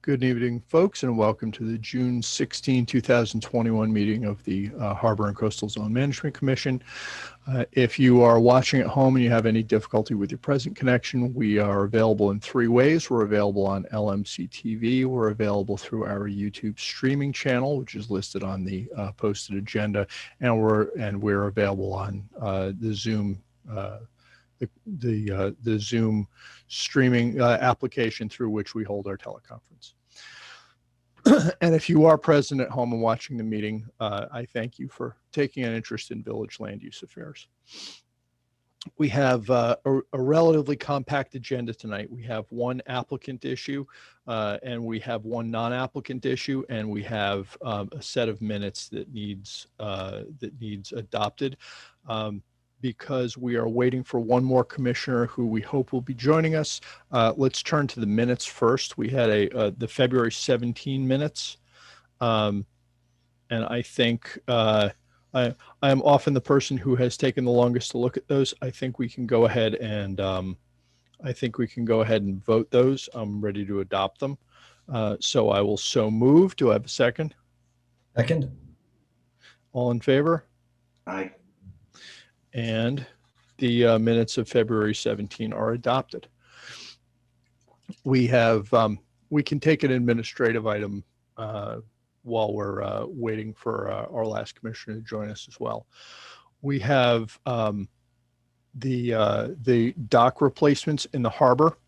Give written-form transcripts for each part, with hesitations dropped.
Good evening, folks, and welcome to the June 16, 2021 meeting of the Harbor and Coastal Zone Management Commission. If you are watching at home and you have any difficulty with your present connection, we are available in three ways. We're available on LMC TV. We're available through our YouTube streaming channel, which is listed on the posted agenda, and we're available on the Zoom the Zoom streaming application through which we hold our teleconference. And if you are present at home and watching the meeting, I thank you for taking an interest in village land use affairs. We have a relatively compact agenda tonight. We have one applicant issue and we have one non-applicant issue, and we have a set of minutes that needs adopted. Because we are waiting for one more commissioner who we hope will be joining us. Let's turn to the minutes first. We had the February 17 minutes. And I think I am often the person who has taken the longest to look at those. I think we can go ahead and vote those. I'm ready to adopt them. So I will so move. Do I have a second? Second. All in favor? Aye. And the minutes of February 17 are adopted. We have, we can take an administrative item while we're waiting for our last commissioner to join us as well. We have the dock replacements in the harbor.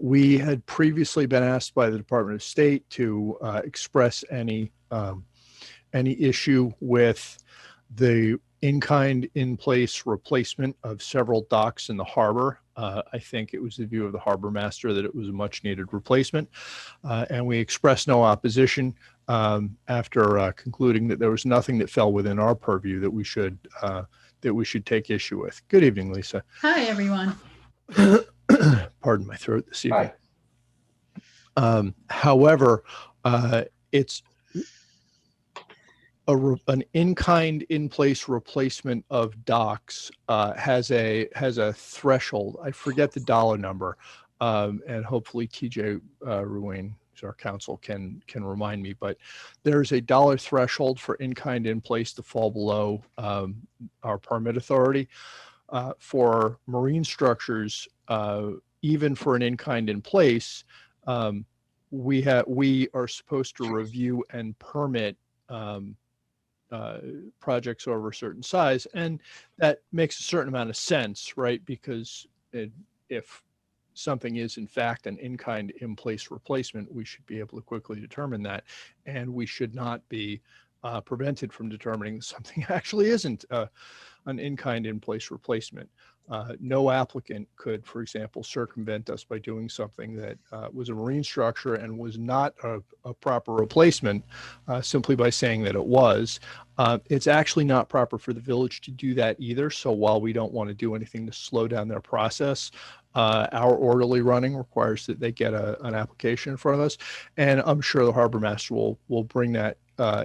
We had previously been asked by the Department of State to express any issue with the in-kind, in-place replacement of several docks in the harbor. I think it was the view of the harbor master that it was a much needed replacement. And we expressed no opposition after concluding that there was nothing that fell within our purview that we should take issue with. Good evening, Lisa. Hi, everyone. Pardon my throat this evening. However, it's an in-kind, in-place replacement of docks has a threshold. I forget the dollar number, and hopefully TJ Ruane, who's our counsel, can remind me. But there's a dollar threshold for in-kind, in-place to fall below our permit authority. For marine structures, even for an in-kind, in-place, we are supposed to review and permit projects over a certain size, and that makes a certain amount of sense, right? Because if something is in fact an in-kind, in-place replacement, we should be able to quickly determine that, and we should not be prevented from determining something actually isn't an in-kind, in-place replacement. No applicant could, for example, circumvent us by doing something that was a marine structure and was not a proper replacement simply by saying that it was. It's actually not proper for the village to do that either. So while we don't want to do anything to slow down their process, our orderly running requires that they get an application in front of us. And I'm sure the harbor master will bring that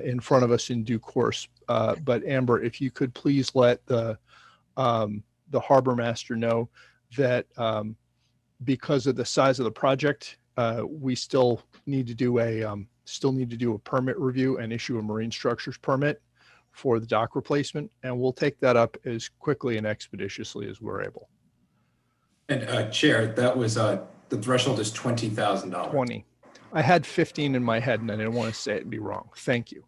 in front of us in due course. But Amber, if you could please let the harbor master know that because of the size of the project, we still need to do a permit review and issue a marine structures permit for the dock replacement, and we'll take that up as quickly and expeditiously as we're able. And Chair, that was the threshold is $20,000. 20. I had 15 in my head and I didn't want to say it and be wrong. Thank you.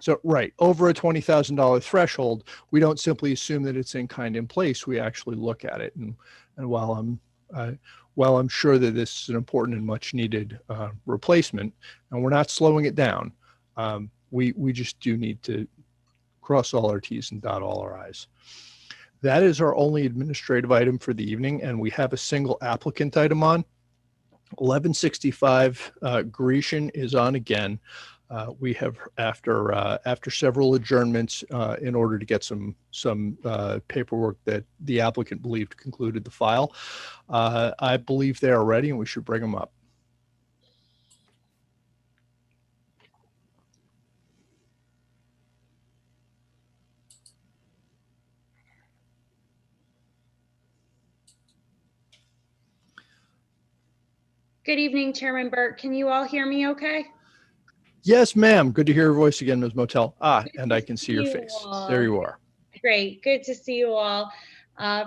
So, right, over a $20,000 threshold, we don't simply assume that it's in kind, in place. We actually look at it. And while I'm sure that this is an important and much needed replacement, and we're not slowing it down, we just do need to cross all our T's and dot all our I's. That is our only administrative item for the evening, and we have a single applicant item on. 1165 Grecian is on again. We have, after several adjournments, in order to get some paperwork that the applicant believed concluded the file. I believe they are ready, and we should bring them up. Good evening, Chairman Burt. Can you all hear me okay? Yes, ma'am. Good to hear your voice again, Ms. Motel. And I can see your You face. all. There you are. Great. Good to see you all.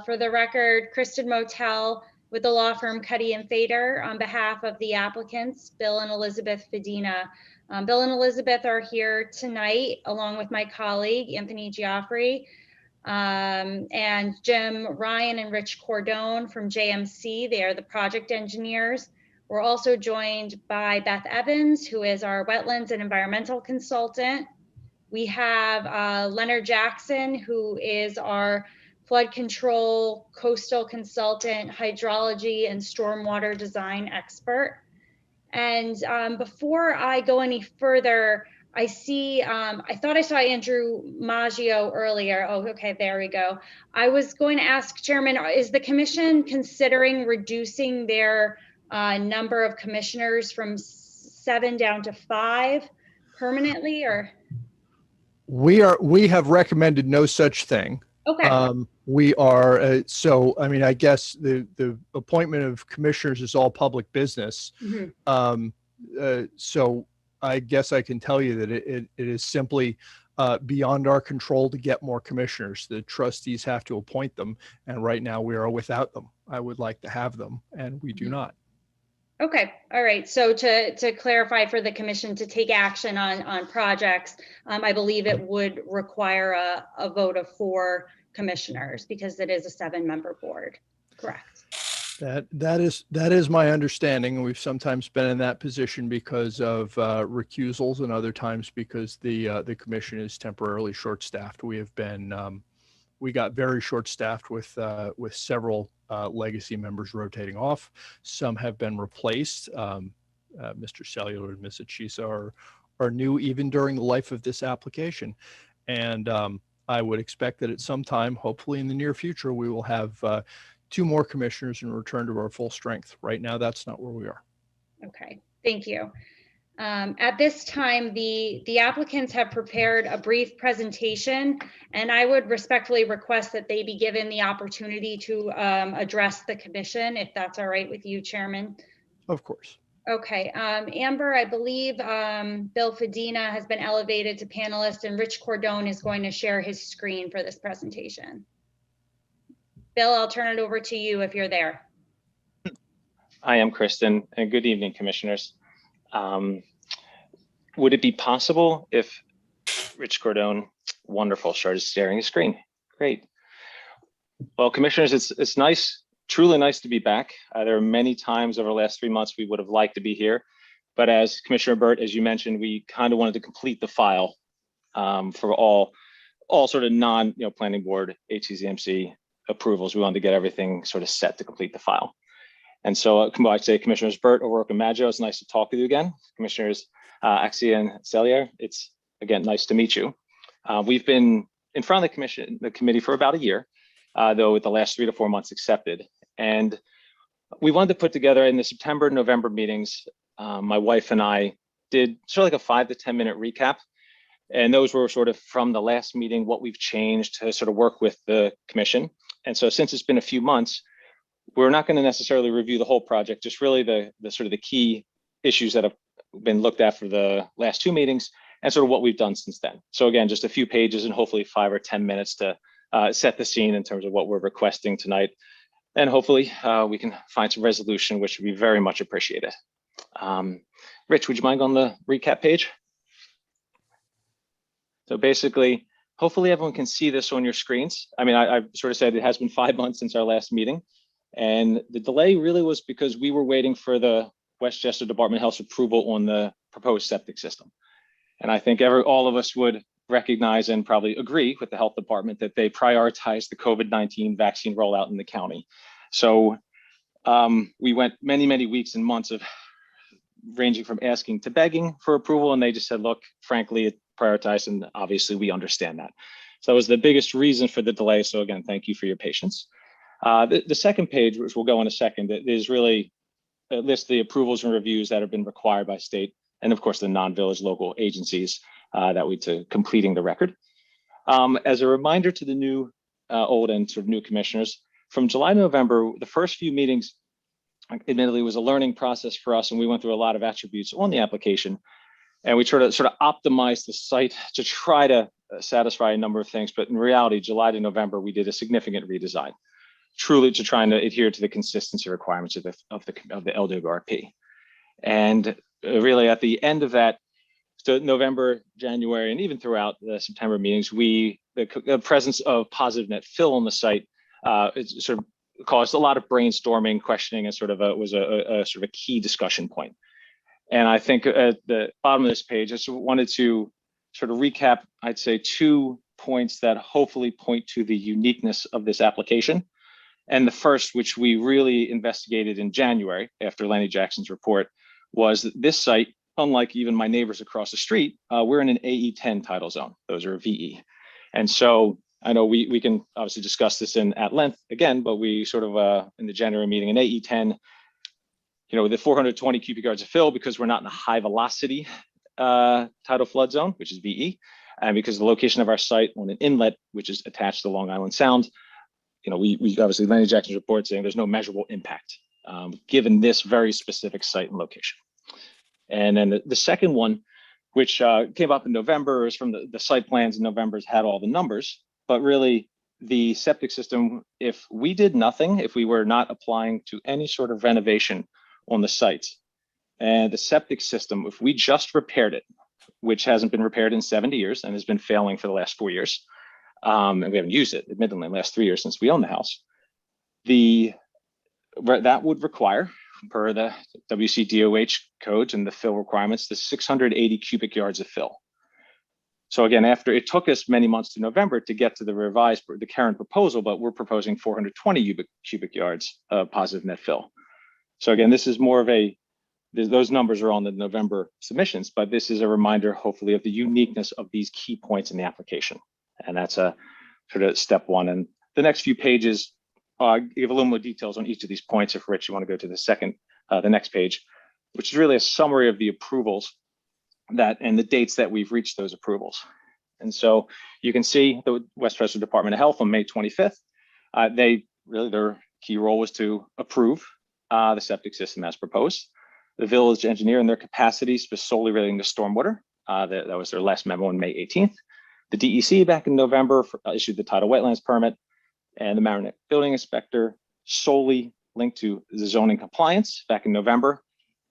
For the record, Kristen Motel with the law firm Cuddy and Fader on behalf of the applicants, Bill and Elizabeth Fedina. Bill and Elizabeth are here tonight along with my colleague, Anthony Giaffre, and Jim Ryan and Rich Cordone from JMC. They are the project engineers. We're also joined by Beth Evans, who is our wetlands and environmental consultant. We have Leonard Jackson, who is our flood control, coastal consultant, hydrology, and stormwater design expert. And before I go any further, I see, I thought I saw Andrew Maggio earlier. Oh, okay, there we go. I was going to ask, Chairman, is the commission considering reducing their number of commissioners from 7 down to 5 permanently, or? We have recommended no such thing. Okay. We are, so, I mean, I guess the appointment of commissioners is all public business. So I guess I can tell you that it is simply beyond our control to get more commissioners. The trustees have to appoint them. And right now we are without them. I would like to have them, and we do not. Okay, all right. So to clarify for the commission to take action on projects, I believe it would require a vote of 4 commissioners because it is a 7-member board, correct? That is my understanding. And we've sometimes been in that position because of recusals, and other times because the commission is temporarily short-staffed. We have been we got very short-staffed with several legacy members rotating off. Some have been replaced. Mr. Cellular and Ms. Achisa are new even during the life of this application. And I would expect that at some time, hopefully in the near future, we will have 2 more commissioners and return to our full strength. Right now, that's not where we are. Okay, thank you. At this time, the applicants have prepared a brief presentation, and I would respectfully request that they be given the opportunity to address the commission, if that's all right with you, Chairman. Of course. Okay, Amber, I believe Bill Fedina has been elevated to panelist, and Rich Cordone is going to share his screen for this presentation. Bill, I'll turn it over to you if you're there. I am Kristen, and good evening, commissioners. Would it be possible if Rich Cordone, wonderful, started sharing his screen? Great. Well, commissioners, it's nice, truly nice to be back. There are many times over the last 3 months we would have liked to be here, but as Commissioner Burt, as you mentioned, we kind of wanted to complete the file for all sort of planning board, HCZM approvals. We wanted to get everything sort of set to complete the file. And so I'd say Commissioners Burt, O'Rourke, and Maggio, it's nice to talk with you again. Commissioners Axia and Cellier, it's again nice to meet you. We've been in front of the committee for about a year, though with the last 3 to 4 months accepted. And we wanted to put together in the September, November meetings, my wife and I did sort of like a 5 to 10 minute recap. And those were sort of from the last meeting, what we've changed to sort of work with the commission. And so since it's been a few months, we're not going to necessarily review the whole project, just really the sort of the key issues that have been looked at for the last 2 meetings and sort of what we've done since then. So again, just a few pages and hopefully 5 or 10 minutes to set the scene in terms of what we're requesting tonight. And hopefully we can find some resolution, which would be very much appreciated. Rich, would you mind on the recap page? So basically, hopefully everyone can see this on your screens. I mean, I've sort of said it has been 5 months since our last meeting. And the delay really was because we were waiting for the Westchester Department of Health's approval on the proposed septic system. And I think all of us would recognize and probably agree with the health department that they prioritized the COVID-19 vaccine rollout in the county. So we went many, many weeks and months of ranging from asking to begging for approval. And they just said, look, frankly, it prioritized, and obviously we understand that. So that was the biggest reason for the delay. So again, thank you for your patience. The second page, which we'll go in a second, is really lists the approvals and reviews that have been required by state, and of course the non-village local agencies that lead to completing the record. As a reminder to the new, old and sort of new commissioners, from July to November, the first few meetings, admittedly was a learning process for us, and we went through a lot of attributes on the application, and we tried to sort of optimize the site to try to satisfy a number of things. But in reality, July to November, we did a significant redesign, truly to try and adhere to the consistency requirements of the LWRP. And really at the end of that, so November, January, and even throughout the September meetings, the presence of positive net fill on the site it sort of caused a lot of brainstorming, questioning, and sort of was a sort of a key discussion point. And I think at the bottom of this page, I just wanted to sort of recap, I'd say 2 points that hopefully point to the uniqueness of this application. And the first, which we really investigated in January after Lenny Jackson's report, was that this site, unlike even my neighbors across the street, we're in an AE10 title zone. Those are VE. And so I know we can obviously discuss this at length again, but we sort of in the January meeting, in AE10, the 420 cubic yards of fill, because we're not in a high velocity tidal flood zone, which is VE, and because of the location of our site on an inlet, which is attached to Long Island Sound, we obviously Lenny Jackson's report saying there's no measurable impact given this very specific site and location. And then the second one, which came up in November, is from the site plans in November's had all the numbers, but really the septic system, if we did nothing, if we were not applying to any sort of renovation on the site, and the septic system, if we just repaired it, which hasn't been repaired in 70 years and has been failing for the last 4 years, and we haven't used it, admittedly, in the last 3 years since we own the house, that would require, per the WCDOH codes and the fill requirements, the 680 cubic yards of fill. So again, after it took us many months to November to get to the current proposal, but we're proposing 420 cubic yards of positive net fill. So again, this is more of those numbers are on the November submissions, but this is a reminder, hopefully, of the uniqueness of these key points in the application. And that's a sort of step one. And the next few pages give a little more details on each of these points. If Rich, you want to go to the next page, which is really a summary of the approvals and the dates that we've reached those approvals. And so you can see the Westchester Department of Health on May 25th, their key role was to approve the septic system as proposed. The village engineer and their capacities was solely relating to stormwater. That was their last memo on May 18th. The DEC back in November issued the tidal wetlands permit, and the Mamaroneck building inspector solely linked to the zoning compliance back in November.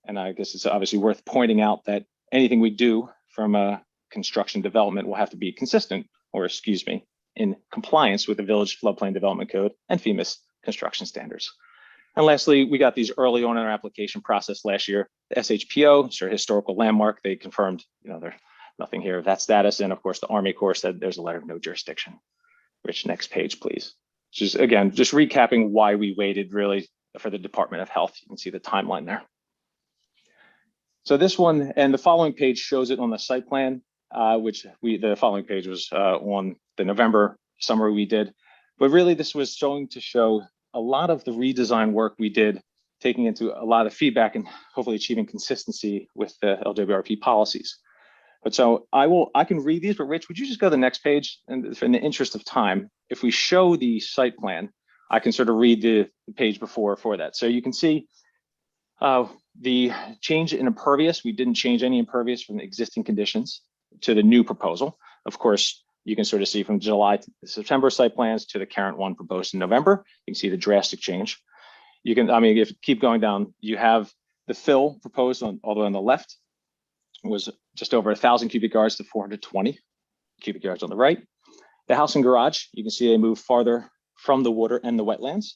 And I guess it's obviously worth pointing out that anything we do from a construction development will have to be consistent, in compliance with the Village Floodplain Development Code and FEMA's construction standards. And lastly, we got these early on in our application process last year. The SHPO, sort of historical landmark, they confirmed, there's nothing here of that status. And of course, the Army Corps said there's a letter of no jurisdiction. Rich, next page, please. Just recapping why we waited really for the Department of Health. You can see the timeline there. So this one and the following page shows it on the site plan, the following page was on the November summary we did. But really this was showing to show a lot of the redesign work we did, taking into a lot of feedback and hopefully achieving consistency with the LWRP policies. But so I can read these, but Rich, would you just go to the next page? And in the interest of time, if we show the site plan, I can sort of read the page before for that. So you can see the change in impervious. We didn't change any impervious from the existing conditions to the new proposal. Of course, you can sort of see from July to September site plans to the current one proposed in November. You can see the drastic change. If you keep going down, you have the fill proposed all the way on the left was just over 1,000 cubic yards to 420 cubic yards on the right. The house and garage, you can see they moved farther from the water and the wetlands,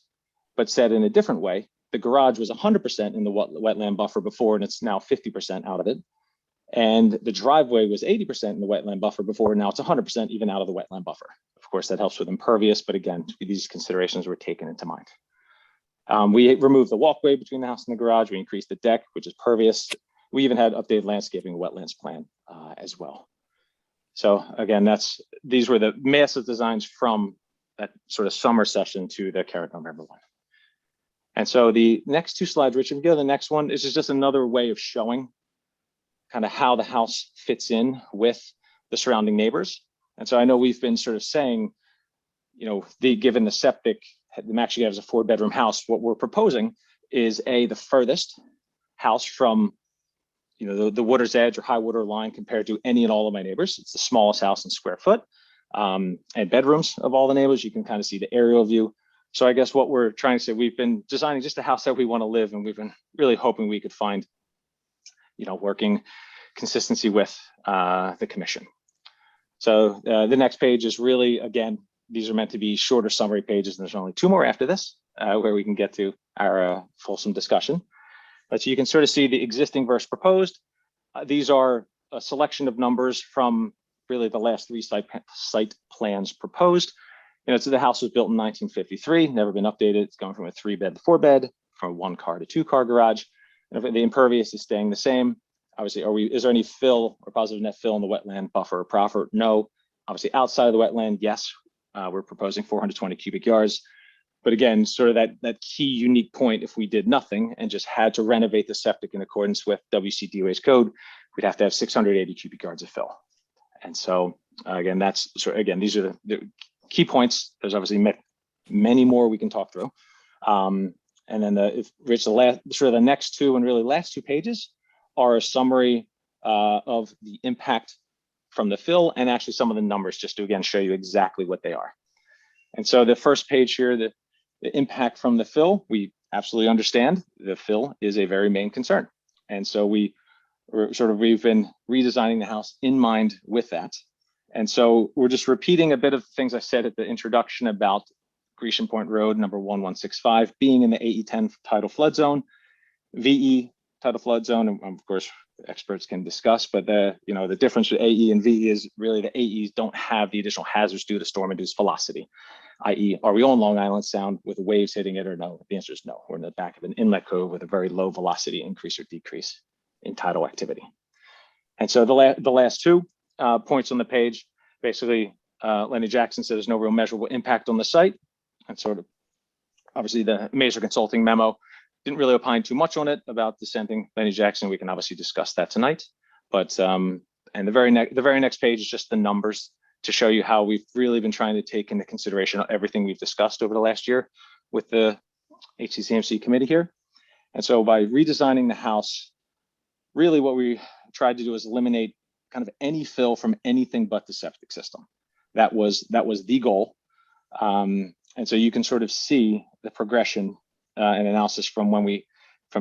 but said in a different way, the garage was 100% in the wetland buffer before, and it's now 50% out of it. And the driveway was 80% in the wetland buffer before, and now it's 100% even out of the wetland buffer. Of course, that helps with impervious, but again, these considerations were taken into mind. We removed the walkway between the house and the garage. We increased the deck, which is pervious. We even had updated landscaping wetlands plan as well. So again, these were the massive designs from that sort of summer session to the current November one. And so the next two slides, Rich, if you go to the next one, this is just another way of showing kind of how the house fits in with the surrounding neighbors. And so I know we've been sort of saying, given the septic, the max you have is a 4-bedroom house. What we're proposing is the furthest house from, you know, the water's edge or high water line compared to any and all of my neighbors. It's the smallest house in square foot, and bedrooms of all the neighbors. You can kind of see the aerial view. So I guess what we're trying to say, we've been designing just a house that we want to live, and we've been really hoping we could find, you know, working consistency with the commission. So the next page is really, again, these are meant to be shorter summary pages, and there's only 2 more after this where we can get to our fulsome discussion. But so you can sort of see the existing versus proposed. These are a selection of numbers from really the last 3 site plans proposed. You know, so the house was built in 1953, never been updated. It's going from a 3-bed to 4-bed, from a 1-car to 2-car garage. And the impervious is staying the same. Obviously, is there any fill or positive net fill in the wetland buffer or proffer? No. Obviously, outside of the wetland, yes, we're proposing 420 cubic yards. But again, sort of that key unique point, if we did nothing and just had to renovate the septic in accordance with WCDOA's code, we'd have to have 680 cubic yards of fill. And so again, these are the key points. There's obviously many more we can talk through. And then the next 2 and really last 2 pages are a summary of the impact from the fill and actually some of the numbers, just to again show you exactly what they are. And so the first page here, the impact from the fill, we absolutely understand the fill is a very main concern. And so we've been redesigning the house in mind with that. And so we're just repeating a bit of things I said at the introduction about Grecian Point Road number 1165 being in the AE10 tidal flood zone, VE tidal flood zone, and of course experts can discuss, but the difference with AE and VE is really the AEs don't have the additional hazards due to storm-induced velocity, i.e. are we on Long Island Sound with waves hitting it or no? The answer is no. We're in the back of an inlet cove with a very low velocity increase or decrease in tidal activity. And so the last 2 points on the page, basically Lenny Jackson said there's no real measurable impact on the site. And sort of obviously the Mazer Consulting memo didn't really opine too much on it about dissenting Lenny Jackson. We can obviously discuss that tonight. But and the very next page is just the numbers to show you how we've really been trying to take into consideration everything we've discussed over the last year with the HCZM committee here. And so by redesigning the house, really what we tried to do is eliminate kind of any fill from anything but the septic system. That was the goal. And so you can sort of see the progression and analysis from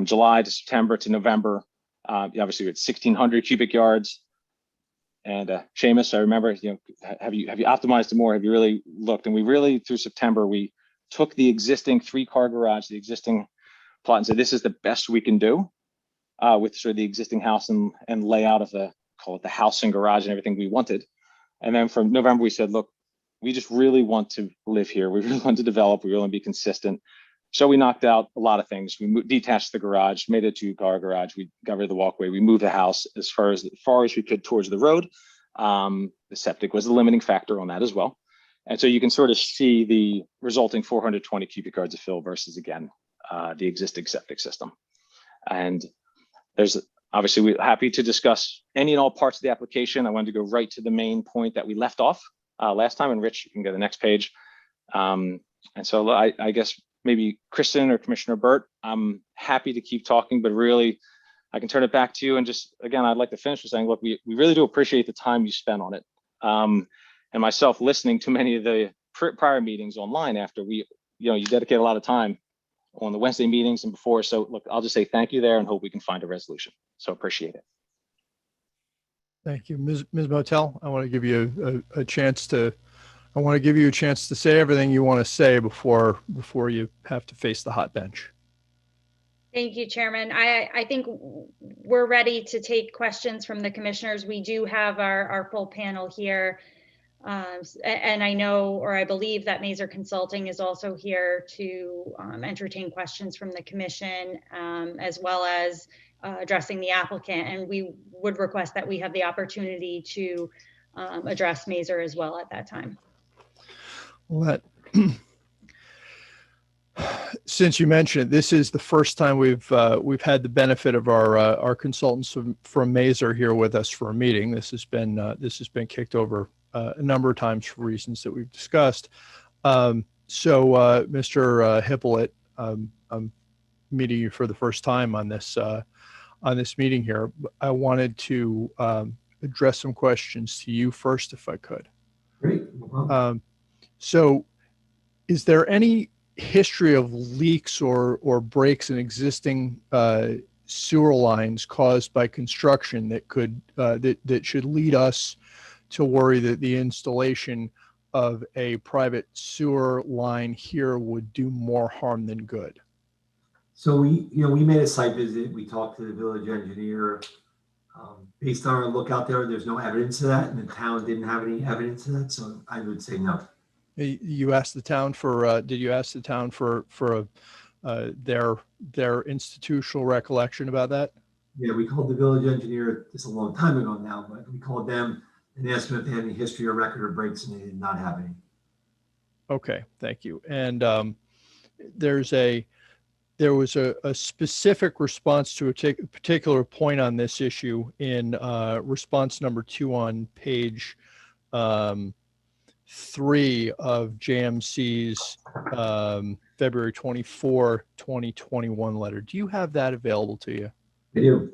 July to September to November. Obviously, it's 1,600 cubic yards. And Seamus, I remember, have you optimized it more? Have you really looked? And we really, through September, we took the existing 3-car garage, the existing plot, and said this is the best we can do with sort of the existing house and layout of call it the house and garage and everything we wanted. And then from November, we said, look, we just really want to live here. We really want to develop. We really want to be consistent. So we knocked out a lot of things. We detached the garage, made it a 2-car garage. We got rid of the walkway. We moved the house as far as we could towards the road. The septic was the limiting factor on that as well. And so you can sort of see the resulting 420 cubic yards of fill versus, again, the existing septic system. And there's obviously, we're happy to discuss any and all parts of the application. I wanted to go right to the main point that we left off last time. And Rich, you can go to the next page. And so I guess maybe Kristen or Commissioner Burt, I'm happy to keep talking, but really I can turn it back to you. And just, again, I'd like to finish with saying, look, we really do appreciate the time you spent on it. And myself listening to many of the prior meetings online after you dedicate a lot of time on the Wednesday meetings and before. So look, I'll just say thank you there and hope we can find a resolution. So appreciate it. Thank you. Ms. Motel, I want to give you a chance to say everything you want to say before you have to face the hot bench. Thank you, Chairman. I think we're ready to take questions from the commissioners. We do have our full panel here. And I know, or I believe that Mazer Consulting is also here to entertain questions from the commission, as well as addressing the applicant. And we would request that we have the opportunity to address Mazer as well at that time. Since you mentioned it, this is the first time we've had the benefit of our consultants from Mazer here with us for a meeting. This has been kicked over a number of times for reasons that we've discussed. So Mr. Hippolyte, I'm meeting you for the first time on this meeting here. I wanted to address some questions to you first, if I could. Great. No problem. So is there any history of leaks or breaks in existing sewer lines caused by construction that could that should lead us to worry that the installation of a private sewer line here would do more harm than good? So we made a site visit. We talked to the village engineer. Based on our look out there, there's no evidence of that, and the town didn't have any evidence of that. So I would say no. You asked the town for, did you ask the town for their institutional recollection about that? Yeah, we called the village engineer just a long time ago now, but we called them and asked them if they had any history or record of breaks, and they did not have any. Okay, thank you. And there was a specific response to a particular point on this issue in response number 2 on page 3 of JMC's February 24, 2021 letter. Do you have that available to you? I do.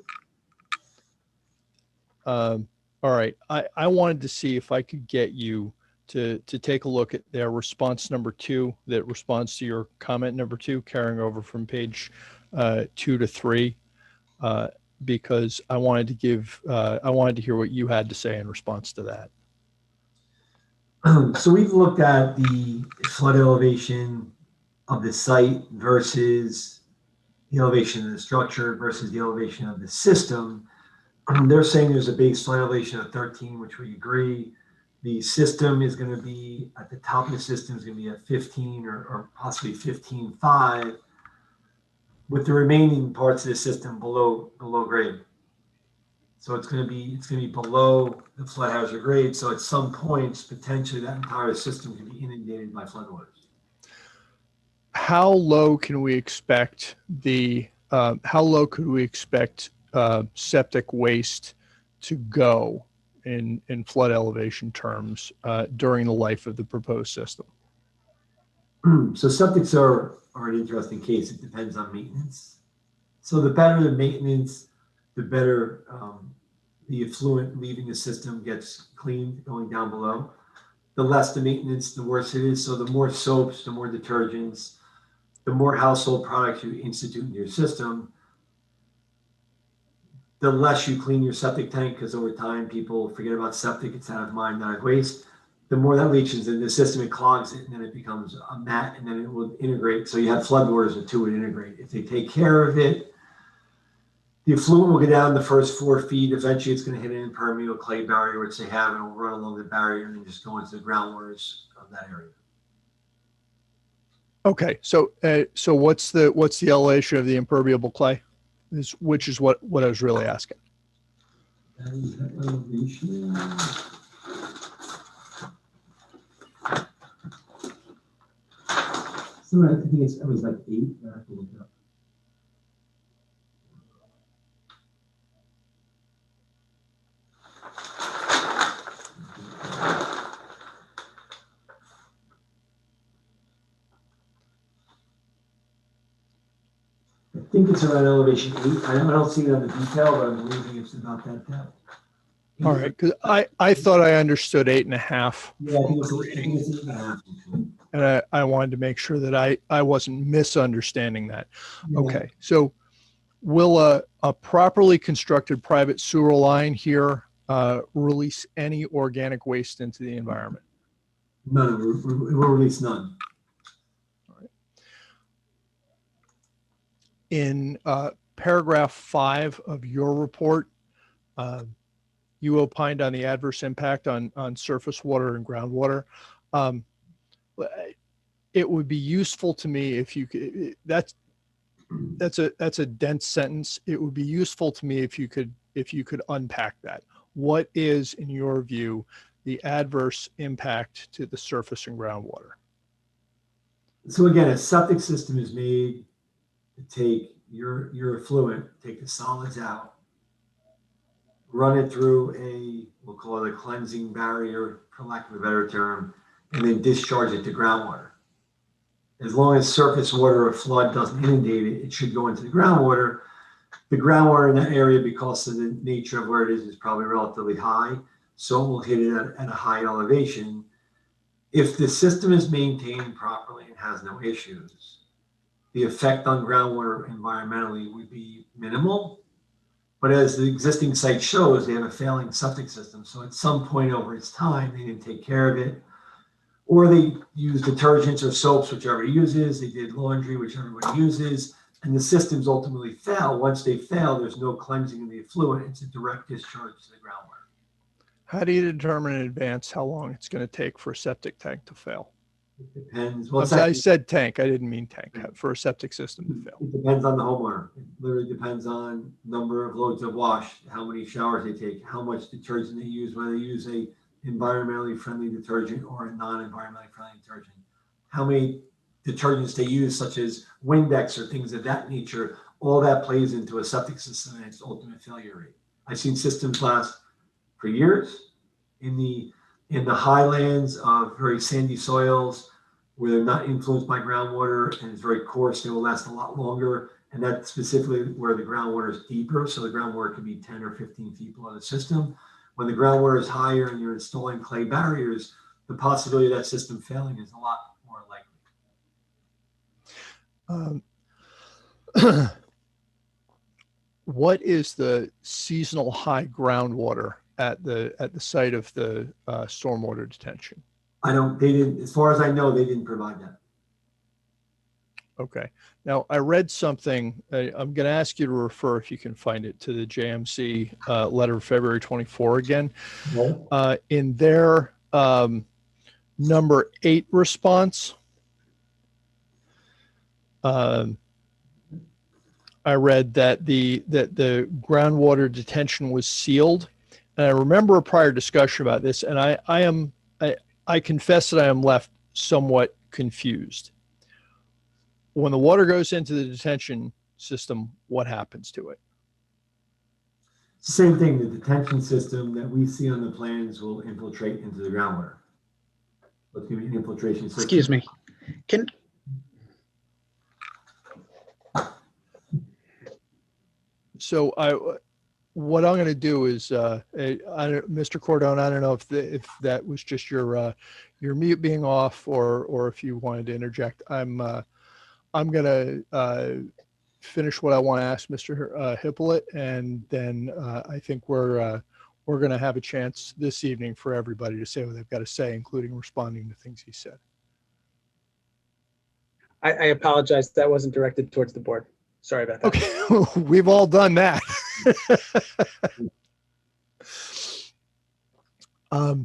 All right. I wanted to see if I could get you to take a look at their response number 2 that responds to your comment number 2, carrying over from page 2 to 3, because I wanted to hear what you had to say in response to that. So we've looked at the flood elevation of the site versus the elevation of the structure versus the elevation of the system. They're saying there's a base flood elevation of 13, which we agree. The system is going to be at the top of the system is going to be at 15 or possibly 15.5, with the remaining parts of the system below grade. So it's going to be below the flood hazard grade. So at some points, potentially that entire system can be inundated by floodwaters. How low can we expect how low could we expect septic waste to go in flood elevation terms during the life of the proposed system? So septics are an interesting case. It depends on maintenance. So the better the maintenance, the better the effluent leaving the system gets cleaned going down below. The less the maintenance, the worse it is. So the more soaps, the more detergents, the more household products you institute in your system, the less you clean your septic tank, because over time people forget about septic. It's out of mind, not of waste. The more that leaches in the system, it clogs it, and then it becomes a mat, and then it will integrate. So you have floodwaters, the two would integrate. If they take care of it, the effluent will go down the first 4 feet. Eventually, it's going to hit an impermeable clay barrier, which they have, and it will run along the barrier and then just go into the groundwaters of that area. Okay, so what's the elevation of the impermeable clay? Which is what I was really asking. That is the elevation. So I think it was like 8. I have to look it up. I think it's around elevation 8. I don't see it on the detail, but I'm believing it's about that depth. All right, because I thought I understood 8.5. Yeah, I think it's 8.5. And I wanted to make sure that I wasn't misunderstanding that. Yeah. Okay, so will a properly constructed private sewer line here release any organic waste into the environment? None. It will release none. In paragraph 5 of your report, you opined on the adverse impact on surface water and groundwater. It would be useful to me if you could, that's a dense sentence. It would be useful to me if you could unpack that. What is, in your view, the adverse impact to the surface and groundwater? So again, a septic system is made to take your effluent, take the solids out, run it through we'll call it a cleansing barrier, for lack of a better term, and then discharge it to groundwater. as long as surface water or flood doesn't inundate it, it should go into the groundwater. The groundwater in that area, because of the nature of where it is probably relatively high, so it will hit it at a high elevation. If the system is maintained properly and has no issues, the effect on groundwater environmentally would be minimal. But as the existing site shows, they have a failing septic system. So at some point over its time, they didn't take care of it. Or they use detergents or soaps, which everybody uses. They did laundry, which everybody uses. And the systems ultimately fail. Once they fail, there's no cleansing of the effluent. It's a direct discharge to the groundwater. How do you determine in advance how long it's going to take for a septic tank to fail? It depends. Well, I said tank. I didn't mean tank. For a septic system to fail. It depends on the homeowner. It literally depends on number of loads of wash, how many showers they take, how much detergent they use, whether they use a environmentally friendly detergent or a non-environmentally friendly detergent, how many detergents they use, such as Windex or things of that nature. All that plays into a septic system and its ultimate failure rate. I've seen systems last for years in the highlands of very sandy soils where they're not influenced by groundwater and it's very coarse. They will last a lot longer. And that's specifically where the groundwater is deeper. So the groundwater can be 10 or 15 feet below the system. When the groundwater is higher and you're installing clay barriers, the possibility of that system failing is a lot more likely. What is the seasonal high groundwater at the site of the stormwater detention? They didn't, as far as I know, they didn't provide that. Okay. Now I read something, I'm going to ask you to refer, if you can find it, to the JMC letter of February 24 again. In their number 8 response, I read that the groundwater detention was sealed. And I remember a prior discussion about this, and I confess that I am left somewhat confused. When the water goes into the detention system, what happens to it? It's the same thing. The detention system that we see on the plans will infiltrate into the groundwater. It's going to be an infiltration system. Excuse me. So what I'm going to do is, Mr. Cordone, I don't know if that was just your mute being off or if you wanted to interject. I'm going to finish what I want to ask Mr. Hippolyte, and then I think we're going to have a chance this evening for everybody to say what they've got to say, including responding to things he said. I apologize. That wasn't directed towards the board. Sorry about that. Okay, we've all done that. All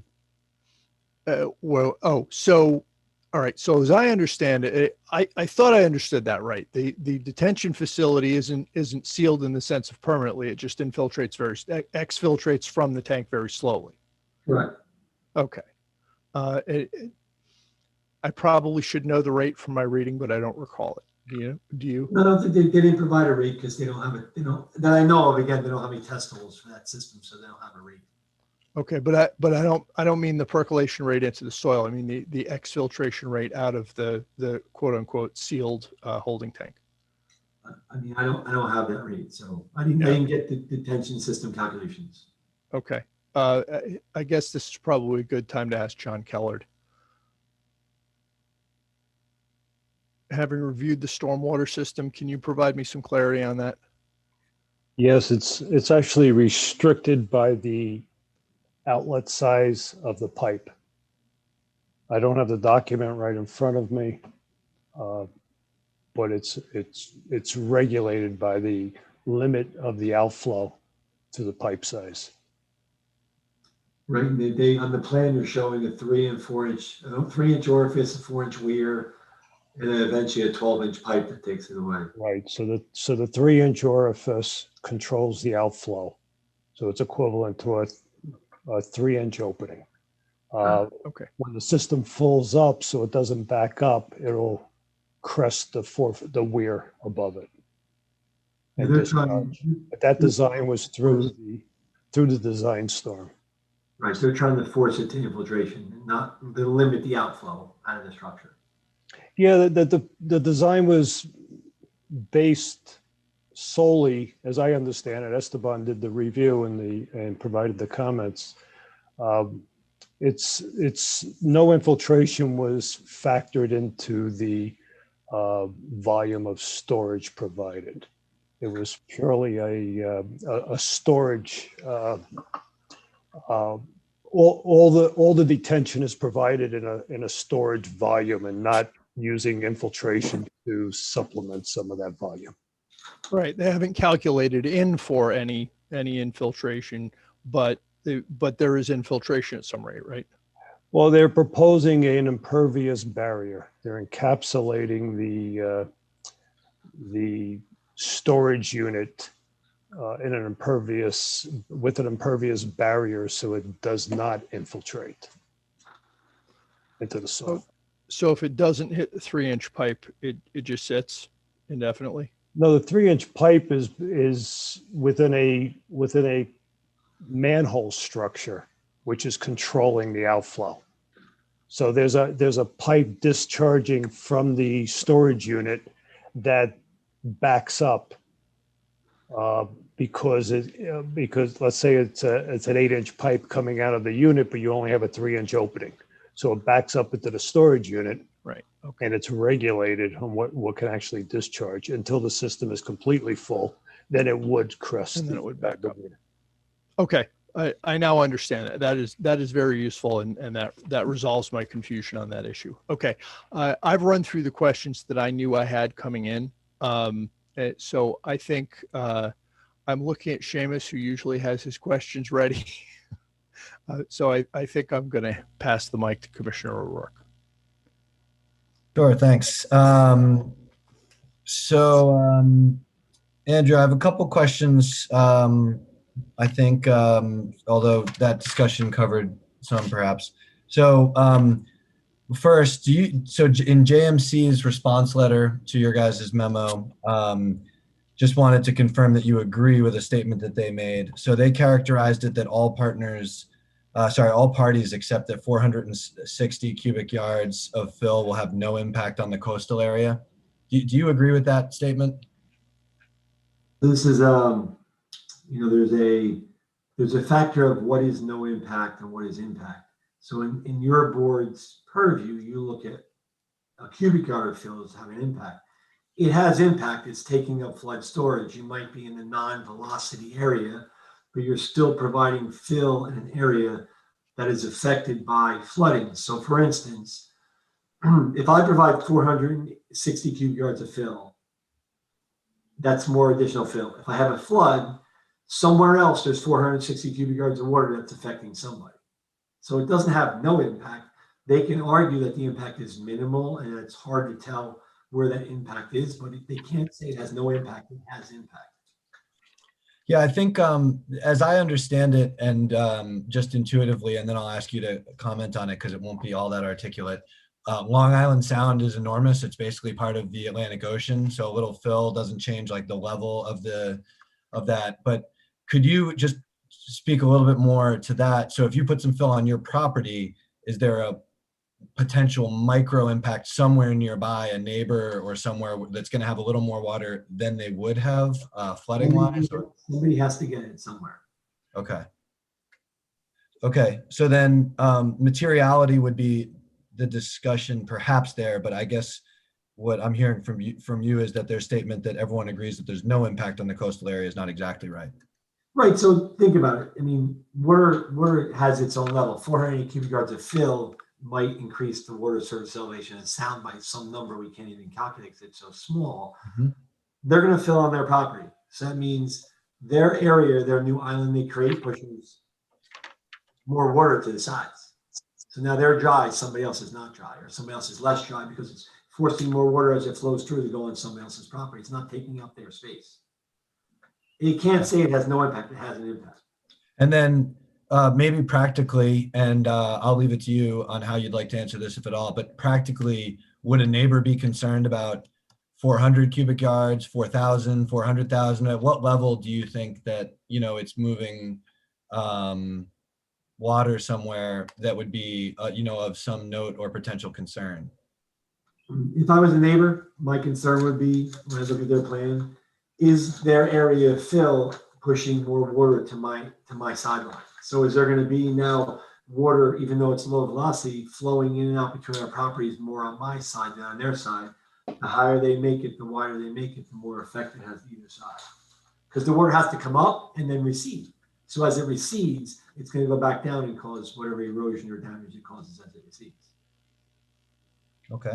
right. So as I understand it, I thought I understood that right. The detention facility isn't sealed in the sense of permanently. It just exfiltrates from the tank very slowly. Right. Okay. I probably should know the rate from my reading, but I don't recall it. Do you? No, I don't think they didn't provide a rate because they don't have it. That I know of. Again, they don't have any test holes for that system, so they don't have a rate. Okay, but I don't mean the percolation rate into the soil. I mean the exfiltration rate out of the quote unquote sealed holding tank. I mean, I don't have that rate, so I didn't get the detention system calculations. Okay, I guess this is probably a good time to ask John Kellard. Having reviewed the stormwater system, can you provide me some clarity on that? Yes, it's actually restricted by the outlet size of the pipe. I don't have the document right in front of me, but it's regulated by the limit of the outflow to the pipe size. Right. On the plan, you're showing a 3 and 4 inch, 3-inch orifice, a 4-inch weir, and then eventually a 12-inch pipe that takes it away. Right. So the 3-inch orifice controls the outflow. So it's equivalent to a 3-inch opening. Okay. When the system fills up, so it doesn't back up, it'll crest the weir above it. And but that design was through the design storm. Right. So they're trying to force it to infiltration, not to limit the outflow out of the structure. Yeah, the design was based solely, as I understand it, Esteban did the review and provided the comments. It's no infiltration was factored into the volume of storage provided. It was purely a storage. All the detention is provided in a storage volume and not using infiltration to supplement some of that volume. Right. They haven't calculated in for any infiltration, but there is infiltration at some rate, right? Well, they're proposing an impervious barrier. They're encapsulating the storage unit in an impervious barrier, so it does not infiltrate into the soil. So if it doesn't hit the 3-inch pipe, it just sits indefinitely? No, the 3-inch pipe is within a manhole structure, which is controlling the outflow. So there's a pipe discharging from the storage unit that backs up because let's say it's an 8-inch pipe coming out of the unit, but you only have a 3-inch opening. So it backs up into the storage unit. Right. Okay. And it's regulated on what can actually discharge until the system is completely full. Then it would crest. And then it would back up. Okay. I now understand that. That is very useful, and that resolves my confusion on that issue. Okay. I've run through the questions that I knew I had coming in. So I think I'm looking at Seamus, who usually has his questions ready. So I think I'm going to pass the mic to Commissioner O'Rourke. Sure, thanks. Andrew, I have a couple questions. I think, although that discussion covered some perhaps. So first, in JMC's response letter to your guys' memo, just wanted to confirm that you agree with a statement that they made. So they characterized it that all parties accept that 460 cubic yards of fill will have no impact on the coastal area. Do you agree with that statement? This is, there's a factor of what is no impact and what is impact. So in your board's purview, you look at a cubic yard of fill as having impact. It has impact. It's taking up flood storage. You might be in the non-velocity area, but you're still providing fill in an area that is affected by flooding. So for instance, if I provide 460 cubic yards of fill, that's more additional fill. If I have a flood, somewhere else there's 460 cubic yards of water that's affecting somebody. So it doesn't have no impact. They can argue that the impact is minimal and it's hard to tell where that impact is, but they can't say it has no impact, it has impact. Yeah, I think as I understand it, and just intuitively, and then I'll ask you to comment on it because it won't be all that articulate. Long Island Sound is enormous. It's basically part of the Atlantic Ocean. So a little fill doesn't change like the level of that. But could you just speak a little bit more to that? So if you put some fill on your property, is there a potential micro impact somewhere nearby, a neighbor or somewhere that's going to have a little more water than they would have flooding wise? Somebody has to get it somewhere. Okay. So then materiality would be the discussion perhaps there, but I guess what I'm hearing from you is that their statement that everyone agrees that there's no impact on the coastal area is not exactly right. Right. So think about it. I mean, water has its own level. 480 cubic yards of fill might increase the water surface elevation and sound by some number we can't even calculate because it's so small. Mm-hmm. They're going to fill on their property. So that means their area, their new island they create pushes more water to the sides. So now they're dry, somebody else is not dry, or somebody else is less dry because it's forcing more water as it flows through to go on somebody else's property. It's not taking up their space. You can't say it has no impact. It has an impact. And then maybe practically, and I'll leave it to you on how you'd like to answer this, if at all, but practically, would a neighbor be concerned about 400 cubic yards, 4,000, 400,000? At what level do you think that, it's moving water somewhere that would be, of some note or potential concern? If I was a neighbor, my concern would be, when I look at their plan, is their area of fill pushing more water to my sideline? So is there going to be now water, even though it's low velocity, flowing in and out between our properties more on my side than on their side? The higher they make it, the wider they make it, the more effect it has either side. Because the water has to come up and then recede. So as it recedes, it's going to go back down and cause whatever erosion or damage it causes as it recedes. Okay.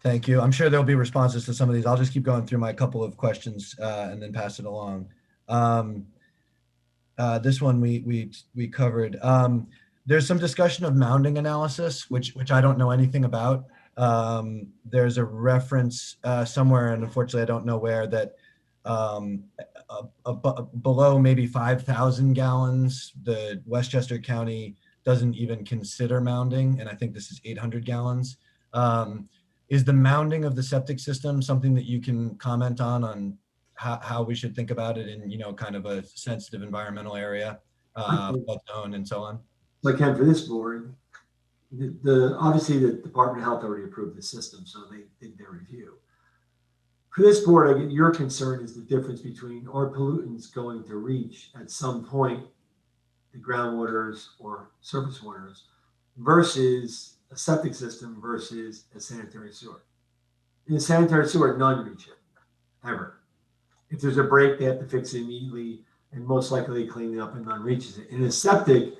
Thank you. I'm sure there'll be responses to some of these. I'll just keep going through my couple of questions and then pass it along. This one we covered. There's some discussion of mounding analysis, which I don't know anything about. There's a reference somewhere, and unfortunately I don't know where, that below maybe 5,000 gallons, the Westchester County doesn't even consider mounding, and I think this is 800 gallons. Is the mounding of the septic system something that you can comment on how we should think about it in, kind of a sensitive environmental area, flood zone and so on? So I can for this board. Obviously the Department of Health already approved the system, so they did their review. For this board, I get your concern is the difference between our pollutants going to reach at some point the groundwaters or surface waters versus a septic system versus a sanitary sewer. In a sanitary sewer, none reach it, ever. If there's a break, they have to fix it immediately, and most likely clean it up and none reaches it. In a septic,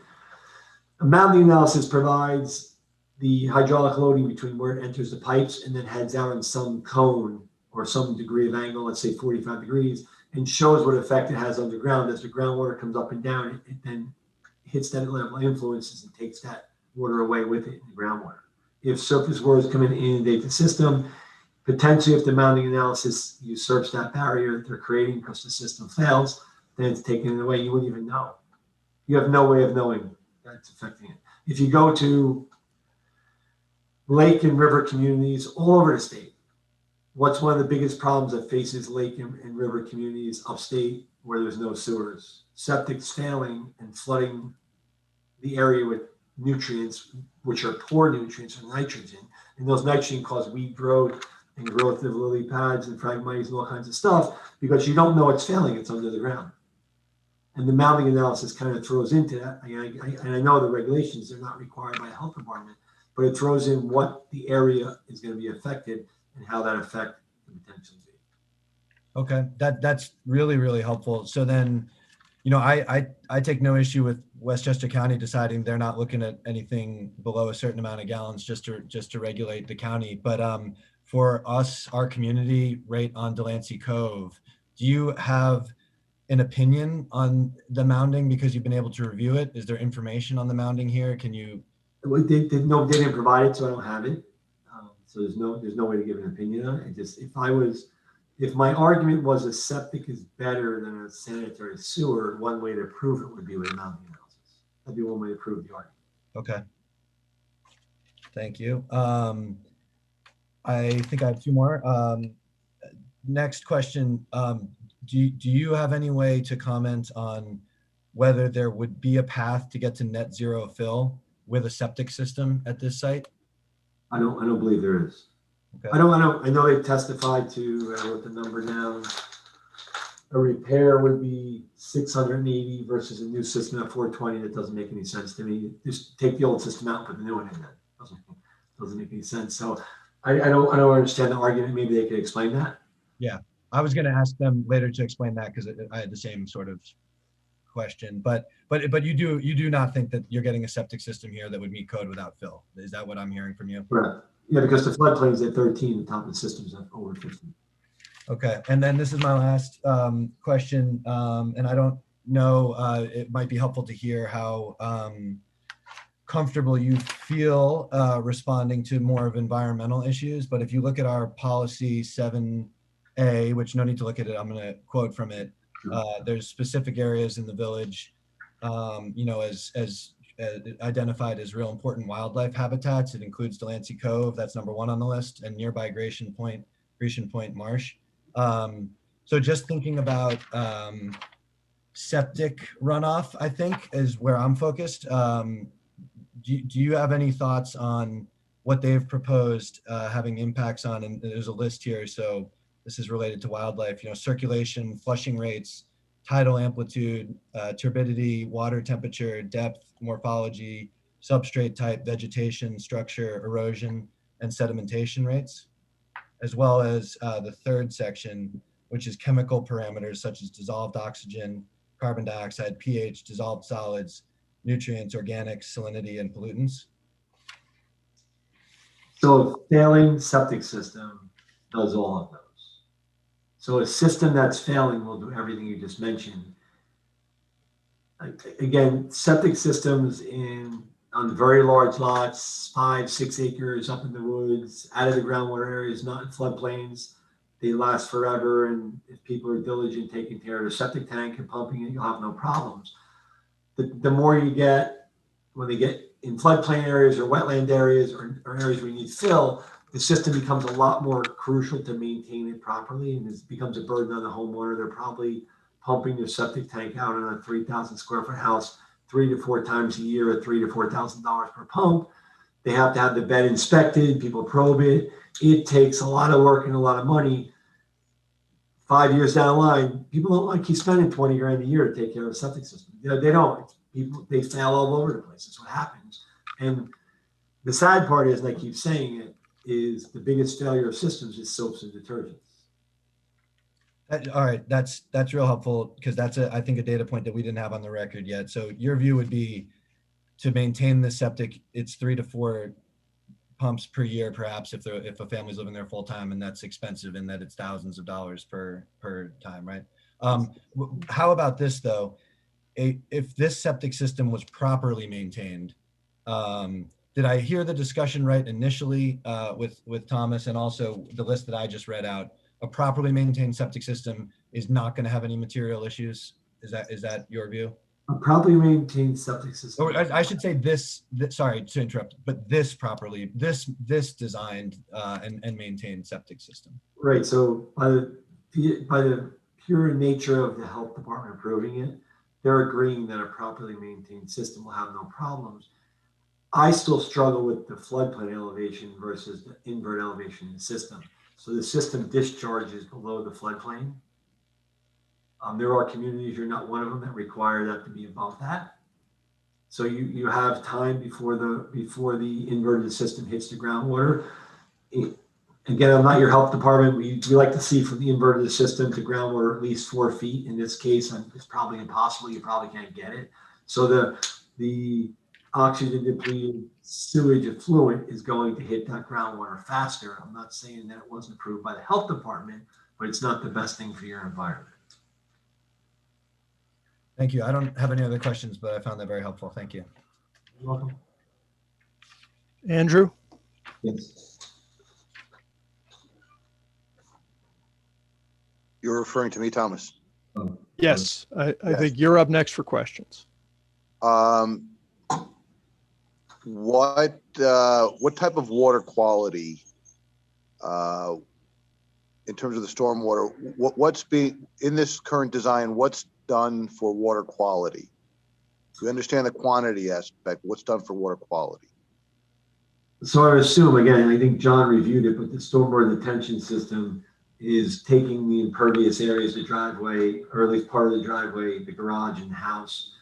a mounding analysis provides the hydraulic loading between where it enters the pipes and then heads out in some cone or some degree of angle, let's say 45 degrees, and shows what effect it has underground. As the groundwater comes up and down, it then hits that level, influences and takes that water away with it in the groundwater. If surface waters come in and inundate the system, potentially if the mounding analysis usurps that barrier that they're creating because the system fails, then it's taken it away. You wouldn't even know. You have no way of knowing that's affecting it. If you go to lake and river communities all over the state, what's one of the biggest problems that faces lake and river communities upstate where there's no sewers? Septic's failing and flooding the area with nutrients, which are poor nutrients or nitrogen. And those nitrogen cause weed growth and growth of lily pads and phragmites and all kinds of stuff because you don't know it's failing, it's under the ground. And the mounding analysis kind of throws into that. And I know the regulations, they're not required by the health department, but it throws in what the area is going to be affected and how that effect can potentially be. Okay, that's really, really helpful. So then, I take no issue with Westchester County deciding they're not looking at anything below a certain amount of gallons just to regulate the county. But for us, our community right on Delancey Cove, do you have an opinion on the mounding because you've been able to review it? Is there information on the mounding here? Can you? They didn't provide it, so I don't have it. So there's no way to give an opinion on it. It just, if my argument was a septic is better than a sanitary sewer, one way to prove it would be with a mounding analysis. That'd be one way to prove the argument. Okay. Thank you. I think I have two more. Next question. Do you have any way to comment on whether there would be a path to get to net zero fill with a septic system at this site? I don't believe there is. Okay. I know they testified to, I wrote the number down. A repair would be 680 versus a new system at 420. That doesn't make any sense to me. Just take the old system out and put the new one in there. Doesn't make any sense. So I don't understand the argument. Maybe they could explain that. Yeah, I was going to ask them later to explain that because I had the same sort of question. But you do not think that you're getting a septic system here that would meet code without fill. Is that what I'm hearing from you? Correct. Yeah, because the floodplain is at 13, the top of the system's at over 15. Okay, and then this is my last question, and I don't know, it might be helpful to hear how comfortable you feel responding to more of environmental issues, but if you look at our policy 7A, which no need to look at it, I'm going to quote from it. There's specific areas in the village, as identified as real important wildlife habitats. It includes Delancey Cove, that's number 1 on the list, and nearby Grecian Point Marsh. So just thinking about septic runoff, I think is where I'm focused. Do you have any thoughts on what they've proposed having impacts on, and there's a list here. So this is related to wildlife, circulation, flushing rates, tidal amplitude, turbidity, water temperature, depth, morphology, substrate type, vegetation, structure, erosion, and sedimentation rates, as well as the third section, which is chemical parameters such as dissolved oxygen, carbon dioxide, pH, dissolved solids, nutrients, organics, salinity, and pollutants. So a failing septic system does all of those. So a system that's failing will do everything you just mentioned. Again, septic systems on very large lots, 5-6 acres up in the woods, out of the groundwater areas, not in floodplains, they last forever. And if people are diligent taking care of the septic tank and pumping it, you'll have no problems. The more you get, when they get in floodplain areas or wetland areas or areas where you need fill, the system becomes a lot more crucial to maintain it properly, and it becomes a burden on the homeowner. They're probably pumping their septic tank out in a 3,000 square foot house 3 to 4 times a year at $3,000 to $4,000 per pump. They have to have the bed inspected, people probe it. It takes a lot of work and a lot of money. 5 years down the line, people don't want to keep spending 20 grand a year to take care of a septic system. They don't. They fail all over the place. That's what happens. And the sad part is, and I keep saying it, is the biggest failure of systems is soaps and detergents. All right, that's real helpful, because that's I think a data point that we didn't have on the record yet. So your view would be to maintain the septic, it's 3 to 4 pumps per year, perhaps if a family's living there full time, and that's expensive, and that it's thousands of dollars per time, right? How about this though? If this septic system was properly maintained, did I hear the discussion right initially with Thomas, and also the list that I just read out? A properly maintained septic system is not going to have any material issues. Is that your view? A properly maintained septic system. Or I should say this. Sorry to interrupt, but this designed and maintained septic system. Right. So by the pure nature of the health department approving it, they're agreeing that a properly maintained system will have no problems. I still struggle with the floodplain elevation versus the invert elevation in the system. So the system discharges below the floodplain. There are communities, you're not one of them, that require that to be above that. So you have time before the inverted system hits the groundwater. Again, I'm not your health department. We like to see from the inverted system to groundwater at least 4 feet. In this case, it's probably impossible. You probably can't get it. So the oxygen depleted sewage effluent is going to hit that groundwater faster. I'm not saying that it wasn't approved by the health department, but it's not the best thing for your environment. Thank you. I don't have any other questions, but I found that very helpful. Thank you. You're welcome. Andrew? Yes. You're referring to me, Thomas? Yes, I Yes. think you're up next for questions. What type of water quality, in terms of the stormwater, what's being in this current design? What's done for water quality? We understand the quantity aspect. What's done for water quality? So I assume, again, I think John reviewed it, but the stormwater detention system is taking the impervious areas, the driveway, or at least part of the driveway, the garage and the house.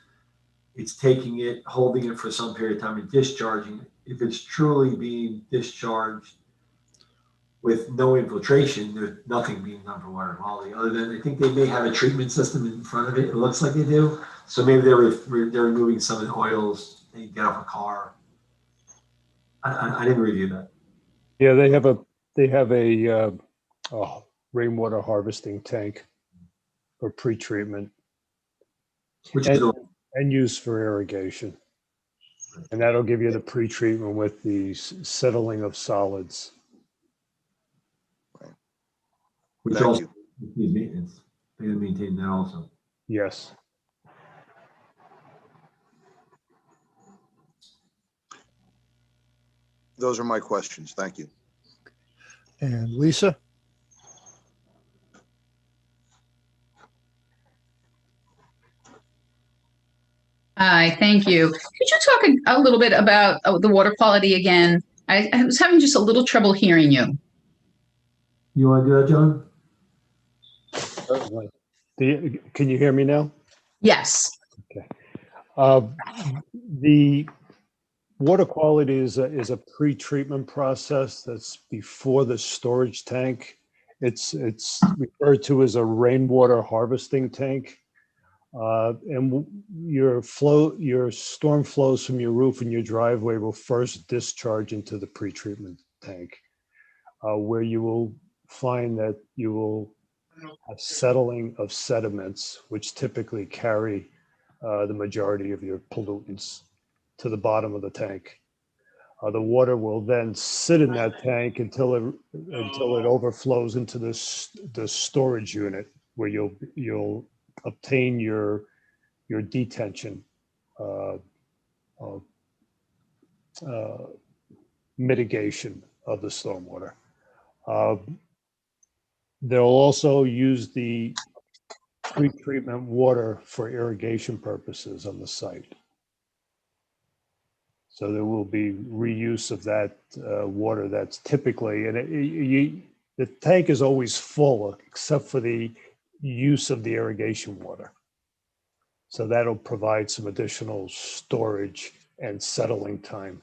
It's taking it, holding it for some period of time and discharging it. If it's truly being discharged with no infiltration, there's nothing being done for water quality, other than I think they may have a treatment system in front of it. It looks like they do. So maybe they're removing some of the oils that you get off a car. I didn't review that. Yeah, they have a rainwater harvesting tank for pretreatment and used for irrigation. And that'll give you the pretreatment with the settling of solids. Which Thank also you. needs maintenance. They gotta maintain that also. Yes. Those are my questions. Thank you. And Lisa? Hi, thank you. Could you talk a little bit about the water quality again? I was having just a little trouble hearing you. You want to do that, John? Certainly. Can you hear me now? Yes. Okay. The water quality is a pre-treatment process that's before the storage tank. It's referred to as a rainwater harvesting tank. And your storm flows from your roof and your driveway will first discharge into the pre-treatment tank, where you will find that you will have settling of sediments, which typically carry the majority of your pollutants to the bottom of the tank. The water will then sit in that tank until it overflows into the storage unit, where you'll obtain your detention mitigation of the stormwater. They'll also use the pre-treatment water for irrigation purposes on the site. So there will be reuse of that water that's typically, and the tank is always full except for the use of the irrigation water. So that'll provide some additional storage and settling time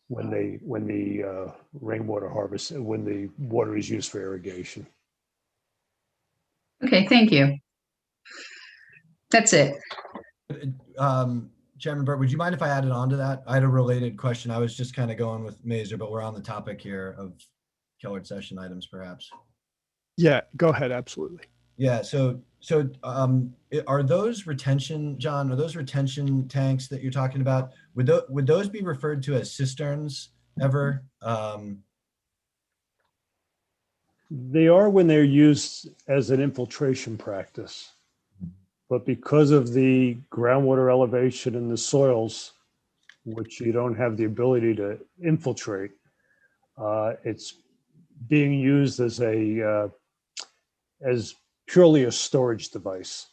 when the rainwater harvest, when the water is used for irrigation. Okay, thank you. That's it. Chairman Burt, would you mind if I added on to that? I had a related question. I was just kind of going with Mazer, but we're on the topic here of Keller session items, perhaps. Yeah, go ahead. Absolutely. Yeah. So are those retention, John? Are those retention tanks that you're talking about? Would those be referred to as cisterns ever? They are when they're used as an infiltration practice. But because of the groundwater elevation in the soils, which you don't have the ability to infiltrate, it's being used as purely a storage device.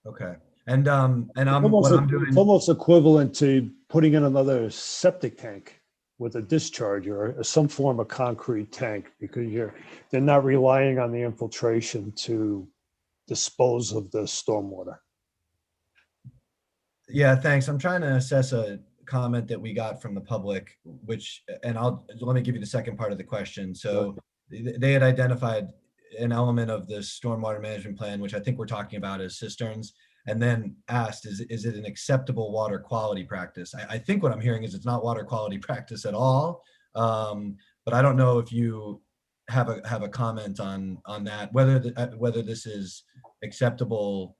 Okay. And I'm it's almost equivalent to putting in another septic tank with a discharge or some form of concrete tank, because they're not relying on the infiltration to dispose of the stormwater. Yeah, thanks. I'm trying to assess a comment that we got from the public, let me give you the second part of the question. So they had identified an element of the stormwater management plan, which I think we're talking about as cisterns, and then asked, is it an acceptable water quality practice? I think what I'm hearing is it's not water quality practice at all. But I don't know if you have a comment on that, whether this is acceptable,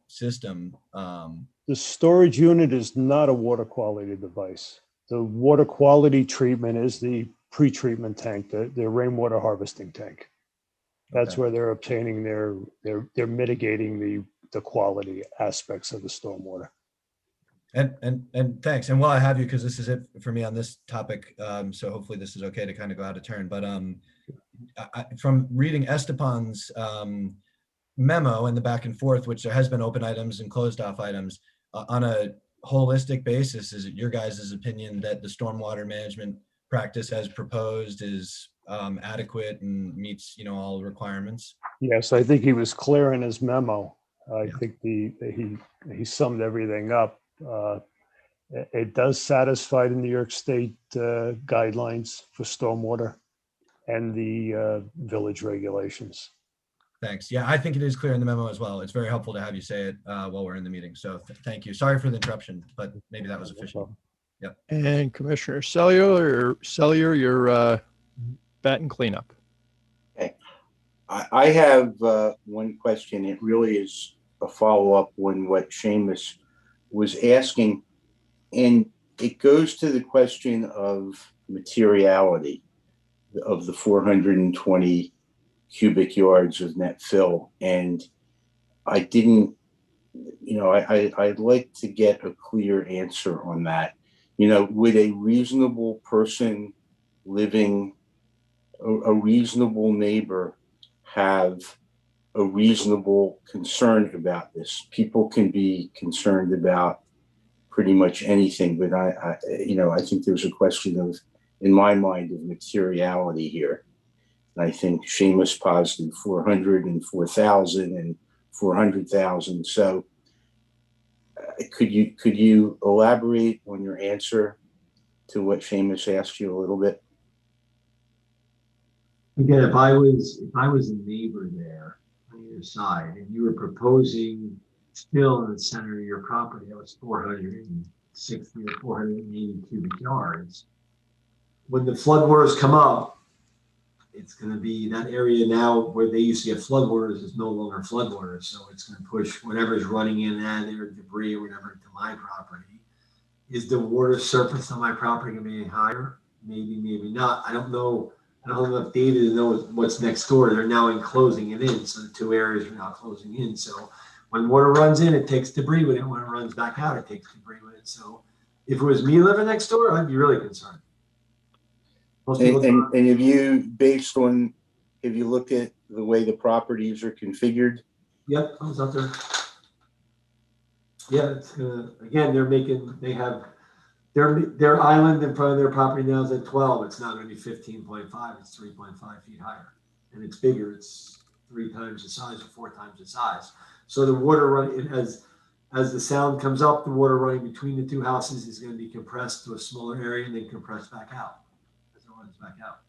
system. The storage unit is not a water quality device. The water quality treatment is the pre-treatment tank, the rainwater harvesting tank. That's where they're obtaining they're mitigating the quality aspects of the stormwater. And thanks. And while I have you, because this is it for me on this topic, so hopefully this is okay to kind of go out of turn. But from reading Esteban's memo and the back and forth, which there has been open items and closed off items, on a holistic basis, is it your guys' opinion that the stormwater management practice as proposed is adequate and meets all requirements? Yes, I think he was clear in his memo. I think he summed everything up. It does satisfy the New York State guidelines for stormwater and the village regulations. Thanks. Yeah, I think it is clear in the memo as well. It's very helpful to have you say it while we're in the meeting. So thank you. Sorry for the interruption, but maybe that was efficient. Yep. And Commissioner Cellier, your bat and cleanup. Okay. I have one question. It really is a follow-up on what Seamus was asking. And it goes to the question of materiality of the 420 cubic yards of net fill. And I didn't, I'd like to get a clear answer on that. Would a reasonable person living, a reasonable neighbor have a reasonable concern about this? People can be concerned about pretty much anything, but I think there's a question of in my mind, of materiality here. And I think Seamus posited 400 and 4,000 and 400,000. So could you elaborate on your answer to what Seamus asked you a little bit? Again, if I was a neighbor there on either side and you were proposing still in the center of your property, that was 460 or 480 cubic yards. When the floodwaters come up, it's going to be that area now where they used to get floodwaters is no longer floodwaters. So it's going to push whatever's running in that or debris or whatever into my property. Is the water surface on my property going to be any higher? Maybe, maybe not. I don't know. I don't have enough data to know what's next door. They're now enclosing it in. So the two areas are now closing in. So when water runs in, it takes debris with it. When it runs back out, it takes debris with it. So if it was me living next door, I'd be really concerned. And have you, based on, have you looked at the way the properties are configured? Yep, I was out there. Yeah, it's again, they have their island in front of their property now is at 12. It's not only 15.5, it's 3.5 feet higher. And it's bigger, it's 3 times the size or 4 times the size. So the water running, as the sound comes up, the water running between the two houses is going to be compressed to a smaller area and then compressed back out. Runs back out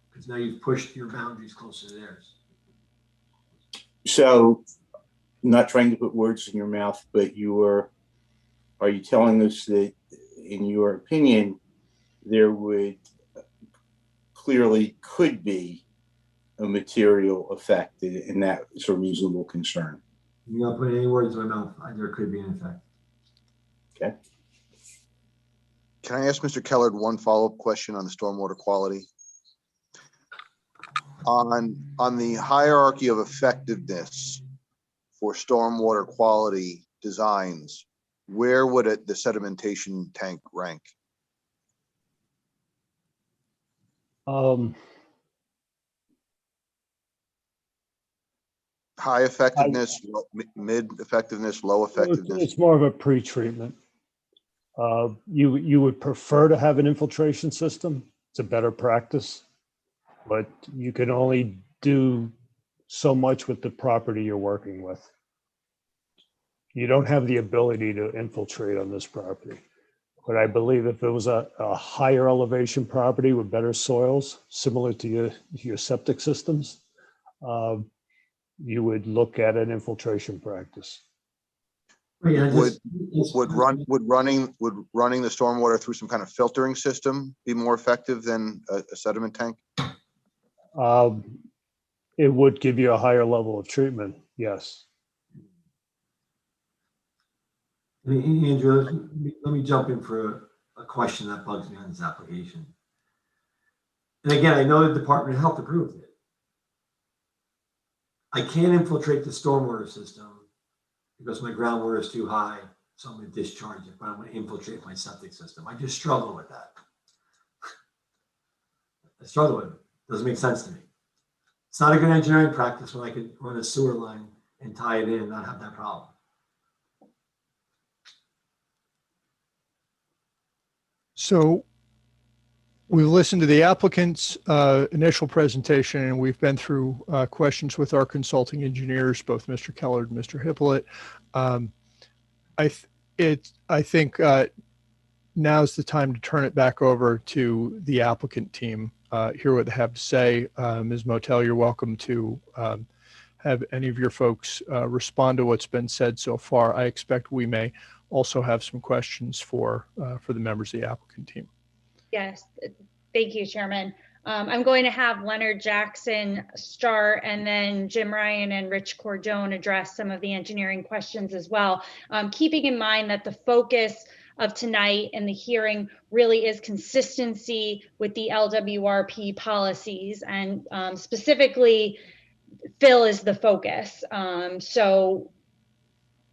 because now you've pushed your boundaries closer to theirs. So, not trying to put words in your mouth, but are you telling us that, in your opinion, there would clearly could be a material effect, and that's a reasonable concern? You're not putting any words in my mouth. There could be an effect. Okay. Can I ask Mr. Kellard one follow-up question on the stormwater quality? On the hierarchy of effectiveness for stormwater quality designs, where would the sedimentation tank rank? High effectiveness, mid effectiveness, low effectiveness? It's more of a pre-treatment. You would prefer to have an infiltration system. It's a better practice, but you can only do so much with the property you're working with. You don't have the ability to infiltrate on this property. But I believe if it was a higher elevation property with better soils, similar to your septic systems, you would look at an infiltration practice. Would running the stormwater through some kind of filtering system be more effective than a sediment tank? It would give you a higher level of treatment, yes. Andrew, let me jump in for a question that bugs me on this application. And again, I know the Department of Health approved it. I can't infiltrate the stormwater system because my groundwater is too high, so I'm going to discharge it, but I'm going to infiltrate my septic system. I just struggle with that. I struggle with it. Doesn't make sense to me. It's not a good engineering practice when I could run a sewer line and tie it in and not have that problem. So we listened to the applicant's initial presentation, and we've been through questions with our consulting engineers, both Mr. Kellard and Mr. Hippolyte. I think now's the time to turn it back over to the applicant team, hear what they have to say. Ms. Motel, you're welcome to have any of your folks respond to what's been said so far. I expect we may also have some questions for the members of the applicant team. Yes, thank you, Chairman. I'm going to have Leonard Jackson start, and then Jim Ryan and Rich Cordone address some of the engineering questions as well. Keeping in mind that the focus of tonight and the hearing really is consistency with the LWRP policies, and specifically fill is the focus. So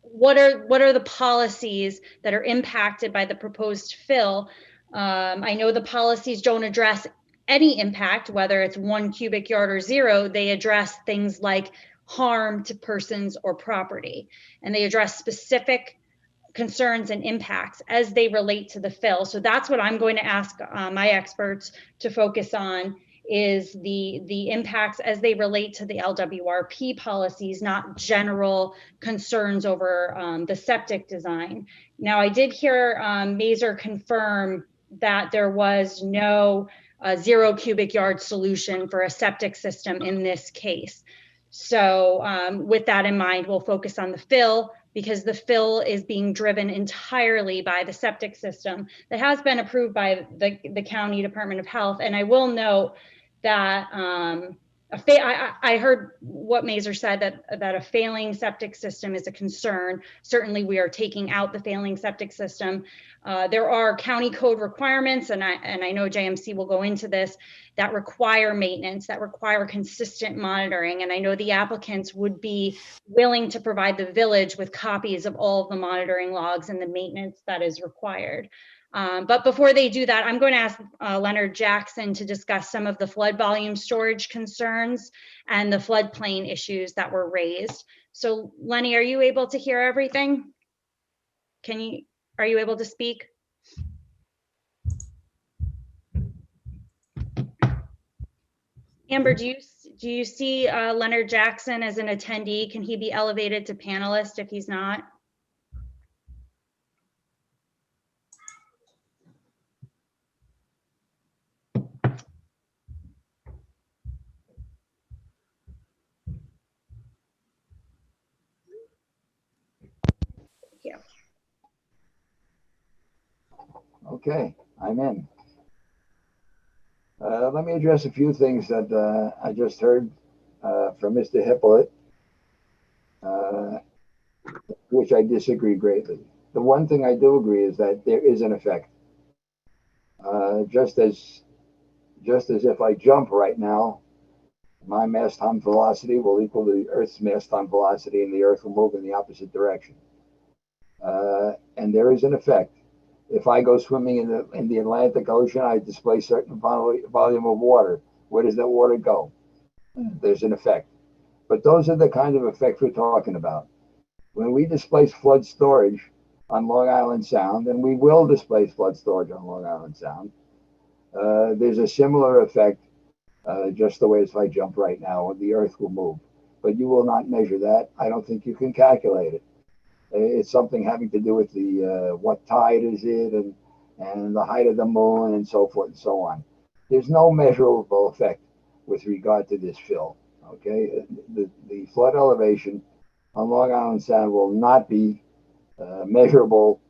what are the policies that are impacted by the proposed fill? I know the policies don't address any impact, whether it's 1 cubic yard or 0. They address things like harm to persons or property, and they address specific concerns and impacts as they relate to the fill. So that's what I'm going to ask my experts to focus on, is the impacts as they relate to the LWRP policies, not general concerns over the septic design. Now, I did hear Mazer confirm that there was no 0 cubic yard solution for a septic system in this case. So with that in mind, we'll focus on the fill, because the fill is being driven entirely by the septic system that has been approved by the County Department of Health. And I will note that I heard what Mazer said, that a failing septic system is a concern. Certainly we are taking out the failing septic system. There are county code requirements, and I know JMC will go into this, that require maintenance, that require consistent monitoring. And I know the applicants would be willing to provide the village with copies of all of the monitoring logs and the maintenance that is required. But before they do that, I'm going to ask Leonard Jackson to discuss some of the flood volume storage concerns and the floodplain issues that were raised. So Lenny, are you able to hear everything? Are you able to speak? Amber, do you see Leonard Jackson as an attendee? Can he be elevated to panelist if he's not? Okay, I'm in. Let me address a few things that I just heard from Mr. Hippolyte, which I disagree greatly. The one thing I do agree is that there is an effect. Just as if I jump right now, my mass time velocity will equal the Earth's mass time velocity, and the Earth will move in the opposite direction. And there is an effect. If I go swimming in the Atlantic Ocean, I displace certain volume of water. Where does that water go? There's an effect. But those are the kind of effects we're talking about. When we displace flood storage on Long Island Sound, and we will displace flood storage on Long Island Sound, there's a similar effect, just the way if I jump right now, the Earth will move. But you will not measure that. I don't think you can calculate it. It's something having to do with the what tide is it, and the height of the moon, and so forth and so on. There's no measurable effect with regard to this fill. Okay, the flood elevation on Long Island Sound will not be measurable.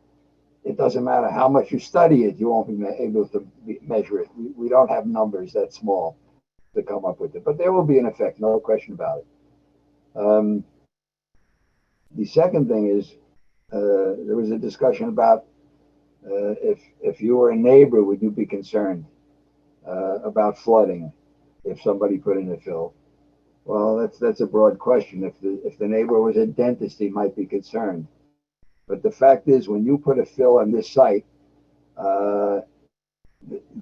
It doesn't matter how much you study it, you won't be able to measure it. We don't have numbers that small to come up with it, but there will be an effect, no question about it. The second thing is, there was a discussion about if you were a neighbor, would you be concerned about flooding if somebody put in a fill? Well, that's a broad question. If the neighbor was a dentist, he might be concerned. But the fact is, when you put a fill on this site, the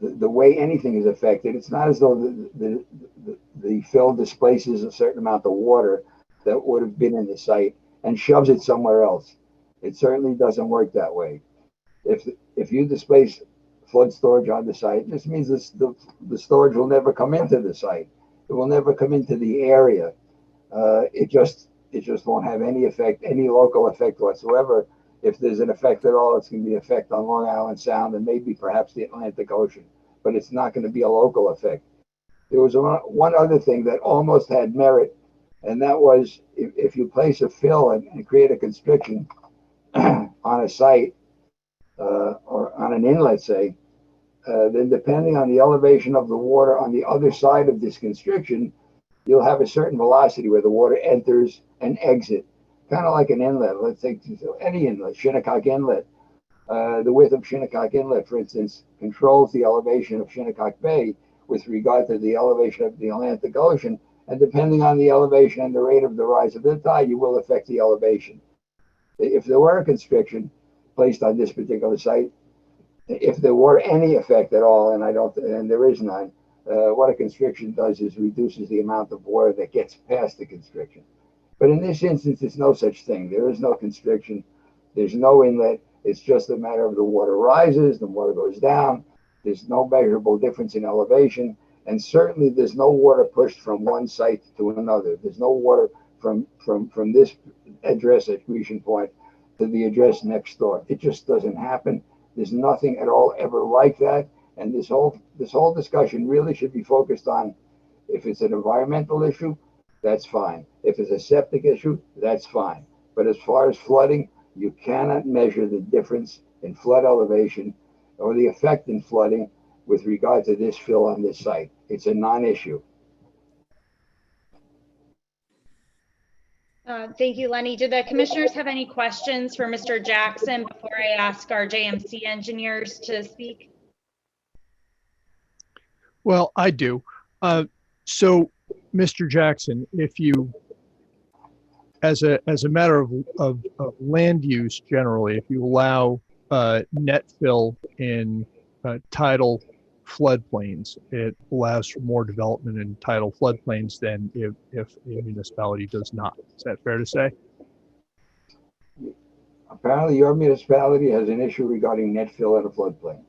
way anything is affected, it's not as though the fill displaces a certain amount of water that would have been in the site and shoves it somewhere else. It certainly doesn't work that way. If you displace flood storage on the site, this means the storage will never come into the site. It will never come into the area. It just won't have any effect, any local effect whatsoever. If there's an effect at all, it's going to be an effect on Long Island Sound and maybe perhaps the Atlantic Ocean, but it's not going to be a local effect. There was one other thing that almost had merit, and that was if you place a fill and create a constriction on a site or on an inlet, say, then depending on the elevation of the water on the other side of this constriction, you'll have a certain velocity where the water enters and exits, kind of like an inlet. Let's take any inlet, Shinnecock Inlet. The width of Shinnecock Inlet, for instance, controls the elevation of Shinnecock Bay with regard to the elevation of the Atlantic Ocean. And depending on the elevation and the rate of the rise of the tide, you will affect the elevation. If there were a constriction placed on this particular site, if there were any effect at all, and there is none, what a constriction does is reduces the amount of water that gets past the constriction. But in this instance, there's no such thing. There is no constriction. There's no inlet. It's just a matter of the water rises, the water goes down. There's no measurable difference in elevation. And certainly there's no water pushed from one site to another. There's no water from this address accretion point to the address next door. It just doesn't happen. There's nothing at all ever like that. And this whole discussion really should be focused on, if it's an environmental issue, that's fine. If it's a septic issue, that's fine. But as far as flooding, you cannot measure the difference in flood elevation or the effect in flooding with regard to this fill on this site. It's a non-issue. Thank you, Lenny. Do the commissioners have any questions for Mr. Jackson before I ask our JMC engineers to speak? Well, I do. So, Mr. Jackson, if you, as a matter of land use generally, if you allow net fill in tidal floodplains, it allows for more development in tidal floodplains than if a municipality does not. Is that fair to say? Apparently, your municipality has an issue regarding net fill in a floodplain.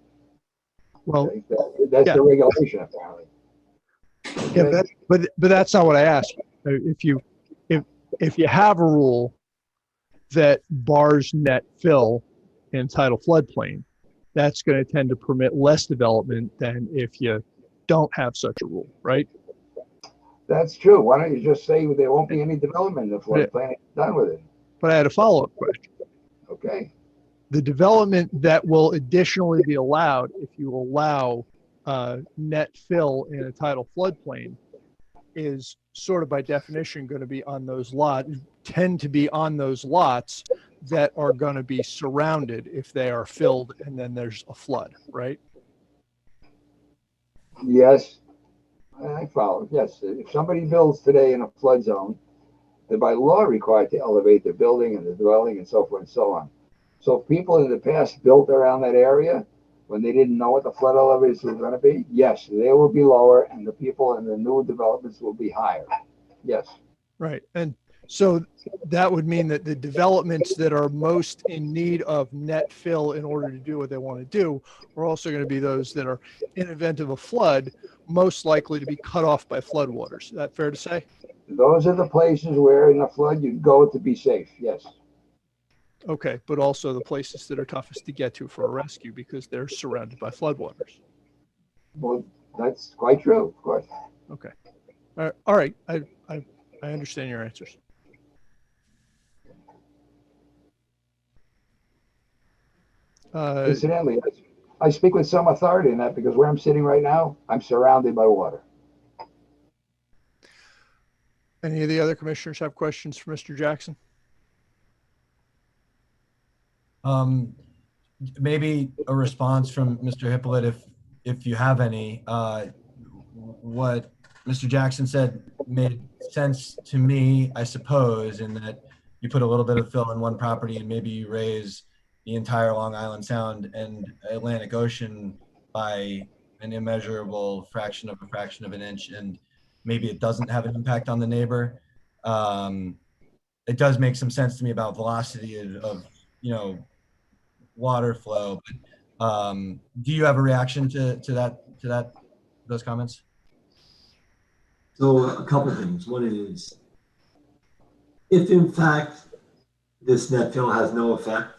Well, okay? That's the regulation, apparently. Okay. Yeah, but that's not what I asked. If you have a rule that bars net fill in tidal floodplain, that's going to tend to permit less development than if you don't have such a rule, right? That's true. Why don't you just say there won't be any development in the floodplain? Done with it. But I had a follow-up question. Okay. The development that will additionally be allowed if you allow net fill in a tidal floodplain is sort of by definition going to be on those lots, tend to be on those lots that are going to be surrounded if they are filled and then there's a flood, right? Yes, I follow. Yes, if somebody builds today in a flood zone, they're by law required to elevate their building and the dwelling and so forth and so on. So if people in the past built around that area when they didn't know what the flood elevation was going to be, yes, they will be lower and the people in the new developments will be higher. Yes. Right. And so that would mean that the developments that are most in need of net fill in order to do what they want to do are also going to be those that are, in event of a flood, most likely to be cut off by floodwaters. Is that fair to say? Those are the places where in a flood you go to be safe. Yes. Okay, but also the places that are toughest to get to for a rescue because they're surrounded by floodwaters. Well, that's quite true, of course. Okay. All right. I understand your answers. Incidentally, I speak with some authority in that because where I'm sitting right now, I'm surrounded by water. Any of the other commissioners have questions for Mr. Jackson? Maybe a response from Mr. Hippolyte, if you have any. What Mr. Jackson said made sense to me, I suppose, in that you put a little bit of fill in one property and maybe you raise the entire Long Island Sound and Atlantic Ocean by an immeasurable fraction of an inch, and maybe it doesn't have an impact on the neighbor. It does make some sense to me about velocity of water flow. But, do you have a reaction to those comments? So a couple of things. One is, if in fact this net fill has no effect,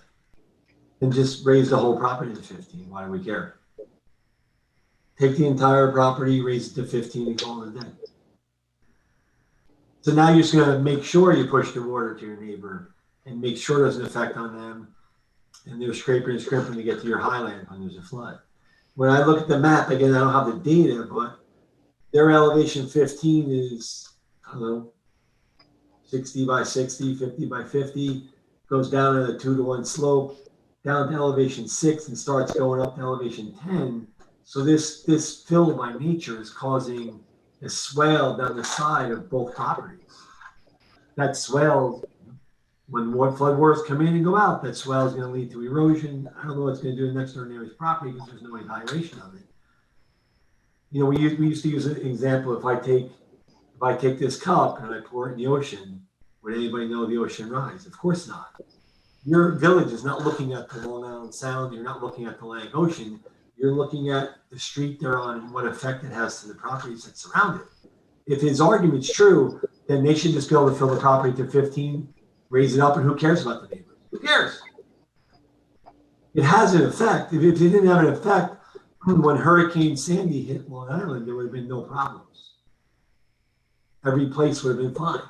then just raise the whole property to 15. Why do we care? Take the entire property, raise it to 15, and call it a day. So now you're just going to make sure you push the water to your neighbor and make sure there's an effect on them. And they're scraping and scrimping to get to your highland when there's a flood. When I look at the map, again, I don't have the data, but their elevation 15 is, I don't know, 60 by 60, 50 by 50, goes down at a 2-to-1 slope, down to elevation 6 and starts going up to elevation 10. So this fill by nature is causing a swale down the side of both properties. That swale, when floodwaters come in and go out, that swale is going to lead to erosion. I don't know what it's going to do to the next door neighbor's property because there's no evaluation of it. We used to use an example. If I take this cup and I pour it in the ocean, would anybody know the ocean rise? Of course not. Your village is not looking at the Long Island Sound. You're not looking at the Atlantic Ocean. You're looking at the street they're on and what effect it has to the properties that surround it. If his argument's true, then they should just be able to fill the property to 15, raise it up, and who cares about the neighbors? Who cares? It has an effect. If it didn't have an effect, when Hurricane Sandy hit Long Island, there would have been no problems. Every place would have been fine.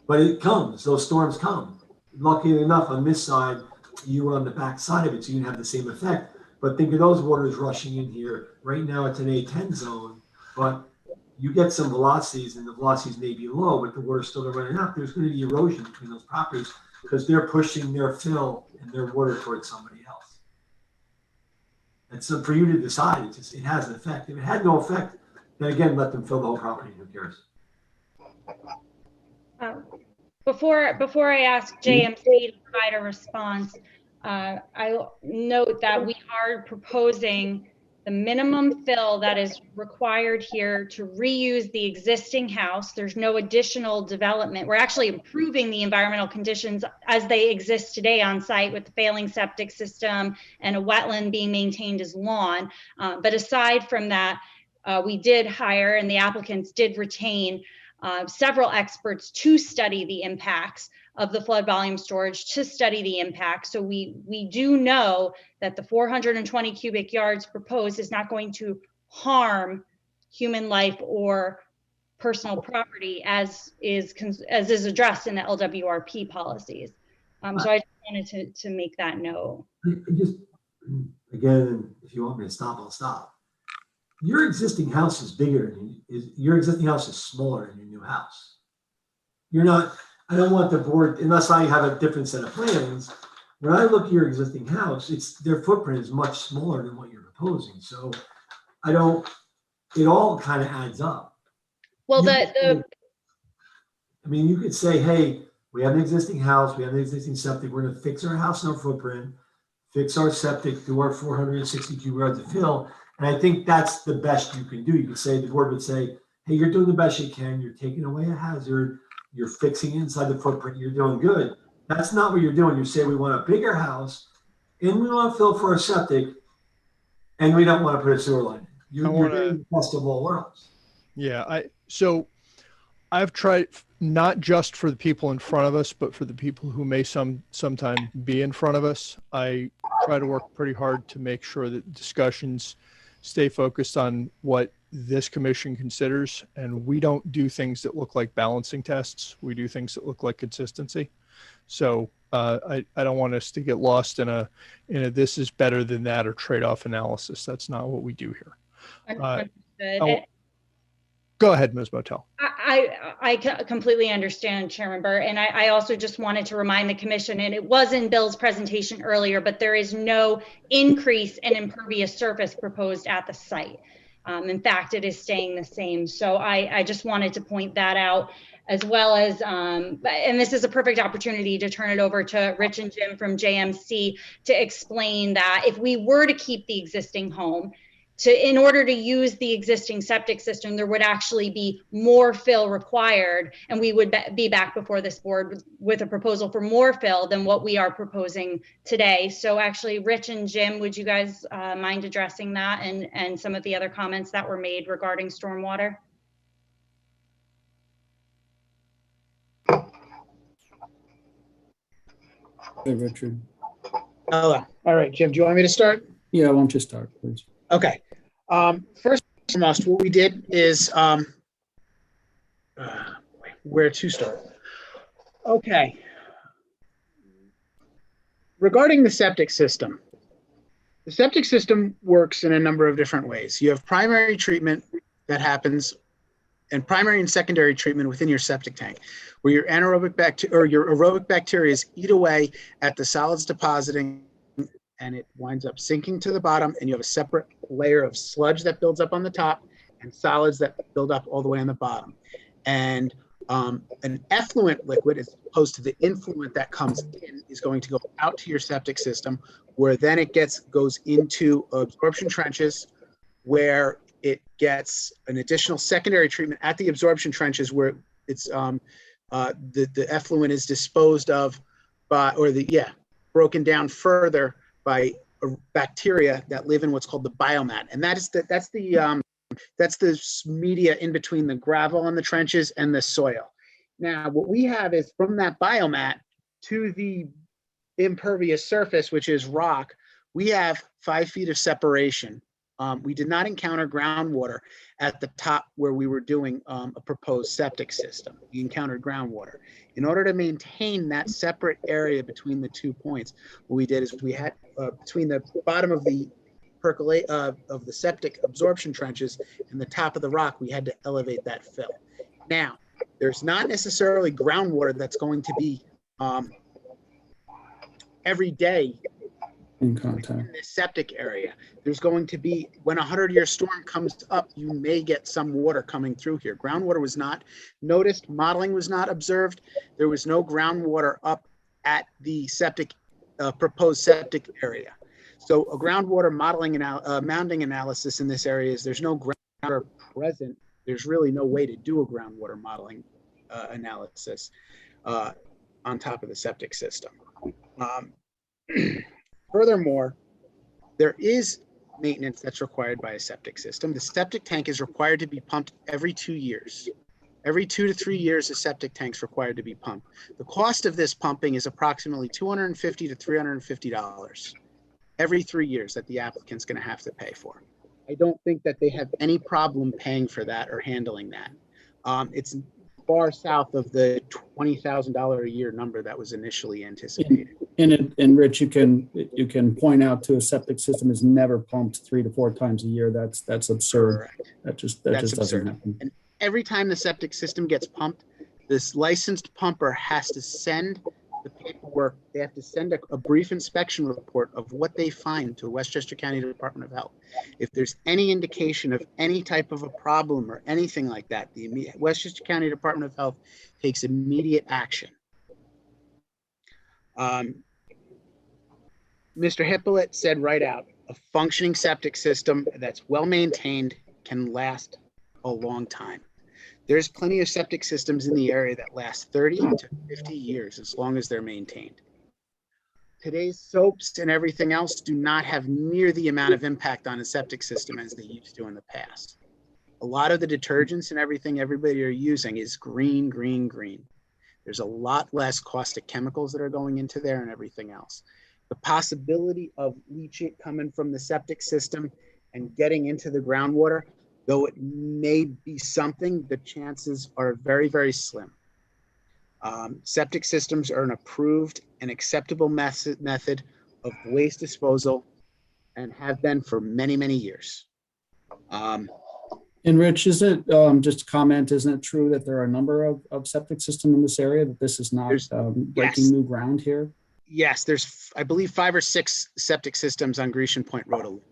But it comes, those storms come. Luckily enough, on this side, you were on the back side of it, so you didn't have the same effect. But think of those waters rushing in here. Right now, it's an A10 zone, but you get some velocities, and the velocities may be low, but the water's still running out. There's going to be erosion between those properties because they're pushing their fill and their water towards somebody else. And so for you to decide, it has an effect. If it had no effect, then again, let them fill the whole property. Who cares? Before I ask JMC to provide a response, I note that we are proposing the minimum fill that is required here to reuse the existing house. There's no additional development. We're actually improving the environmental conditions as they exist today on site with the failing septic system and a wetland being maintained as lawn. But aside from that, we did hire, and the applicants did retain several experts to study the impacts of the flood volume storage, to study the impact. So we do know that the 420 cubic yards proposed is not going to harm human life or personal property as is addressed in the LWRP policies. So I just wanted to make that note. Just, again, if you want me to stop, I'll stop. Your existing house is bigger than your existing house is smaller than your new house. You're not, I don't want the board, unless I have a different set of plans. When I look at your existing house, their footprint is much smaller than what you're proposing. So it all kind of adds up. Well, I mean, you could say, hey, we have an existing house, we have an existing septic, we're going to fix our house and our footprint, fix our septic, do our 460 cubic yards of fill. And I think that's the best you can do. You could say, the board would say, hey, you're doing the best you can. You're taking away a hazard. You're fixing inside the footprint. You're doing good. That's not what you're doing. You say, we want a bigger house and we want to fill for a septic and we don't want to put a sewer line in. You're doing the best of all worlds. Yeah. So I've tried, not just for the people in front of us, but for the people who may sometime be in front of us. I try to work pretty hard to make sure that discussions stay focused on what this commission considers. And we don't do things that look like balancing tests. We do things that look like consistency. So I don't want us to get lost in a this is better than that or trade-off analysis. That's not what we do here. Understood. Go ahead, Ms. Motel. I completely understand, Chairman Burr. And I also just wanted to remind the commission, and it was in Bill's presentation earlier, but there is no increase in impervious surface proposed at the site. In fact, it is staying the same. So I just wanted to point that out, as well as, and this is a perfect opportunity to turn it over to Rich and Jim from JMC to explain that if we were to keep the existing home, in order to use the existing septic system, there would actually be more fill required, and we would be back before this board with a proposal for more fill than what we are proposing today. So actually, Rich and Jim, would you guys mind addressing that and some of the other comments that were made regarding stormwater? Hey, Richard. All right, Jim, do you want me to start? Yeah, why don't you start, please? Okay. First and foremost, what we did is where to start. Okay. Regarding the septic system works in a number of different ways. You have primary treatment that happens, and primary and secondary treatment within your septic tank, where your anaerobic bacteria or your aerobic bacteria eat away at the solids depositing, and it winds up sinking to the bottom, and you have a separate layer of sludge that builds up on the top and solids that build up all the way on the bottom. And an effluent liquid, as opposed to the influent that comes in, is going to go out to your septic system, where then it goes into absorption trenches, where it gets an additional secondary treatment at the absorption trenches, where it's the effluent is disposed of broken down further by bacteria that live in what's called the biomat. And that's the media in between the gravel on the trenches and the soil. Now, what we have is from that biomat to the impervious surface, which is rock, we have 5 feet of separation. We did not encounter groundwater at the top where we were doing a proposed septic system. We encountered groundwater. In order to maintain that separate area between the 2 points, what we did is we had between the bottom of the of the septic absorption trenches and the top of the rock, we had to elevate that fill. Now, there's not necessarily groundwater that's going to be every day In contact. in this septic area. There's going to be, when a 100-year storm comes up, you may get some water coming through here. Groundwater was not noticed, modeling was not observed. There was no groundwater up at the septic, proposed septic area. So a groundwater modeling mounding analysis in this area is there's no groundwater present. There's really no way to do a groundwater modeling analysis on top of the septic system. Furthermore, there is maintenance that's required by a septic system. The septic tank is required to be pumped every 2 years. Every 2 to 3 years, a septic tank's required to be pumped. The cost of this pumping is approximately $250 to $350 every 3 years that the applicant's going to have to pay for. I don't think that they have any problem paying for that or handling that. It's far south of the $20,000 a year number that was initially anticipated. And Rich, you can point out to a septic system is never pumped 3 to 4 times a year. That's absurd. Correct. That just That's doesn't absurd. happen. And every time the septic system gets pumped, this licensed pumper has to send the paperwork. They have to send a brief inspection report of what they find to Westchester County Department of Health. If there's any indication of any type of a problem or anything like that, the Westchester County Department of Health takes immediate action. Mr. Hippolyte said right out, a functioning septic system that's well maintained can last a long time. There's plenty of septic systems in the area that last 30 to 50 years as long as they're maintained. Today's soaps and everything else do not have near the amount of impact on a septic system as they used to in the past. A lot of the detergents and everything everybody are using is green, green, green. There's a lot less caustic chemicals that are going into there and everything else. The possibility of leachate coming from the septic system and getting into the groundwater, though it may be something, the chances are very, very slim. Septic systems are an approved and acceptable method of waste disposal and have been for many, many years. And Rich, is it, just a comment, isn't it true that there are a number of septic systems in this area, that this is not breaking new ground here? Yes, there's, I believe, 5 or 6 septic systems on Grecian Point Road alone.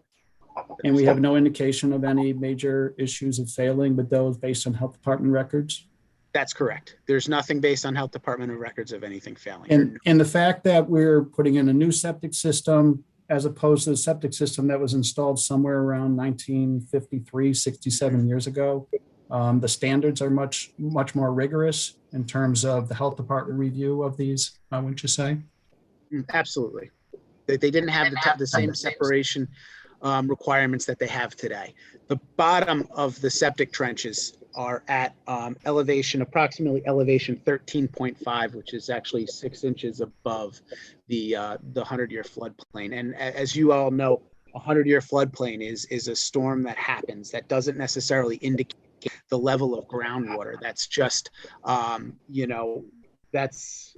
And we have no indication of any major issues of failing with those based on health department records? That's correct. There's nothing based on health department records of anything failing. And the fact that we're putting in a new septic system as opposed to the septic system that was installed somewhere around 1953, 67 years ago, the standards are much more rigorous in terms of the health department review of these, wouldn't you say? Absolutely. They didn't have the same separation requirements that they have today. The bottom of the septic trenches are at approximately elevation 13.5, which is actually 6 inches above the 100-year floodplain. And as you all know, a 100-year floodplain is a storm that happens that doesn't necessarily indicate the level of groundwater. That's just, that's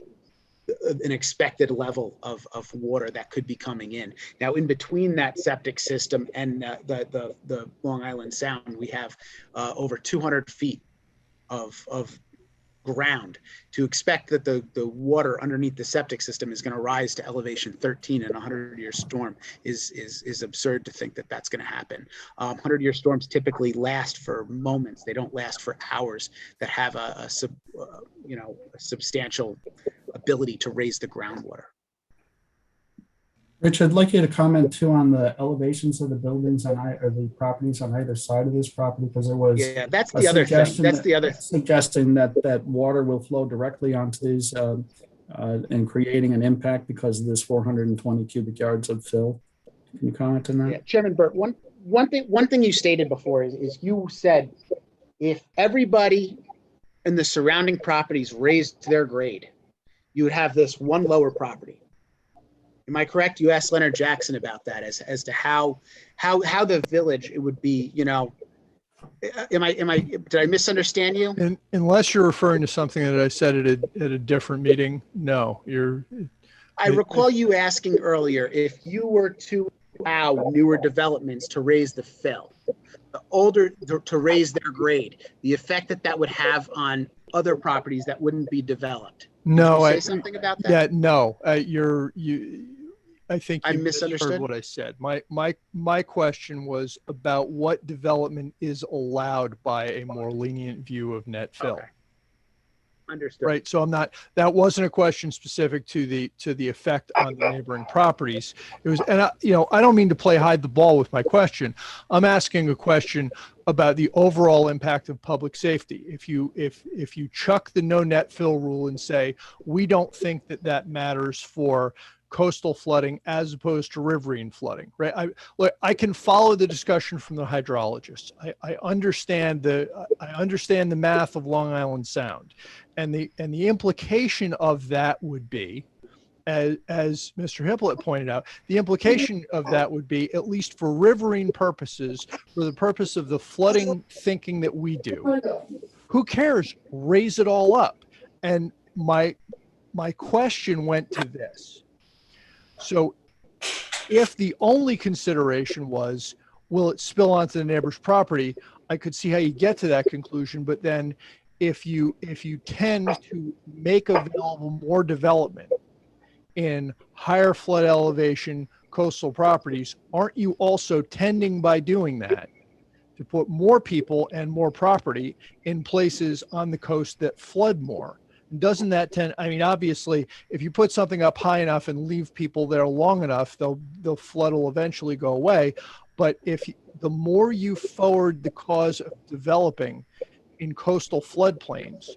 an expected level of water that could be coming in. Now, in between that septic system and the Long Island Sound, we have over 200 feet of ground. To expect that the water underneath the septic system is going to rise to elevation 13 in a 100-year storm is absurd to think that that's going to happen. 100-year storms typically last for moments. They don't last for hours that have a substantial ability to raise the groundwater. Rich, I'd like you to comment too on the elevations of the buildings or the properties on either side of this property, because there was that's the other thing. That's the other suggesting that water will flow directly onto these and creating an impact because of this 420 cubic yards of fill. Can you comment on that? Yeah, Chairman Burt, one thing you stated before is you said if everybody in the surrounding properties raised their grade, you would have this one lower property. Am I correct? You asked Leonard Jackson about that as to how the village it would be, you know. Did I misunderstand you? And unless you're referring to something that I said at a different meeting, no, I recall you asking earlier if you were to allow newer developments to raise the fill, to raise their grade, the effect that would have on other properties that wouldn't be developed. no, Did you say something about that? Yeah, no, I think I you misunderstood misheard what I said. My question was about what development is allowed by a more lenient view of net fill. Okay. Understood. Right. So that wasn't a question specific to the effect on the neighboring properties. It was, and I don't mean to play hide the ball with my question. I'm asking a question about the overall impact of public safety. If you chuck the no net fill rule and say, we don't think that matters for coastal flooding as opposed to riverine flooding, right? I can follow the discussion from the hydrologists. I understand the math of Long Island Sound, and the implication of that would be, as Mr. Hippolyte pointed out, the implication of that would be, at least for riverine purposes, for the purpose of the flooding thinking that we do, who cares? Raise it all up. And my question went to this. So if the only consideration was, will it spill onto the neighbor's property, I could see how you get to that conclusion. But then if you tend to make available more development in higher flood elevation coastal properties, aren't you also tending, by doing that, to put more people and more property in places on the coast that flood more? Doesn't that tend, I mean, obviously, if you put something up high enough and leave people there long enough, the flood will eventually go away. But the more you forward the cause of developing in coastal floodplains,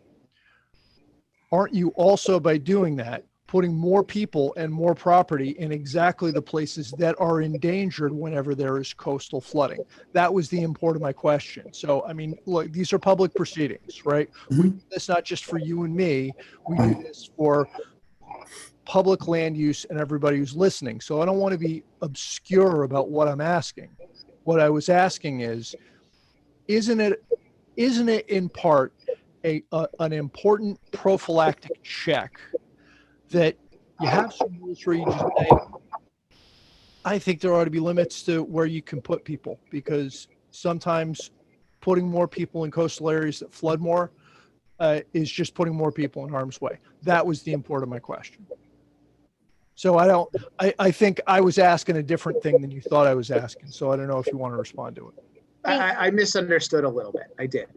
aren't you also, by doing that, putting more people and more property in exactly the places that are endangered whenever there is coastal flooding? That was the import of my question. So, I mean, look, these are public proceedings, right? We do this not just for you and me, we do this for public land use and everybody who's listening. So I don't want to be obscure about what I'm asking. What I was asking is, isn't it in part an important prophylactic check that you have some rules where you just say, I think there ought to be limits to where you can put people, because sometimes putting more people in coastal areas that flood more is just putting more people in harm's way. That was the import of my question. So I think I was asking a different thing than you thought I was asking. So I don't know if you want to respond to it. I misunderstood a little bit. I did.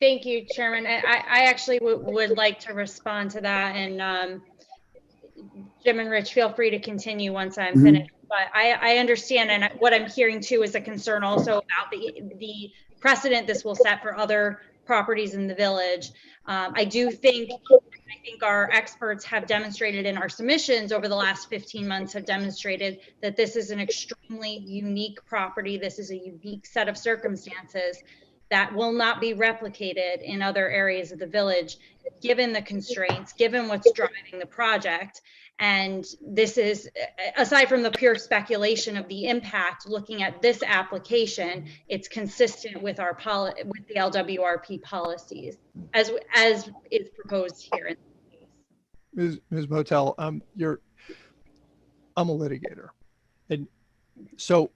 Thank you, Chairman. I actually would like to respond to that, and Jim and Rich, feel free to continue once I'm finished. But I understand, and what I'm hearing too is a concern also about the precedent this will set for other properties in the village. I think our experts have demonstrated in our submissions over the last 15 months have demonstrated that this is an extremely unique property. This is a unique set of circumstances that will not be replicated in other areas of the village, given the constraints, given what's driving the project. And this is, aside from the pure speculation of the impact, looking at this application, it's consistent with our with the LWRP policies as is proposed here in the case. Ms. Motel, I'm a litigator, and so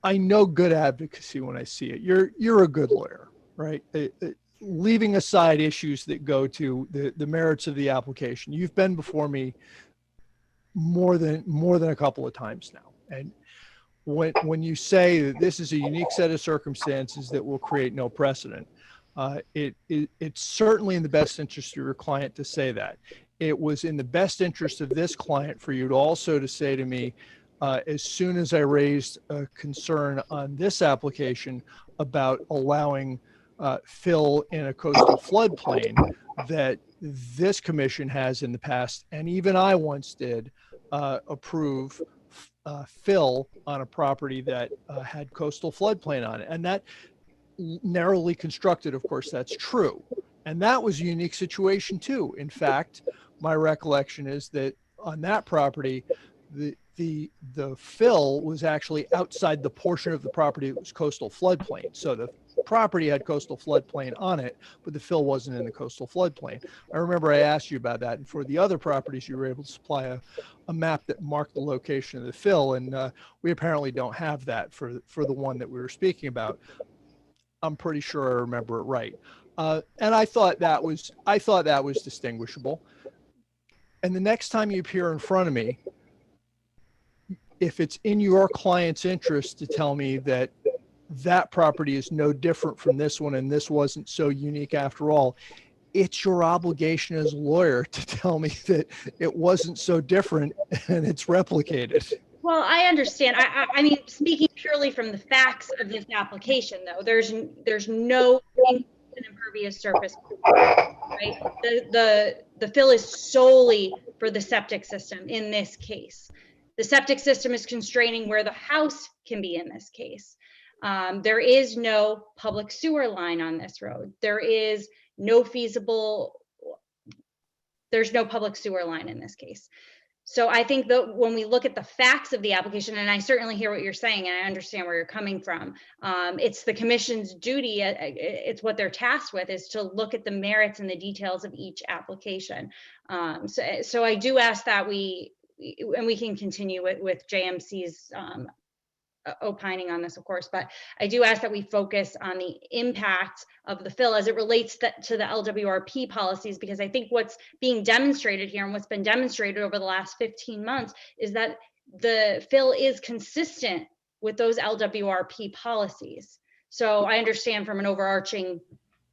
I know good advocacy when I see it. You're a good lawyer, right? Leaving aside issues that go to the merits of the application, you've been before me more than a couple of times now. And when you say that this is a unique set of circumstances that will create no precedent, it's certainly in the best interest of your client to say that. It was in the best interest of this client for you to also to say to me, as soon as I raised a concern on this application about allowing fill in a coastal floodplain, that this commission has in the past, and even I once did, approve fill on a property that had coastal floodplain on it. And that narrowly constructed, of course, that's true. And that was a unique situation too. In fact, my recollection is that on that property, the fill was actually outside the portion of the property that was coastal floodplain. So the property had coastal floodplain on it, but the fill wasn't in the coastal floodplain. I remember I asked you about that, and for the other properties, you were able to supply a map that marked the location of the fill, and we apparently don't have that for the one that we were speaking about. I'm pretty sure I remember it right, and I thought that was distinguishable. And the next time you appear in front of me, if it's in your client's interest to tell me that that property is no different from this one and this wasn't so unique after all, it's your obligation as a lawyer to tell me that it wasn't so different and it's replicated. Well, I understand. I mean, speaking purely from the facts of this application, though, there's no impervious surface, right? The fill is solely for the septic system in this case. The septic system is constraining where the house can be in this case. There is no public sewer line on this road. There's no public sewer line in this case. So I think that when we look at the facts of the application, and I certainly hear what you're saying, and I understand where you're coming from, it's the commission's duty, it's what they're tasked with, is to look at the merits and the details of each application. So I do ask that we can continue with JMC's opining on this, of course, but I do ask that we focus on the impact of the fill as it relates to the LWRP policies, because I think what's being demonstrated here and what's been demonstrated over the last 15 months is that the fill is consistent with those LWRP policies. So I understand from an overarching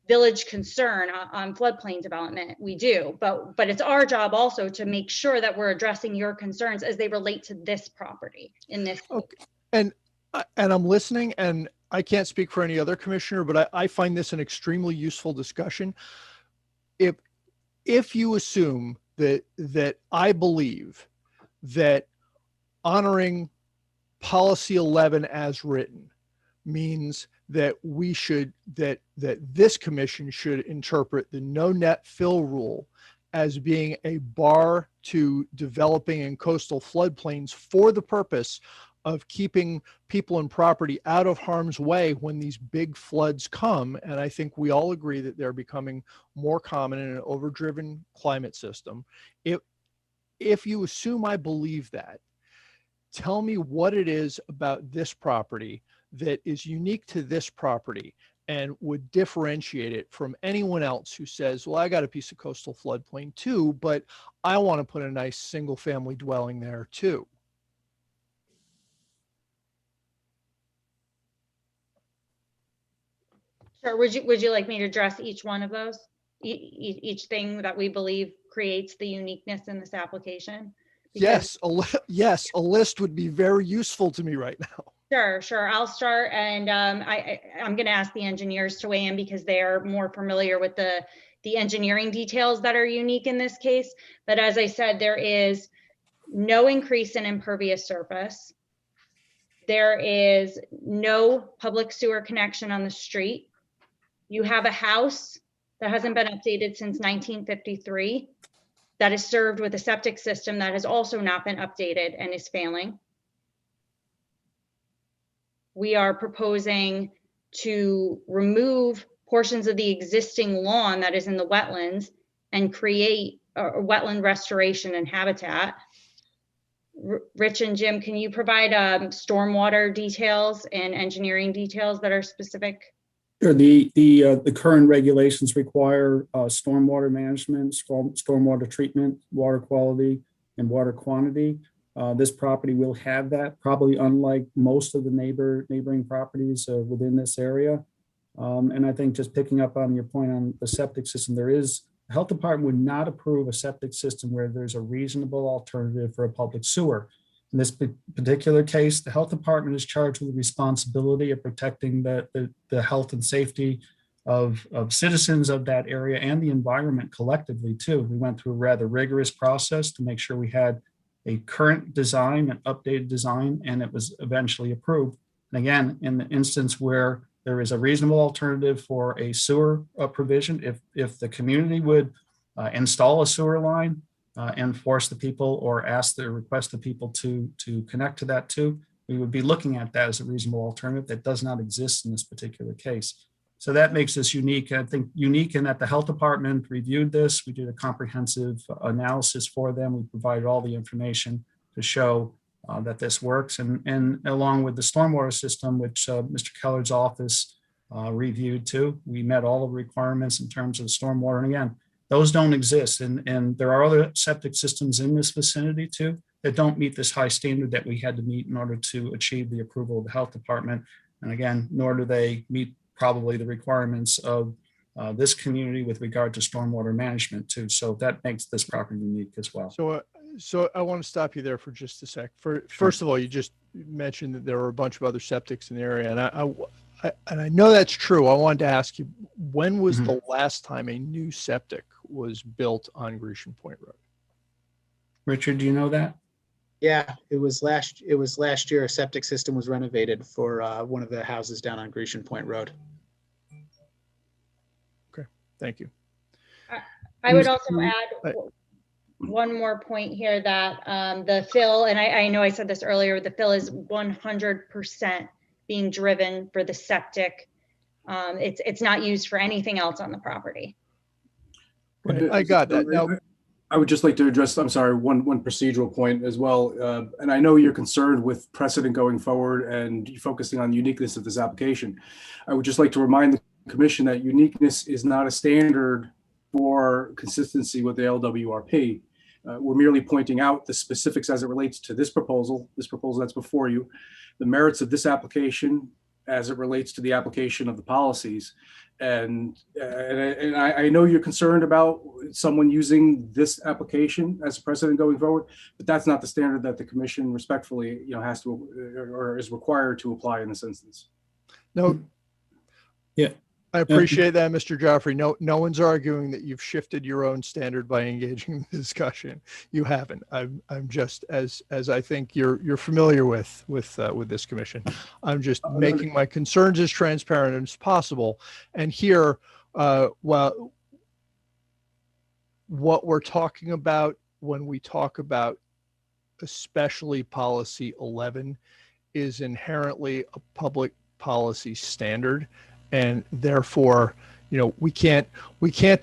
village concern on floodplain development, we do, but it's our job also to make sure that we're addressing your concerns as they relate to this property in this. Okay. And I'm listening, and I can't speak for any other commissioner, but I find this an extremely useful discussion. If you assume that I believe that honoring policy 11 as written means that this commission should interpret the no net fill rule as being a bar to developing in coastal floodplains for the purpose of keeping people and property out of harm's way when these big floods come. And I think we all agree that they're becoming more common in an overdriven climate system. If you assume I believe that, tell me what it is about this property that is unique to this property and would differentiate it from anyone else who says, well, I got a piece of coastal floodplain too, but I want to put a nice single family dwelling there too. Sure. Would you like me to address each one of those? Each thing that we believe creates the uniqueness in this application? Because yes, a list would be very useful to me right now. Sure. I'll start, and I'm going to ask the engineers to weigh in because they are more familiar with the engineering details that are unique in this case. But as I said, there is no increase in impervious surface. There is no public sewer connection on the street. You have a house that hasn't been updated since 1953 that is served with a septic system that has also not been updated and is failing. We are proposing to remove portions of the existing lawn that is in the wetlands and create a wetland restoration and habitat. Rich and Jim, can you provide stormwater details and engineering details that are specific? Sure. The current regulations require stormwater management, stormwater treatment, water quality, and water quantity. This property will have that, probably unlike most of the neighboring properties within this area. And I think just picking up on your point on the septic system, the health department would not approve a septic system where there's a reasonable alternative for a public sewer. In this particular case, the health department is charged with the responsibility of protecting the health and safety of citizens of that area and the environment collectively too. We went through a rather rigorous process to make sure we had a current design, an updated design, and it was eventually approved. And again, in the instance where there is a reasonable alternative for a sewer provision, if the community would install a sewer line and force the people or request the people to connect to that too, we would be looking at that as a reasonable alternative that does not exist in this particular case. So that makes this unique. I think unique in that the health department reviewed this. We did a comprehensive analysis for them. We provided all the information to show that this works. And along with the stormwater system, which Mr. Keller's office reviewed too, we met all the requirements in terms of stormwater. And again, those don't exist. And there are other septic systems in this vicinity too that don't meet this high standard that we had to meet in order to achieve the approval of the health department. And again, nor do they meet probably the requirements of this community with regard to stormwater management too. So that makes this property unique as well. So I want to stop you there for just a sec. First of all, you just mentioned that there are a bunch of other septics in the area, and I know that's true. I wanted to ask you, when was the last time a new septic was built on Grecian Point Road? Richard, do you know that? Yeah, it was last year. A septic system was renovated for one of the houses down on Grecian Point Road. Okay, thank you. I would also add one more point here that the fill, and I know I said this earlier, the fill is 100% being driven for the septic. It's not used for anything else on the property. Right, I got that. Now, I would just like to address, I'm sorry, one procedural point as well. And I know you're concerned with precedent going forward and focusing on the uniqueness of this application. I would just like to remind the commission that uniqueness is not a standard for consistency with the LWRP. We're merely pointing out the specifics as it relates to this proposal that's before you, the merits of this application as it relates to the application of the policies. And I know you're concerned about someone using this application as a precedent going forward, but that's not the standard that the commission respectfully, has to or is required to apply in this instance. No. Yeah. I appreciate that, Mr. Joffrey. No one's arguing that you've shifted your own standard by engaging in the discussion. You haven't. I'm just, as I think you're familiar with this commission. I'm just making my concerns as transparent as possible. And here, what we're talking about when we talk about especially policy 11 is inherently a public policy standard. And therefore, we can't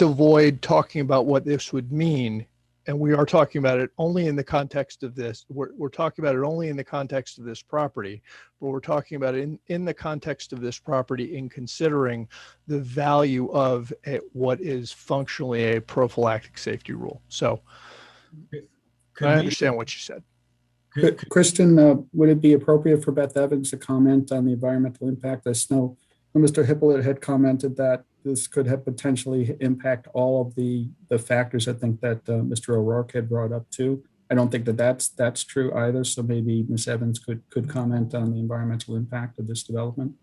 avoid talking about what this would mean. And we are talking about it only in the context of this. We're talking about it only in the context of this property, but we're talking about it in the context of this property in considering the value of what is functionally a prophylactic safety rule. So I understand what you said. Kristen, would it be appropriate for Beth Evans to comment on the environmental impact? I know Mr. Hippolyte had commented that this could have potentially impact all of the factors I think that Mr. O'Rourke had brought up too. I don't think that's true either. So maybe Ms. Evans could comment on the environmental impact of this development.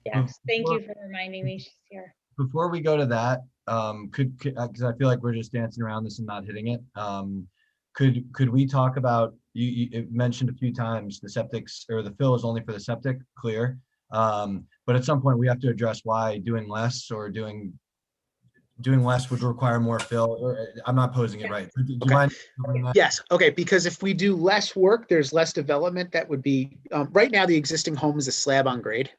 Yes, thank you for reminding me she's here. Before we go to that, because I feel like we're just dancing around this and not hitting it. Could we talk about, you mentioned a few times the septics or the fill is only for the septic, clear. But at some point we have to address why doing less or doing less would require more fill. Or I'm not posing it right. Do you mind? Yes. Okay. Because if we do less work, there's less development. That would be right now. The existing home is a slab on grade.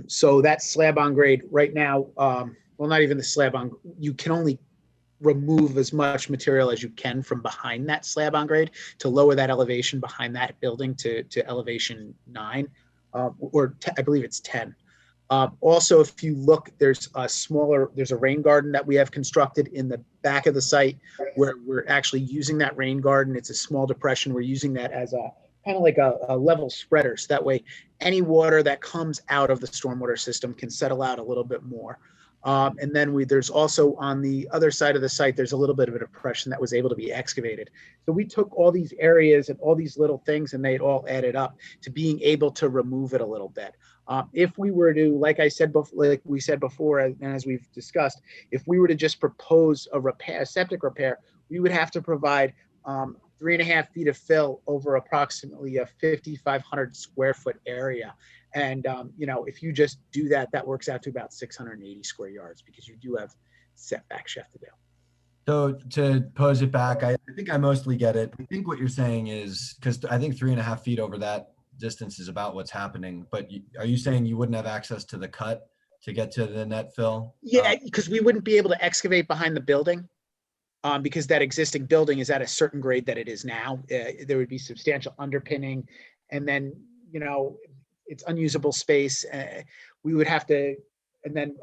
So that slab on grade right now, well, not even the slab on. You can only remove as much material as you can from behind that slab on grade to lower that elevation behind that building to elevation 9. I believe it's 10. Also, if you look, there's a rain garden that we have constructed in the back of the site where we're actually using that rain garden. It's a small depression. We're using that as a kind of like a level spreader. So that way, any water that comes out of the stormwater system can settle out a little bit more. And then there's also on the other side of the site, there's a little bit of a depression that was able to be excavated. So we took all these areas and all these little things, and they all added up to being able to remove it a little bit. If we were to, like we said before, and as we've discussed, if we were to just propose a septic repair, we would have to provide 3.5 feet of fill over approximately a 5,500 square foot area. And, if you just do that, that works out to about 680 square yards because you do have setbacks you have to do. So to pose it back, I think I mostly get it. I think what you're saying is, because I think 3.5 feet over that distance is about what's happening, but are you saying you wouldn't have access to the cut to get to the net fill? Yeah, because we wouldn't be able to excavate behind the building. Because that existing building is at a certain grade that it is now. There would be substantial underpinning, and then, it's unusable space. We would have to, and then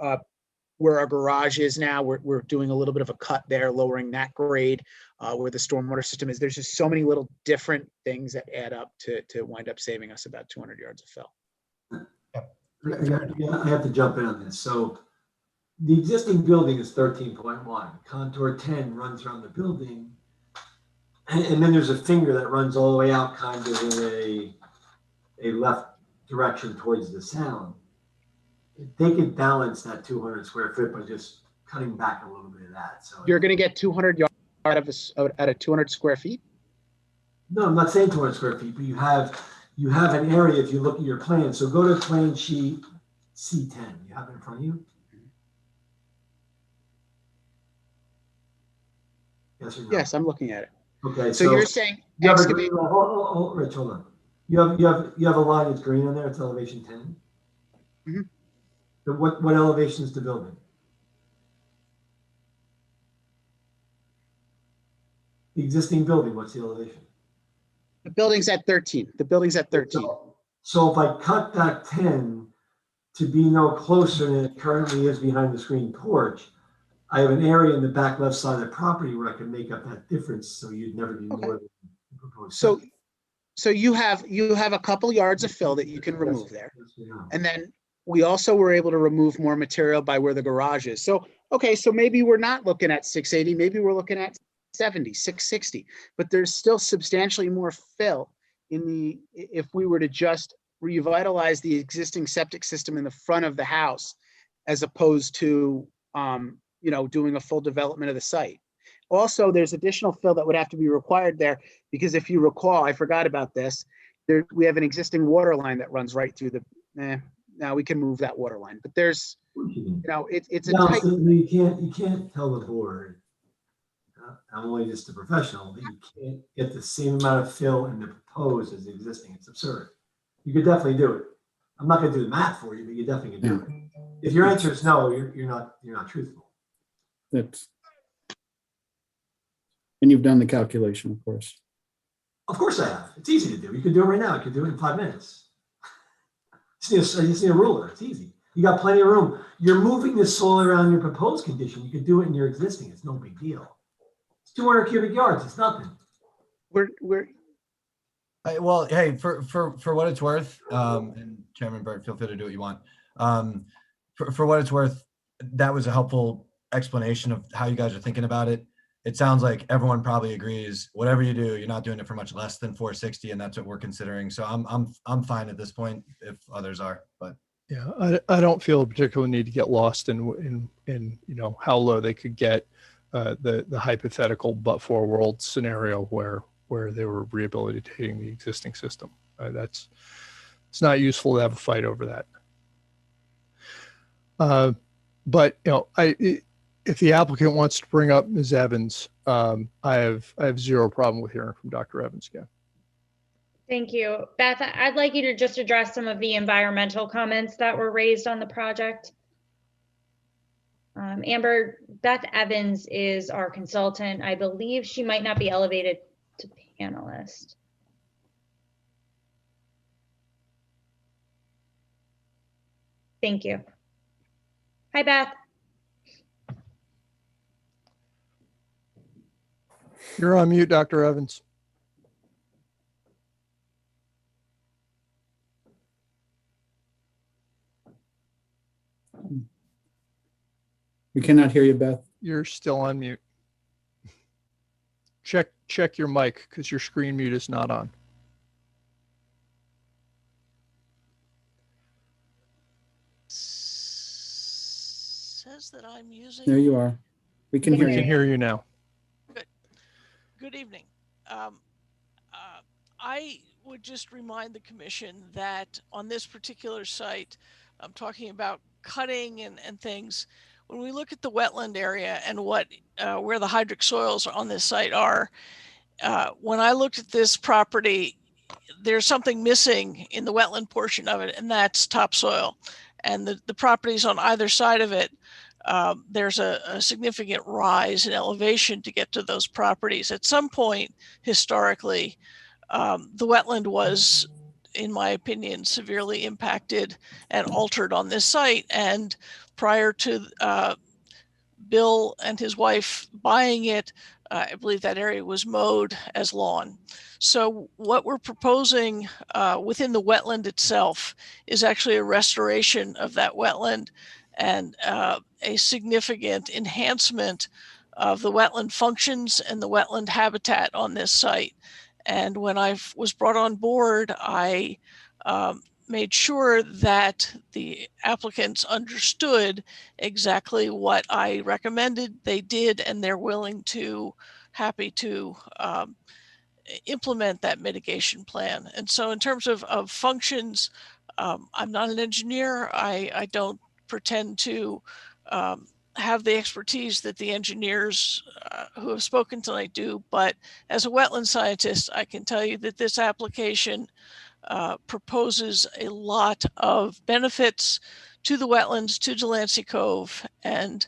where our garage is now, we're doing a little bit of a cut there, lowering that grade where the stormwater system is. There's just so many little different things that add up to wind up saving us about 200 yards of fill. I have to jump in on this. So the existing building is 13.1. Contour 10 runs around the building. And then there's a finger that runs all the way out kind of in a left direction towards the sound. They could balance that 200 square foot by just cutting back a little bit of that. So you're going to get 200 yards out of 200 square feet? No, I'm not saying 200 square feet, but you have an area if you look at your plan. So go to plan sheet C10. You have it in front of you? Yes or no? Yes, I'm looking at it. Okay, so you're saying you have excavate. Rich, hold on. You have a line that's green on there. It's elevation 10. Mm-hmm. So what elevation is the building? The existing building. What's the elevation? The building's at 13. The building's at 13. So if I cut back 10 to be no closer than it currently is behind the screen porch, I have an area in the back left side of the property where I can make up that difference. So you'd never be more than the proposed. So you have a couple yards of fill that you can remove there. And then we also were able to remove more material by where the garage is. So, okay, so maybe we're not looking at 680, maybe we're looking at 70, 660, but there's still substantially more fill if we were to just revitalize the existing septic system in the front of the house, as opposed to, doing a full development of the site. Also, there's additional fill that would have to be required there because if you recall, I forgot about this. We have an existing water line that runs right through now we can move that water line, but there's, it's a tight. So you can't tell the board, I'm only just a professional, that you can't get the same amount of fill in the proposed as the existing. It's absurd. You could definitely do it. I'm not going to do the math for you, but you definitely can do it. If your answer is no, you're not truthful. And you've done the calculation, of course. Of course I have. It's easy to do. You can do it right now. You can do it in 5 minutes. You just need a ruler. It's easy. You got plenty of room. You're moving the soil around your proposed condition. You could do it in your existing. It's no big deal. It's 200 cubic yards. It's nothing. Well, hey, for what it's worth, and Chairman Burt, feel free to do what you want. For what it's worth, that was a helpful explanation of how you guys are thinking about it. It sounds like everyone probably agrees. Whatever you do, you're not doing it for much less than 460, and that's what we're considering. So I'm fine at this point if others are. But yeah, I don't feel a particular need to get lost in how low they could get the hypothetical but for world scenario where they were rehabilitating the existing system. It's not useful to have a fight over that. But if the applicant wants to bring up Ms. Evans, I have zero problem with hearing from Dr. Evans again. Thank you. Beth, I'd like you to just address some of the environmental comments that were raised on the project. Amber, Beth Evans is our consultant. I believe she might not be elevated to panelist. Thank you. Hi, Beth. You're on mute, Dr. Evans. We cannot hear you, Beth. You're still on mute. Check your mic because your screen mute is not on. Says that I'm using. There you are. We can hear We you. can hear you now. Good evening. I would just remind the commission that on this particular site, I'm talking about cutting and things. When we look at the wetland area and where the hydric soils on this site are, when I looked at this property, there's something missing in the wetland portion of it, and that's topsoil. And the properties on either side of it, there's a significant rise in elevation to get to those properties. At some point, historically, the wetland was, in my opinion, severely impacted and altered on this site. And prior to Bill and his wife buying it, I believe that area was mowed as lawn. So what we're proposing within the wetland itself is actually a restoration of that wetland and a significant enhancement of the wetland functions and the wetland habitat on this site. And when I was brought on board, I made sure that the applicants understood exactly what I recommended. They did, and they're happy to implement that mitigation plan. And so in terms of functions, I'm not an engineer. I don't pretend to have the expertise that the engineers who have spoken tonight do, but as a wetland scientist, I can tell you that this application proposes a lot of benefits to the wetlands, to Delancey Cove, and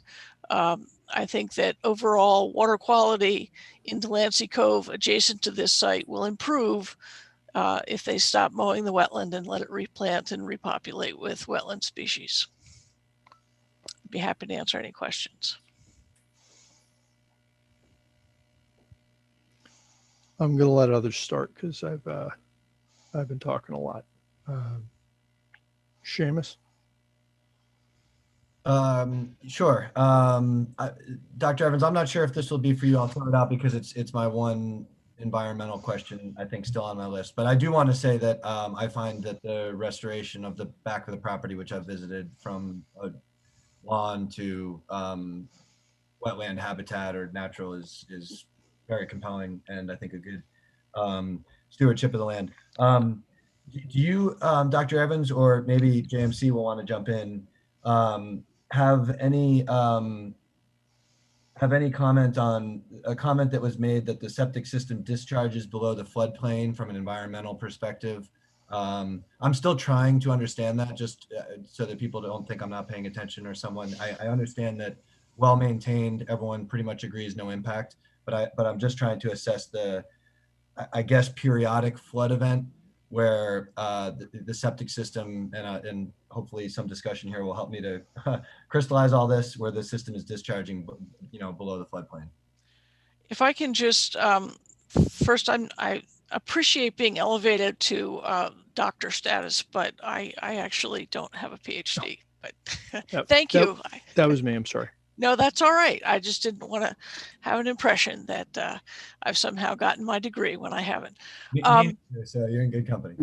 I think that overall water quality in Delancey Cove adjacent to this site will improve if they stop mowing the wetland and let it replant and repopulate with wetland species. I'd be happy to answer any questions. I'm going to let others start because I've been talking a lot. Seamus? Sure. Dr. Evans, I'm not sure if this will be for you. I'll throw it out because it's my one environmental question, I think, still on my list. But I do want to say that I find that the restoration of the back of the property, which I've visited, from a lawn to wetland habitat or natural, is very compelling, and I think a good stewardship of the land. Do you, Dr. Evans, or maybe JMC will want to jump in, have any comment on a comment that was made that the septic system discharges below the floodplain from an environmental perspective? I'm still trying to understand that, just so that people don't think I'm not paying attention or someone. I understand that well-maintained, everyone pretty much agrees, no impact, but I'm just trying to assess the, I guess, periodic flood event where the septic system and hopefully some discussion here will help me to crystallize all this, where the system is discharging, below the floodplain. If I can just, first, I appreciate being elevated to doctor status, but I actually don't have a PhD, but thank you. That was me, I'm sorry. No, that's all right. I just didn't want to have an impression that I've somehow gotten my degree when I haven't. So you're in good company.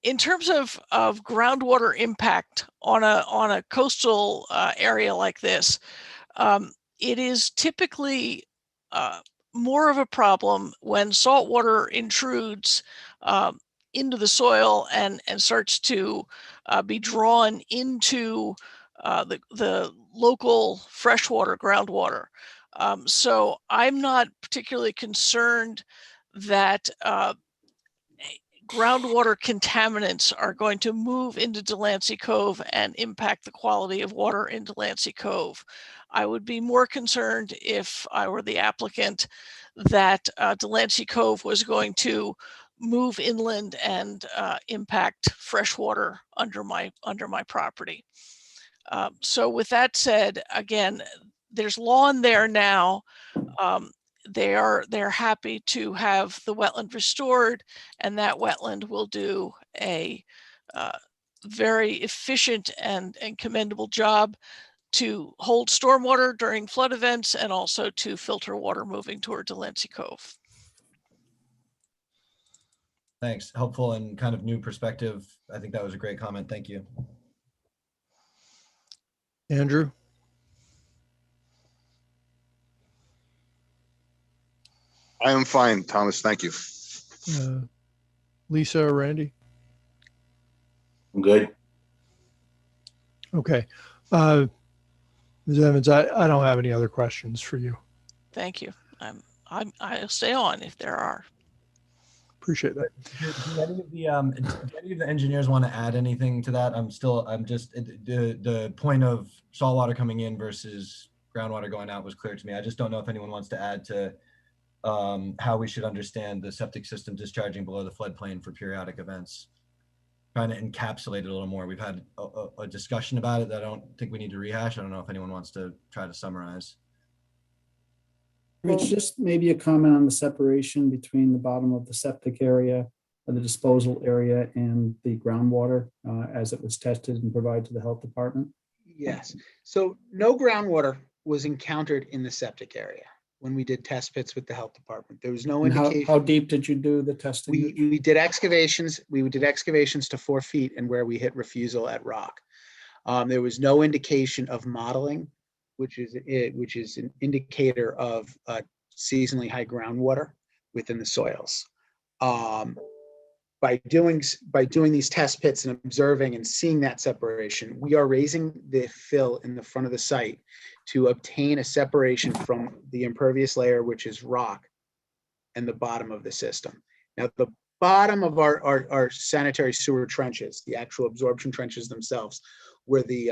In terms of groundwater impact on a coastal area like this, it is typically more of a problem when salt water intrudes into the soil and starts to be drawn into the local freshwater groundwater. So I'm not particularly concerned that groundwater contaminants are going to move into Delancey Cove and impact the quality of water in Delancey Cove. I would be more concerned, if I were the applicant, that Delancey Cove was going to move inland and impact freshwater under my property. So with that said, again, there's lawn there now. They're happy to have the wetland restored, and that wetland will do a very efficient and commendable job to hold stormwater during flood events and also to filter water moving toward Delancey Cove. Thanks. Helpful and kind of new perspective. I think that was a great comment. Thank you. Andrew? I am fine, Thomas. Thank you. Lisa or Randy? I'm good. Okay. Ms. Evans, I don't have any other questions for you. Thank you. I'll stay on if there are. Appreciate that. Do any of the engineers want to add anything to that? I'm just the point of saltwater coming in versus groundwater going out was clear to me. I just don't know if anyone wants to add to how we should understand the septic system discharging below the floodplain for periodic events. Trying to encapsulate it a little more. We've had a discussion about it that I don't think we need to rehash. I don't know if anyone wants to try to summarize. Rich, just maybe a comment on the separation between the bottom of the septic area or the disposal area and the groundwater as it was tested and provided to the health department. Yes. So no groundwater was encountered in the septic area when we did test pits with the health department. There was no And indication. how deep did you do the testing? We did excavations. We did excavations to 4 feet and where we hit refusal at rock. There was no indication of modeling, which is an indicator of seasonally high groundwater within the soils. By doing these test pits and observing and seeing that separation, we are raising the fill in the front of the site to obtain a separation from the impervious layer, which is rock, and the bottom of the system. Now, the bottom of our sanitary sewer trenches, the actual absorption trenches themselves, where the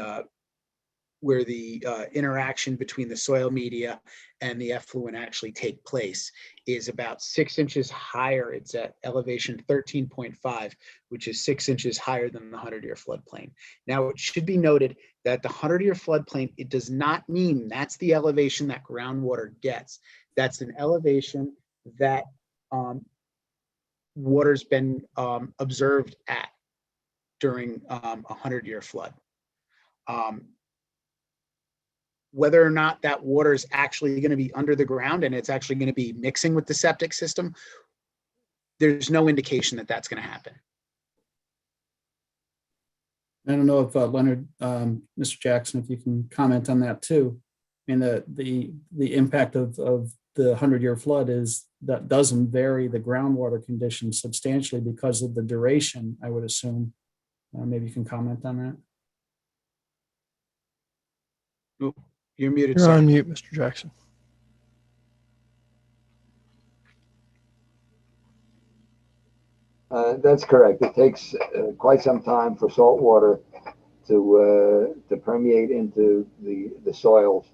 interaction between the soil media and the effluent actually take place, is about 6 inches higher. It's at elevation 13.5, which is 6 inches higher than the 100-year floodplain. Now, it should be noted that the 100-year floodplain, it does not mean that's the elevation that groundwater gets. That's an elevation that water's been observed at during a 100-year flood. Whether or not that water is actually going to be under the ground and it's actually going to be mixing with the septic system, there's no indication that that's going to happen. I don't know if Leonard, Mr. Jackson, if you can comment on that too. I mean, the impact of the 100-year flood is that doesn't vary the groundwater conditions substantially because of the duration, I would assume. Maybe you can comment on that. Oh, you're muted. You're sir. on mute, Mr. Jackson. That's correct. It takes quite some time for salt water to permeate into the soils,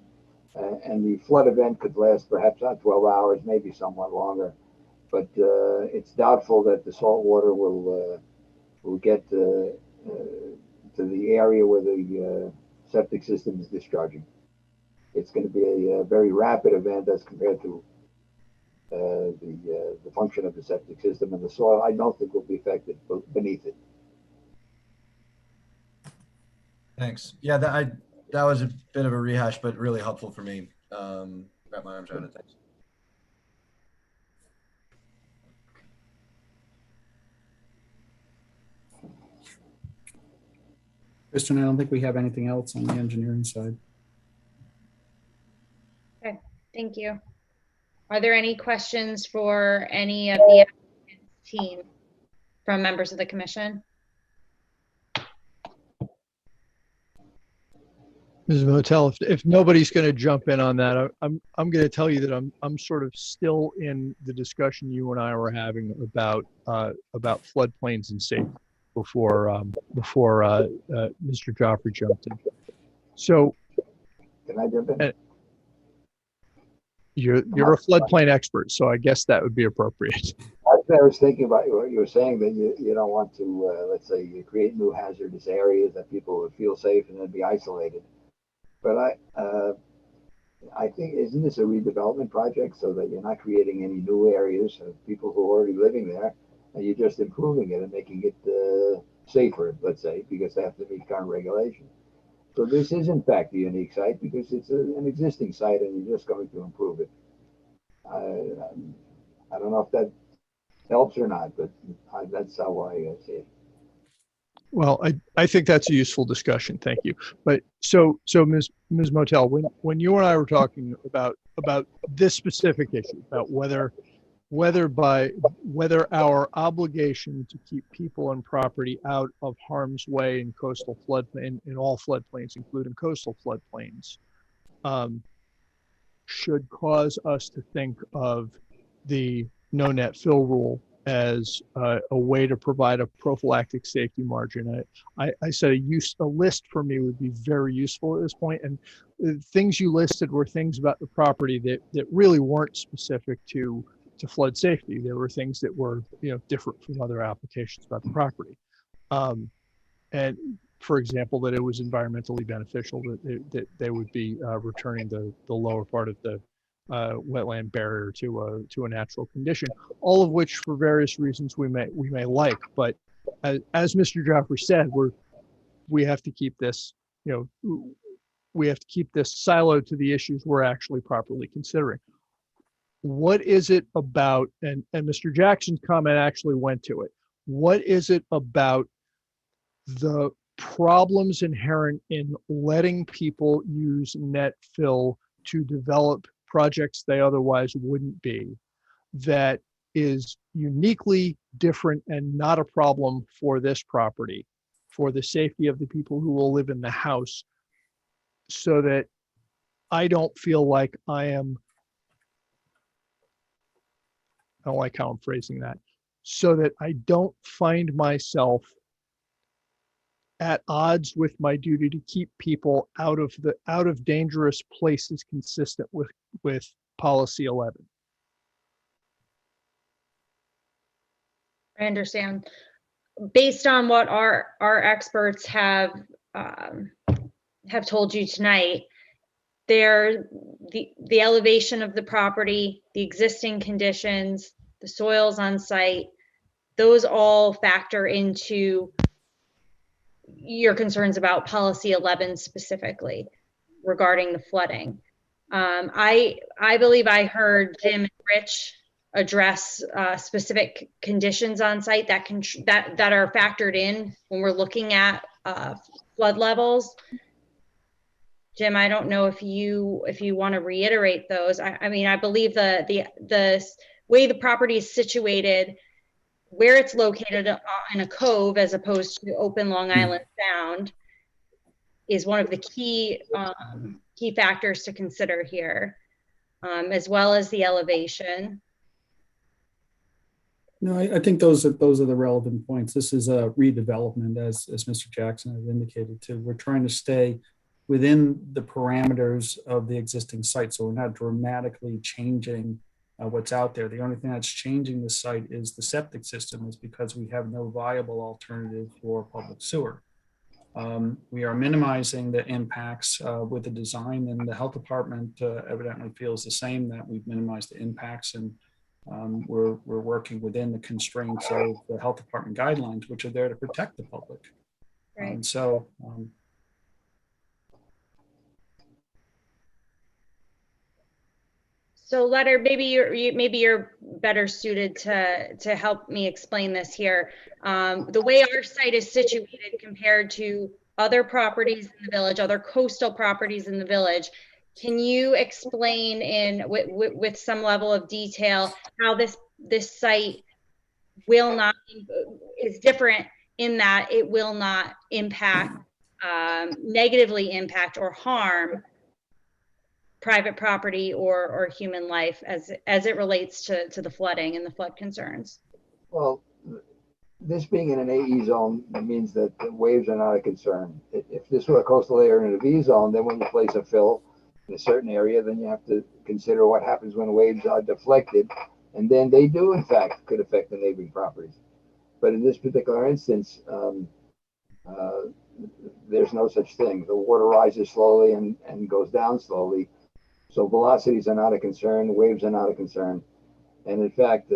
and the flood event could last perhaps not 12 hours, maybe somewhat longer. But it's doubtful that the salt water will get to the area where the septic system is discharging. It's going to be a very rapid event as compared to the function of the septic system, and the soil I don't think will be affected beneath it. Thanks. Yeah, that was a bit of a rehash, but really helpful for me. Wrap my arms around it. Thanks. Kristen, I don't think we have anything else on the engineering side. Okay, thank you. Are there any questions for any of the team from members of the commission? Ms. Motel, if nobody's going to jump in on that, I'm going to tell you that I'm sort of still in the discussion you and I were having about floodplains and safety before Mr. Joffrey jumped in. So, can I jump in? You're a floodplain expert, so I guess that would be appropriate. I was thinking about what you were saying, that you don't want to, let's say, you create new hazardous areas that people would feel safe and then be isolated. But I think, isn't this a redevelopment project so that you're not creating any new areas of people who are already living there, and you're just improving it and making it safer, let's say, because they have to meet current regulations. So this is in fact a unique site because it's an existing site and you're just going to improve it. I don't know if that helps or not, but that's how I see it. Well, I think that's a useful discussion. Thank you. But so Ms. Motel, when you and I were talking about this specific issue, about whether our obligation to keep people and property out of harm's way in coastal floodplain, in all floodplains, including coastal floodplains, should cause us to think of the no net fill rule as a way to provide a prophylactic safety margin. I said a list for me would be very useful at this point. And the things you listed were things about the property that really weren't specific to flood safety. There were things that were, different from other applications about the property. And for example, that it was environmentally beneficial, that they would be returning the lower part of the wetland barrier to a natural condition, all of which for various reasons we may like. But as Mr. Joffrey said, we have to keep this, we have to keep this siloed to the issues we're actually properly considering. What is it about, and Mr. Jackson's comment actually went to it, what is it about the problems inherent in letting people use net fill to develop projects they otherwise wouldn't be, that is uniquely different and not a problem for this property, for the safety of the people who will live in the house, so that I don't feel like I don't like how I'm phrasing that, so that I don't find myself at odds with my duty to keep people out of dangerous places consistent with policy 11. I understand. Based on what our experts have told you tonight, the elevation of the property, the existing conditions, the soils on site, those all factor into your concerns about policy 11 specifically regarding the flooding. I believe I heard Jim and Rich address specific conditions on site that are factored in when we're looking at flood levels. Jim, I don't know if you want to reiterate those. I mean, I believe the way the property is situated, where it's located in a cove as opposed to open Long Island Sound, is one of the key factors to consider here, as well as the elevation. No, I think those are the relevant points. This is a redevelopment, as Mr. Jackson has indicated too. We're trying to stay within the parameters of the existing site, so we're not dramatically changing what's out there. The only thing that's changing the site is the septic system, is because we have no viable alternative for public sewer. We are minimizing the impacts with the design, and the health department evidently feels the same, that we've minimized the impacts, and we're working within the constraints of the health department guidelines, which are there to protect the public. Right. So Letter, maybe you're better suited to help me explain this here. The way our site is situated compared to other properties in the village, other coastal properties in the village, can you explain with some level of detail how this site is different in that it will not impact, negatively impact or harm private property or human life as it relates to the flooding and the flood concerns? Well, this being in an AE zone, that means that the waves are not a concern. If this were a coastal area in a V zone, then when you place a fill in a certain area, then you have to consider what happens when waves are deflected, and then they do in fact could affect the neighboring properties. But in this particular instance, there's no such thing. The water rises slowly and goes down slowly. So velocities are not a concern, waves are not a concern. And in fact,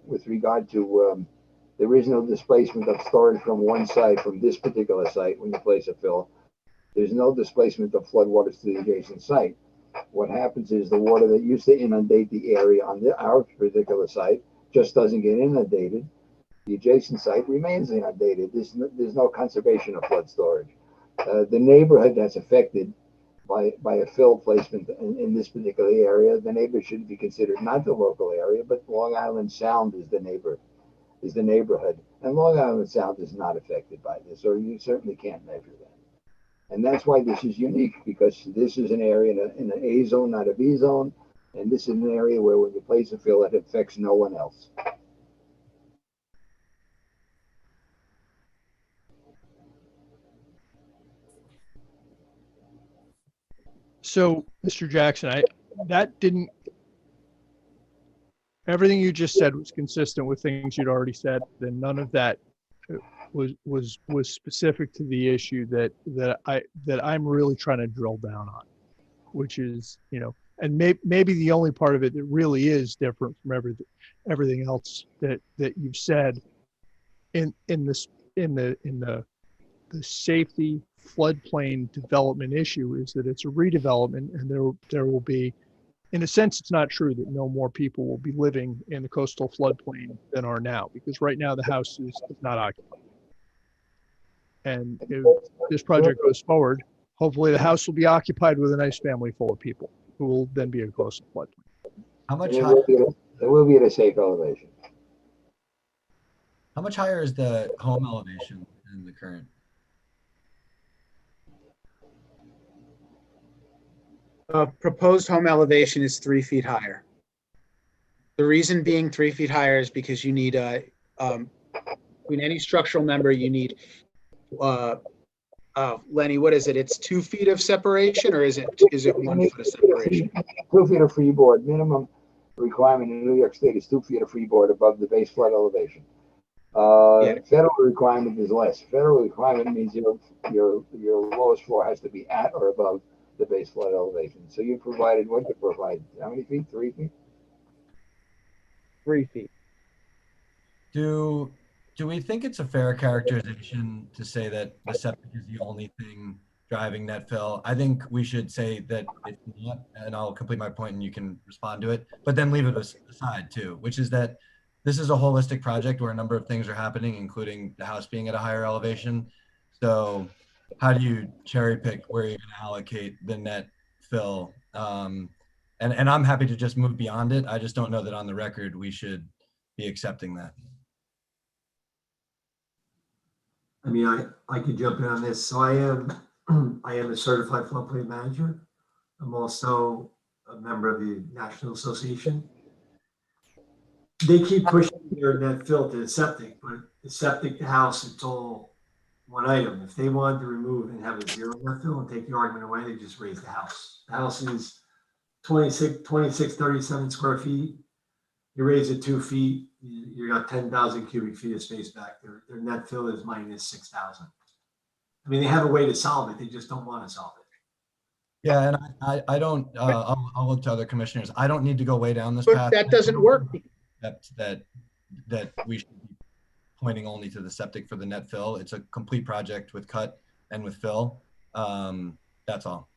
with regard to There is no displacement of storage from one site, from this particular site, when you place a fill. There's no displacement of floodwaters to the adjacent site. What happens is the water that used to inundate the area on our particular site just doesn't get inundated. The adjacent site remains inundated. There's no conservation of flood storage. The neighborhood that's affected by a fill placement in this particular area, the neighbor should be considered not the local area, but Long Island Sound is the neighborhood. And Long Island Sound is not affected by this, or you certainly can't measure that. And that's why this is unique, because this is an area in an A zone, not a B zone. And this is an area where when you place a fill, it affects no one else. So, Mr. Jackson, everything you just said was consistent with things you'd already said. Then none of that was specific to the issue that I'm really trying to drill down on, which is, and maybe the only part of it that really is different from everything else that you've said in the safety floodplain development issue is that it's a redevelopment, and there will be, in a sense, it's not true that no more people will be living in the coastal floodplain than are now, because right now the house is not occupied. And if this project goes forward, hopefully the house will be occupied with a nice family full of people who will then be a coastal floodplain. How much It higher? will be at a safe elevation. How much higher is the home elevation than the current? Proposed home elevation is 3 feet higher. The reason being 3 feet higher is because you need between any structural member, you need Lenny, what is it? It's 2 feet of separation, or is it 1 foot of separation? 2 feet of freeboard. Minimum requirement in New York State is 2 feet of freeboard above the base flood elevation. Federal requirement is less. Federal requirement means your lowest floor has to be at or above the base flood elevation. So you provided what to provide? How many feet? 3 feet? 3 feet. Do we think it's a fair characterization to say that the septic is the only thing driving net fill? I think we should say that it's not, and I'll complete my point and you can respond to it, but then leave it aside too, which is that this is a holistic project where a number of things are happening, including the house being at a higher elevation. So how do you cherry pick where you're gonna allocate the net fill? And I'm happy to just move beyond it. I just don't know that on the record we should be accepting that. I mean, I could jump in on this. So I am a certified floodplain manager. I'm also a member of the National Association. They keep pushing their net fill to the septic, but the septic, the house, it's all one item. If they wanted to remove and have a zero net fill and take the argument away, they just raise the house. The house is 3637 square feet. You raise it 2 feet, you got 10,000 cubic feet of space back there. Their net fill is minus 6,000. I mean, they have a way to solve it. They just don't want to solve it. Yeah, and I don't, I'll look to other commissioners. I don't need to go way down this But path. that doesn't work. That we should be pointing only to the septic for the net fill. It's a complete project with cut and with fill. That's all.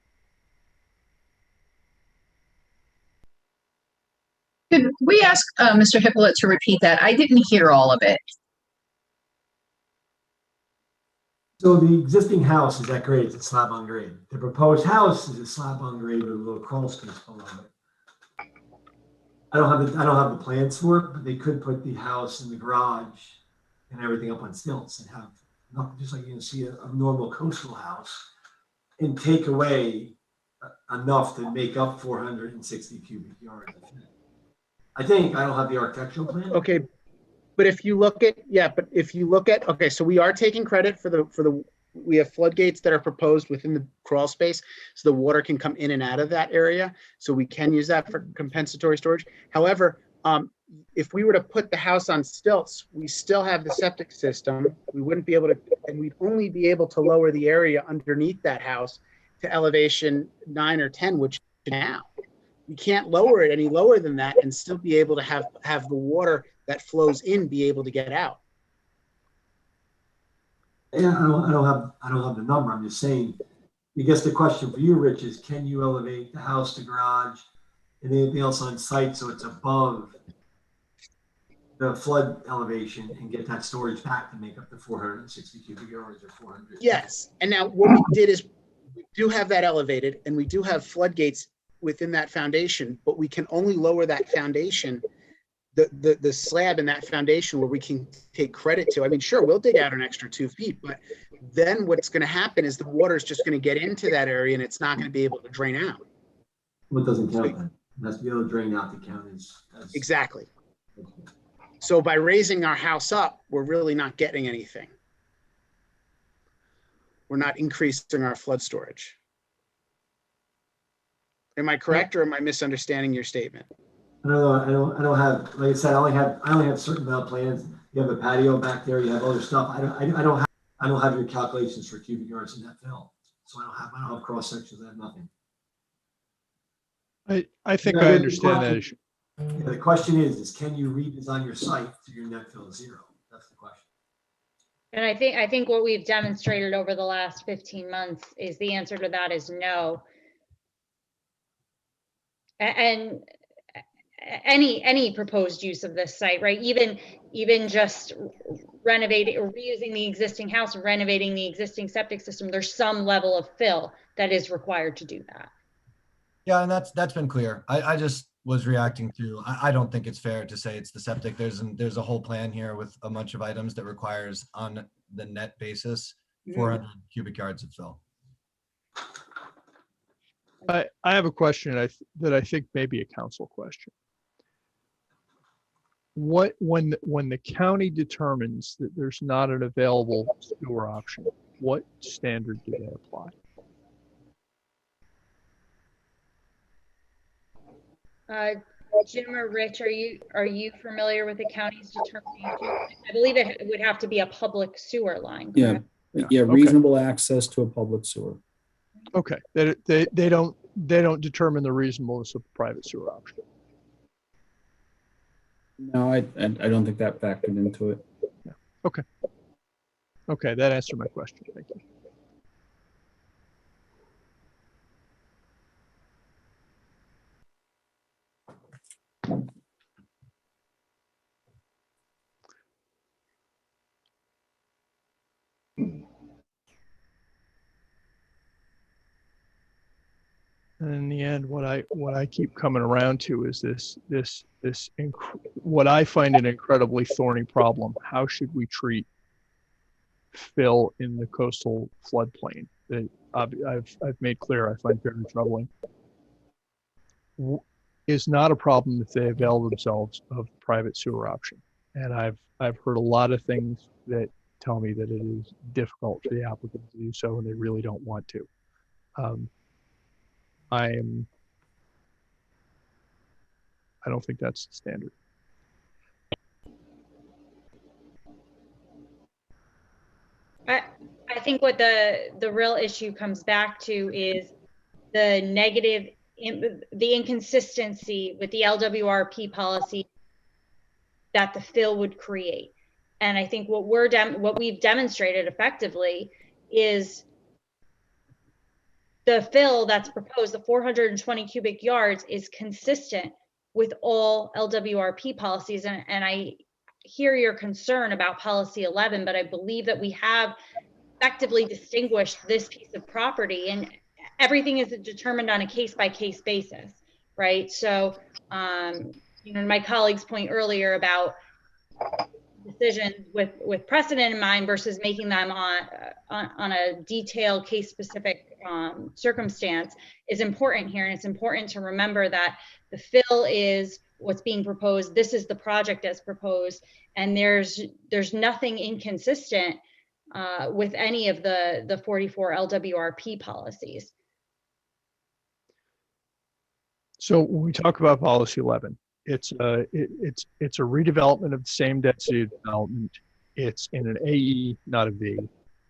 Could we ask Mr. Hippolyte to repeat that? I didn't hear all of it. So the existing house is at grade, it's a slab on grade. The proposed house is a slab on grade with a little crawl space below it. I don't have the plans for it, but they could put the house and the garage and everything up on stilts and have, just like you can see a normal coastal house, and take away enough to make up 460 cubic yards. I don't have the architectural plan. Okay, but if you look at, okay, so we are taking credit for we have floodgates that are proposed within the crawl space, so the water can come in and out of that area. So we can use that for compensatory storage. However, if we were to put the house on stilts, we still have the septic system. We wouldn't be able to, and we'd only be able to lower the area underneath that house to elevation 9 or 10, which now. We can't lower it any lower than that and still be able to have the water that flows in be able to get out. Yeah, I don't have the number. I'm just saying, I guess the question for you, Rich, is can you elevate the house, the garage, and anything else on site so it's above the flood elevation and get that storage back to make up the 460 cubic yards or 400? Yes. And now what we did is we do have that elevated and we do have floodgates within that foundation, but we can only lower that foundation, the slab in that foundation where we can take credit to. I mean, sure, we'll dig out an extra 2 feet, but then what's going to happen is the water is just going to get into that area and it's not going to be able to drain out. Well, it doesn't count then. It has to be able to drain out the count as Exactly. So by raising our house up, we're really not getting anything. We're not increasing our flood storage. Am I correct or am I misunderstanding your statement? I don't have, like I said, I only have certain amount of plans. You have a patio back there, you have other stuff. I don't have your calculations for cubic yards in that fill. So I don't have cross sections, I have nothing. I think I understand that issue. Yeah, the question is can you redesign your site so your net fill is zero? That's the question. And I think what we've demonstrated over the last 15 months is the answer to that is no. And any proposed use of this site, right? Even just renovating or reusing the existing house, renovating the existing septic system, there's some level of fill that is required to do that. Yeah, and that's been clear. I just was reacting to, I don't think it's fair to say it's the septic. There's a whole plan here with a bunch of items that requires on the net basis 400 cubic yards of fill. I have a question that I think may be a council question. When the county determines that there's not an available sewer option, what standard do they apply? Jim or Rich, are you familiar with the county's determination? I believe it would have to be a public sewer line. Yeah, correct? yeah, Okay. reasonable access to a public sewer. Okay, they don't determine the reasonableness of the private sewer option. No, I don't think that factored into it. Yeah. Okay. Okay, that answered my question. Thank you. And in the end, what I keep coming around to is what I find an incredibly thorny problem. How should we treat fill in the coastal floodplain that I've made clear I find very troubling? Is not a problem if they avail themselves of private sewer option. And I've heard a lot of things that tell me that it is difficult for the applicant to do so, and they really don't want to. I don't think that's the standard. I think what the real issue comes back to is the the inconsistency with the LWRP policy that the fill would create. And I think what we've demonstrated effectively is the fill that's proposed, the 420 cubic yards, is consistent with all LWRP policies. And I hear your concern about policy 11, but I believe that we have effectively distinguished this piece of property, and everything is determined on a case-by-case basis, right? So, my colleague's point earlier about decisions with precedent in mind versus making them on a detailed case-specific circumstance is important here. And it's important to remember that the fill is what's being proposed. This is the project as proposed, and there's nothing inconsistent with any of the 44 LWRP policies. So when we talk about policy 11, it's a redevelopment of the same density of development. It's in an AE, not a V.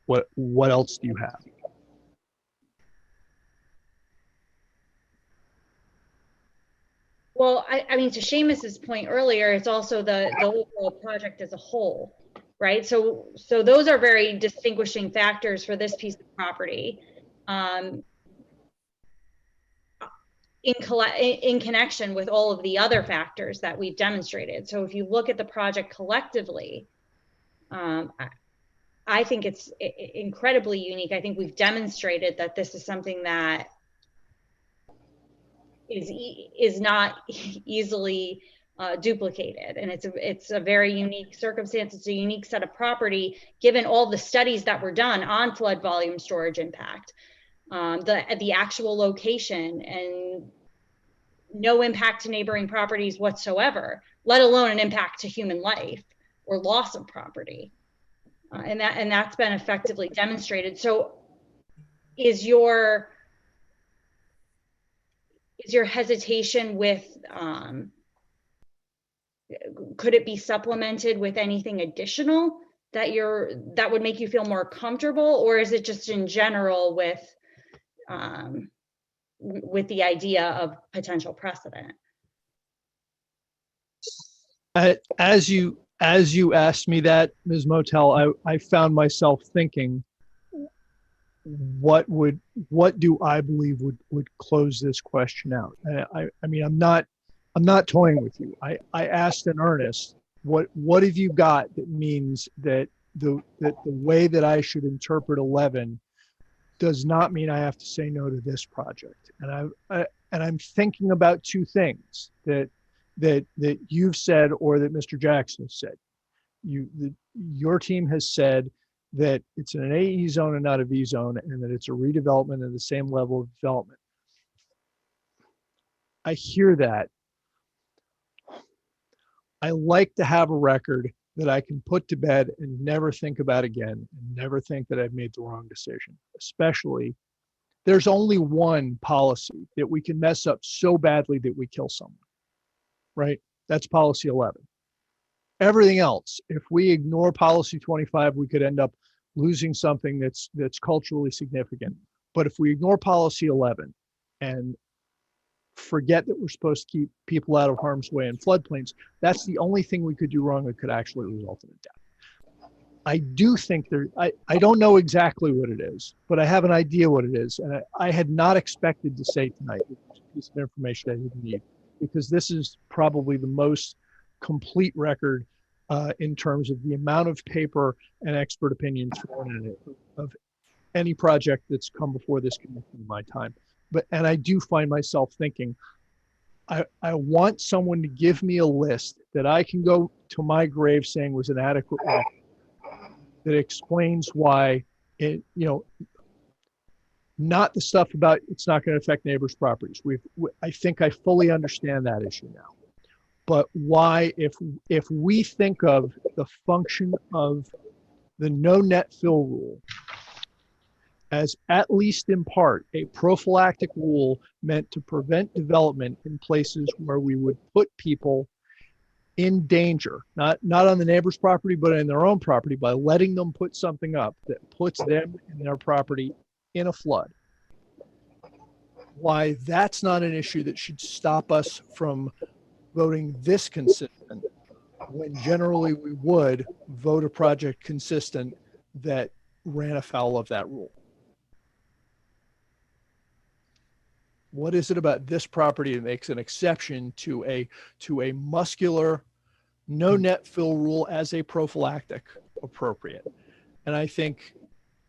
What else do you have? Well, I mean, to Seamus's point earlier, it's also the overall project as a whole. right? So those are very distinguishing factors for this piece of property. In connection with all of the other factors that we've demonstrated. So if you look at the project collectively, I think it's incredibly unique. I think we've demonstrated that this is something that is not easily duplicated, and it's a very unique circumstance. It's a unique set of property, given all the studies that were done on flood volume storage impact, the actual location, and no impact to neighboring properties whatsoever, let alone an impact to human life or loss of property. And that's been effectively demonstrated. So is your hesitation with, could it be supplemented with anything additional that would make you feel more comfortable, or is it just in general with the idea of potential precedent? As you asked me that, Ms. Motel, I found myself thinking, what do I believe would close this question out? I mean, I'm not toying with you. I asked in earnest, what have you got that means that the way that I should interpret 11 does not mean I have to say no to this project? And I'm thinking about two things that you've said, or that Mr. Jackson has said. Your team has said that it's an AE zone and not a V zone, and that it's a redevelopment at the same level of development. I hear that. I like to have a record that I can put to bed and never think about again, and never think that I've made the wrong decision. Especially, there's only one policy that we can mess up so badly that we kill someone, right? That's policy 11. Everything else, if we ignore policy 25, we could end up losing something that's culturally significant. But if we ignore policy 11 and forget that we're supposed to keep people out of harm's way in floodplains, that's the only thing we could do wrong that could actually result in a death. I do think I don't know exactly what it is, but I have an idea what it is. And I had not expected to say tonight, which is a piece of information I didn't need, because this is probably the most complete record in terms of the amount of paper and expert opinions thrown in it of any project that's come before this commission in my time. And I do find myself thinking, I want someone to give me a list that I can go to my grave saying was an adequate record, that explains why it, not the stuff about it's not going to affect neighbors' properties. I think I fully understand that issue now. But why, if we think of the function of the no net fill rule as, at least in part, a prophylactic rule meant to prevent development in places where we would put people in danger, not on the neighbor's property, but in their own property, by letting them put something up that puts them and their property in a flood, why that's not an issue that should stop us from voting this consistent, when generally we would vote a project consistent that ran afoul of that rule. What is it about this property that makes an exception to a muscular no net fill rule as a prophylactic appropriate? And I think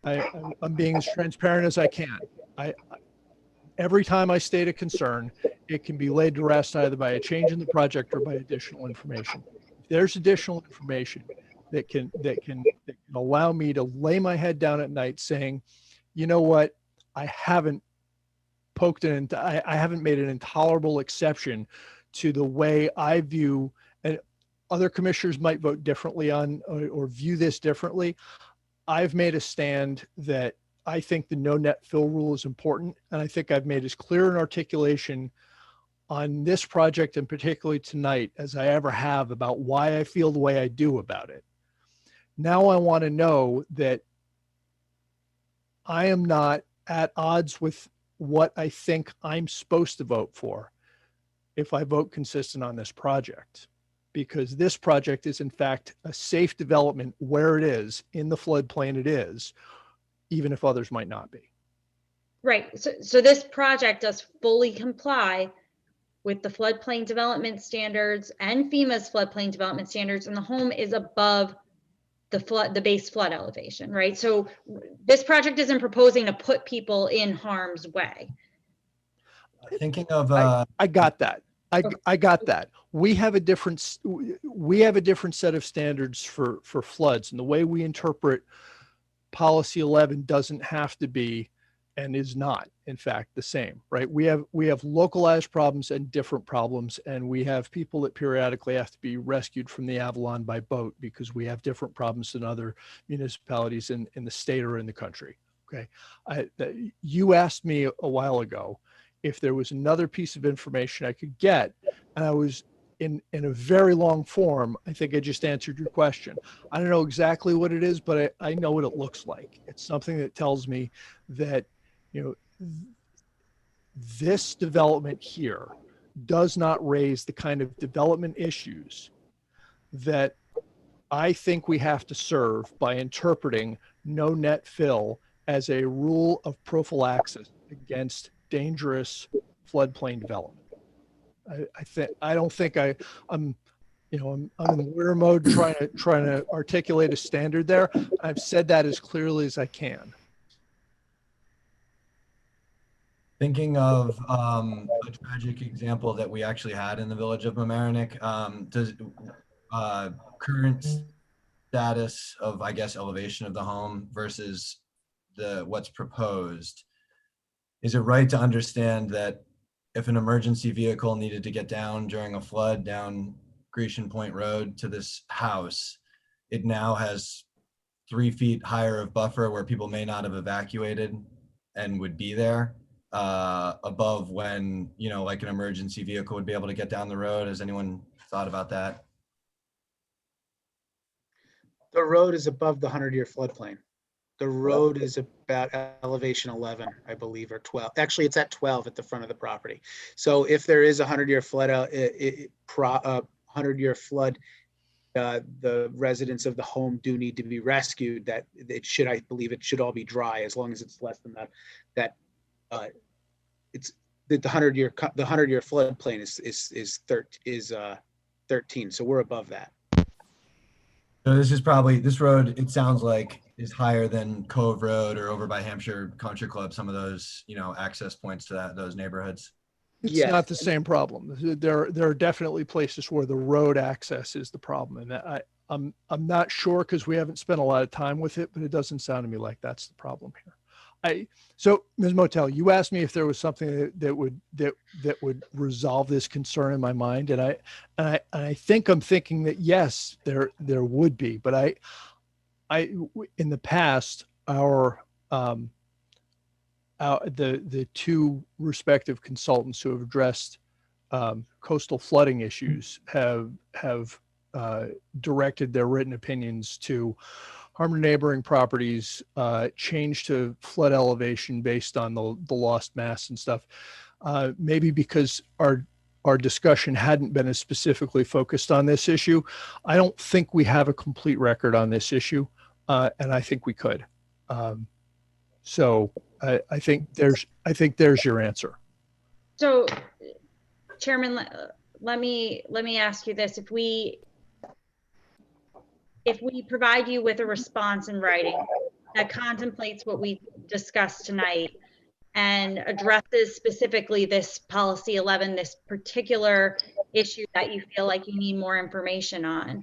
I'm being as transparent as I can. Every time I state a concern, it can be laid to rest either by a change in the project or by additional information. If there's additional information that can allow me to lay my head down at night saying, you know what, I haven't poked it into, I haven't made an intolerable exception to the way I view, and other commissioners might vote differently on or view this differently. I've made a stand that I think the no net fill rule is important. And I think I've made as clear an articulation on this project, and particularly tonight, as I ever have about why I feel the way I do about it. Now I want to know that I am not at odds with what I think I'm supposed to vote for if I vote consistent on this project, because this project is in fact a safe development where it is in the floodplain it is, even if others might not be. Right. So this project does fully comply with the floodplain development standards and FEMA's floodplain development standards, and the home is above the base flood elevation, right? So this project isn't proposing to put people in harm's way. Thinking of I got that. I got that. We have a different set of standards for floods, and the way we interpret policy 11 doesn't have to be and is not in fact the same, right? We have localized problems and different problems, and we have people that periodically have to be rescued from the Avalon by boat because we have different problems than other municipalities in the state or in the country. Okay. You asked me a while ago if there was another piece of information I could get, and I was in a very long form. I think I just answered your question. I don't know exactly what it is, but I know what it looks like. It's something that tells me that, this development here does not raise the kind of development issues that I think we have to serve by interpreting no net fill as a rule of prophylaxis against dangerous floodplain development. I don't think I'm in lawyer mode trying to articulate a standard there. I've said that as clearly as I can. Thinking of a tragic example that we actually had in the village of Mamaroneck, does current status of, I guess, elevation of the home versus what's proposed, is it right to understand that if an emergency vehicle needed to get down during a flood down Grecian Point Road to this house, it now has 3 feet higher of buffer where people may not have evacuated and would be there above when, like an emergency vehicle would be able to get down the road? Has anyone thought about that? The road is above the 100-year floodplain. The road is about elevation 11, I believe, or 12. Actually, it's at 12 at the front of the property. So if there is a 100-year flood, 100-year flood, the residents of the home do need to be rescued. That it should, I believe, it should all be dry as long as it's less than that. It's the 100-year floodplain is 13. So we're above that. So this road, it sounds like, is higher than Cove Road or over by Hampshire Country Club, some of those, access points to those neighborhoods. It's not the same problem. There are definitely places where the road access is the problem, and I'm not sure because we haven't spent a lot of time with it, but it doesn't sound to me like that's the problem here. So Ms. Motel, you asked me if there was something that would resolve this concern in my mind, and I think I'm thinking that yes, there would be, but I in the past the two respective consultants who have addressed coastal flooding issues have directed their written opinions to harm to neighboring properties, change to flood elevation based on the lost mass and stuff. Maybe because our discussion hadn't been as specifically focused on this issue. I don't think we have a complete record on this issue, and I think we could. So I think there's your answer. So, Chairman, let me ask you this: if we provide you with a response in writing that contemplates what we discussed tonight and addresses specifically this policy 11, this particular issue that you feel like you need more information on,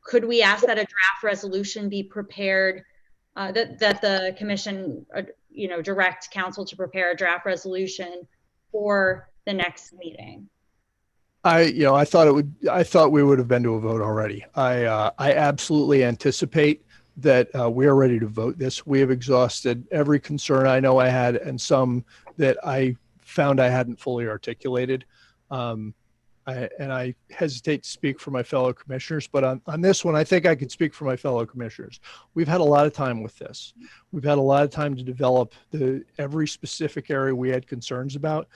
could we ask that a draft resolution be prepared, that the commission, direct council to prepare a draft resolution for the next meeting? I thought we would have been to a vote already. I absolutely anticipate that we are ready to vote this. We have exhausted every concern I know I had, and some that I found I hadn't fully articulated. I hesitate to speak for my fellow commissioners, but on this one, I think I could speak for my fellow commissioners. We've had a lot of time with this. We've had a lot of time to develop every specific area we had concerns about.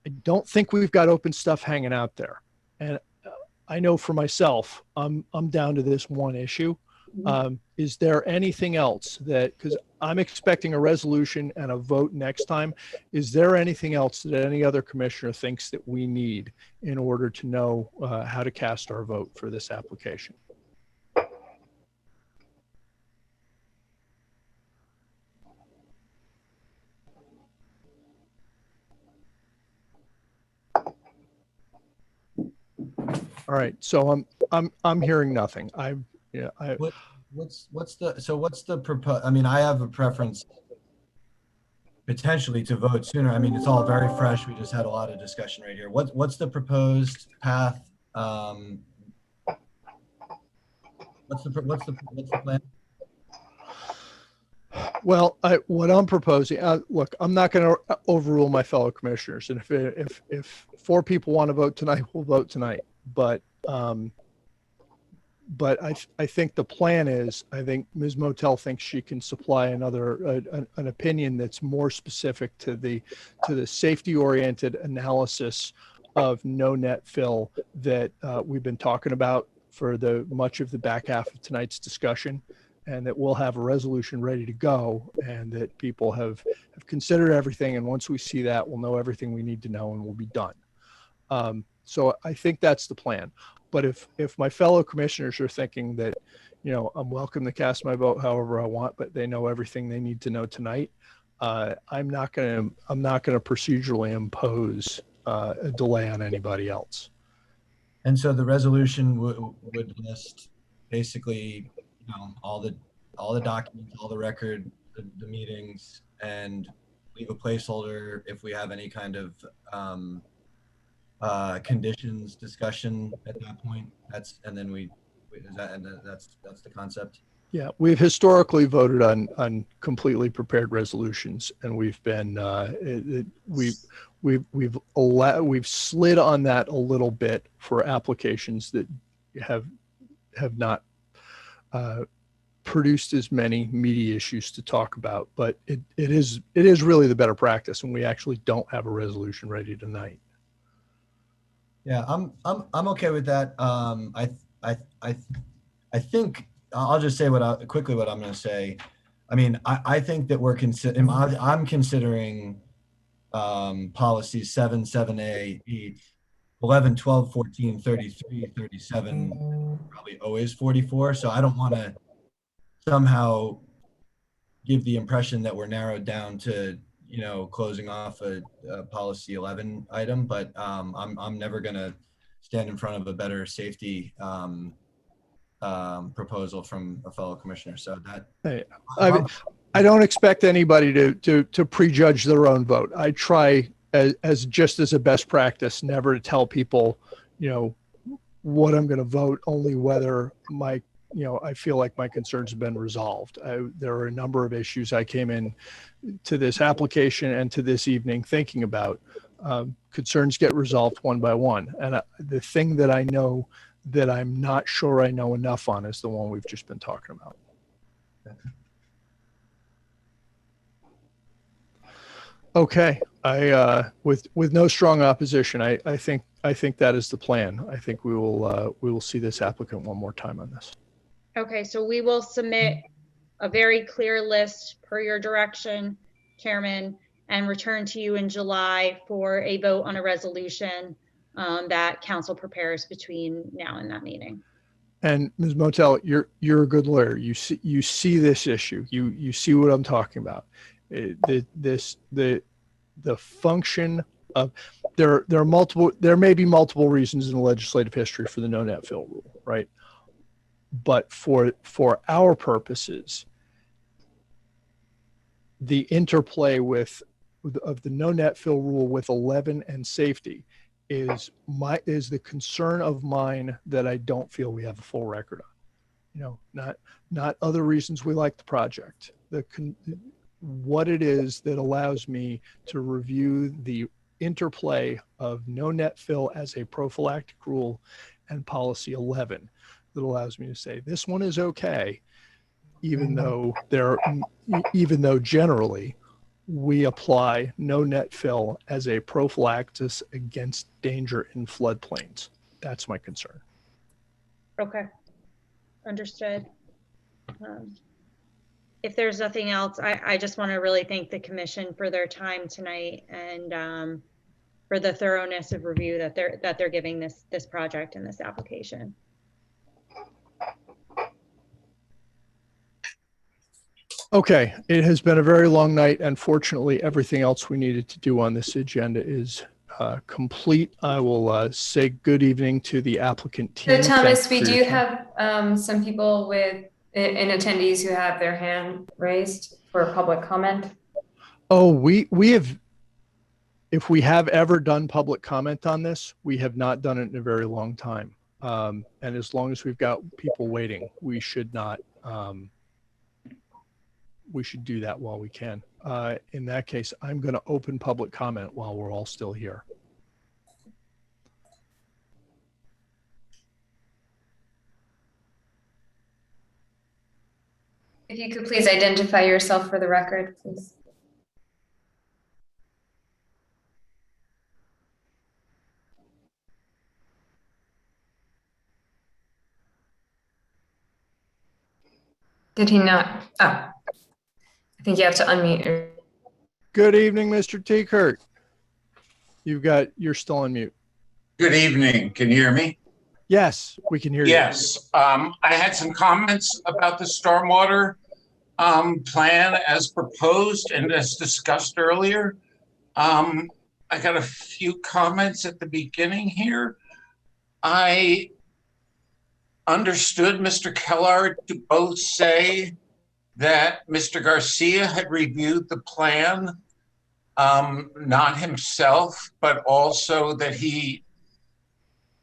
I don't think we've got open stuff hanging out there. And I know for myself, I'm down to this one issue. Is there anything else that, because I'm expecting a resolution and a vote next time, is there anything else that any other commissioner thinks that we need in order to know how to cast our vote for this application? All right, so I'm hearing nothing. What's the proposed? I mean, I have a preference potentially to vote sooner. I mean, it's all very fresh. We just had a lot of discussion right here. What's the proposed path? What's the plan? Well, what I'm proposing, look, I'm not going to overrule my fellow commissioners, and if 4 people want to vote tonight, we'll vote tonight. But I think the plan is, I think Ms. Motel thinks she can supply an opinion that's more specific to the safety-oriented analysis of no net fill that we've been talking about for much of the back half of tonight's discussion, and that we'll have a resolution ready to go, and that people have considered everything. And once we see that, we'll know everything we need to know, and we'll be done. So I think that's the plan. But if my fellow commissioners are thinking that, I'm welcome to cast my vote however I want, but they know everything they need to know tonight, I'm not going to procedurally impose a delay on anybody else. And so the resolution would list basically, all the documents, all the record, the meetings, and leave a placeholder if we have any kind of conditions discussion at that point. That's the concept. Yeah, we've historically voted on completely prepared resolutions, and we've been we've slid on that a little bit for applications that have not produced as many meaty issues to talk about. But it is really the better practice, and we actually don't have a resolution ready tonight. Yeah, I'm okay with that. I think I'll just say quickly what I'm going to say. I mean, I think that I'm considering policies 7, 7A, 8, 11, 12, 14, 33, 37, probably always 44. So I don't want to somehow give the impression that we're narrowed down to, closing off a policy 11 item, but I'm never going to stand in front of a better safety proposal from a fellow commissioner. So that I don't expect anybody to prejudge their own vote. I try as a best practice never to tell people, what I'm going to vote, only whether I feel like my concerns have been resolved. There are a number of issues I came in to this application and to this evening thinking about. Concerns get resolved one by one. And the thing that I know that I'm not sure I know enough on is the one we've just been talking about. Okay, with no strong opposition, I think that is the plan. I think we will see this applicant one more time on this. Okay, so we will submit a very clear list per your direction, Chairman, and return to you in July for a vote on a resolution that council prepares between now and that meeting. And Ms. Motel, you're a good lawyer. You see this issue. You see what I'm talking about. The function of there may be multiple reasons in the legislative history for the no net fill rule, right? But for our purposes, the interplay of the no net fill rule with 11 and safety is the concern of mine that I don't feel we have a full record on. Not other reasons we like the project. What it is that allows me to review the interplay of no net fill as a prophylactic rule and policy 11 that allows me to say this one is okay, even though generally we apply no net fill as a prophylaxis against danger in floodplains. That's my concern. Okay, understood. If there's nothing else, I just want to really thank the commission for their time tonight and for the thoroughness of review that they're giving this project and this application. Okay, it has been a very long night, and fortunately, everything else we needed to do on this agenda is complete. I will say good evening to the applicant team. So Thomas, Thank you we for your do time. have some people in attendees who have their hand raised for public comment. Oh, we have, if we have ever done public comment on this, we have not done it in a very long time. And as long as we've got people waiting, we should not, we should do that while we can. In that case, I'm going to open public comment while we're all still here. If you could please identify yourself for the record, please. Did he not? Oh, I think you have to unmute. Good evening, Mr. Teekert. You're still on mute. Good evening. Can you hear me? Yes, we can hear you. Yes. I had some comments about the stormwater plan as proposed and as discussed earlier. I got a few comments at the beginning here. I understood Mr. Kellard to both say that Mr. Garcia had reviewed the plan, not himself, but also that he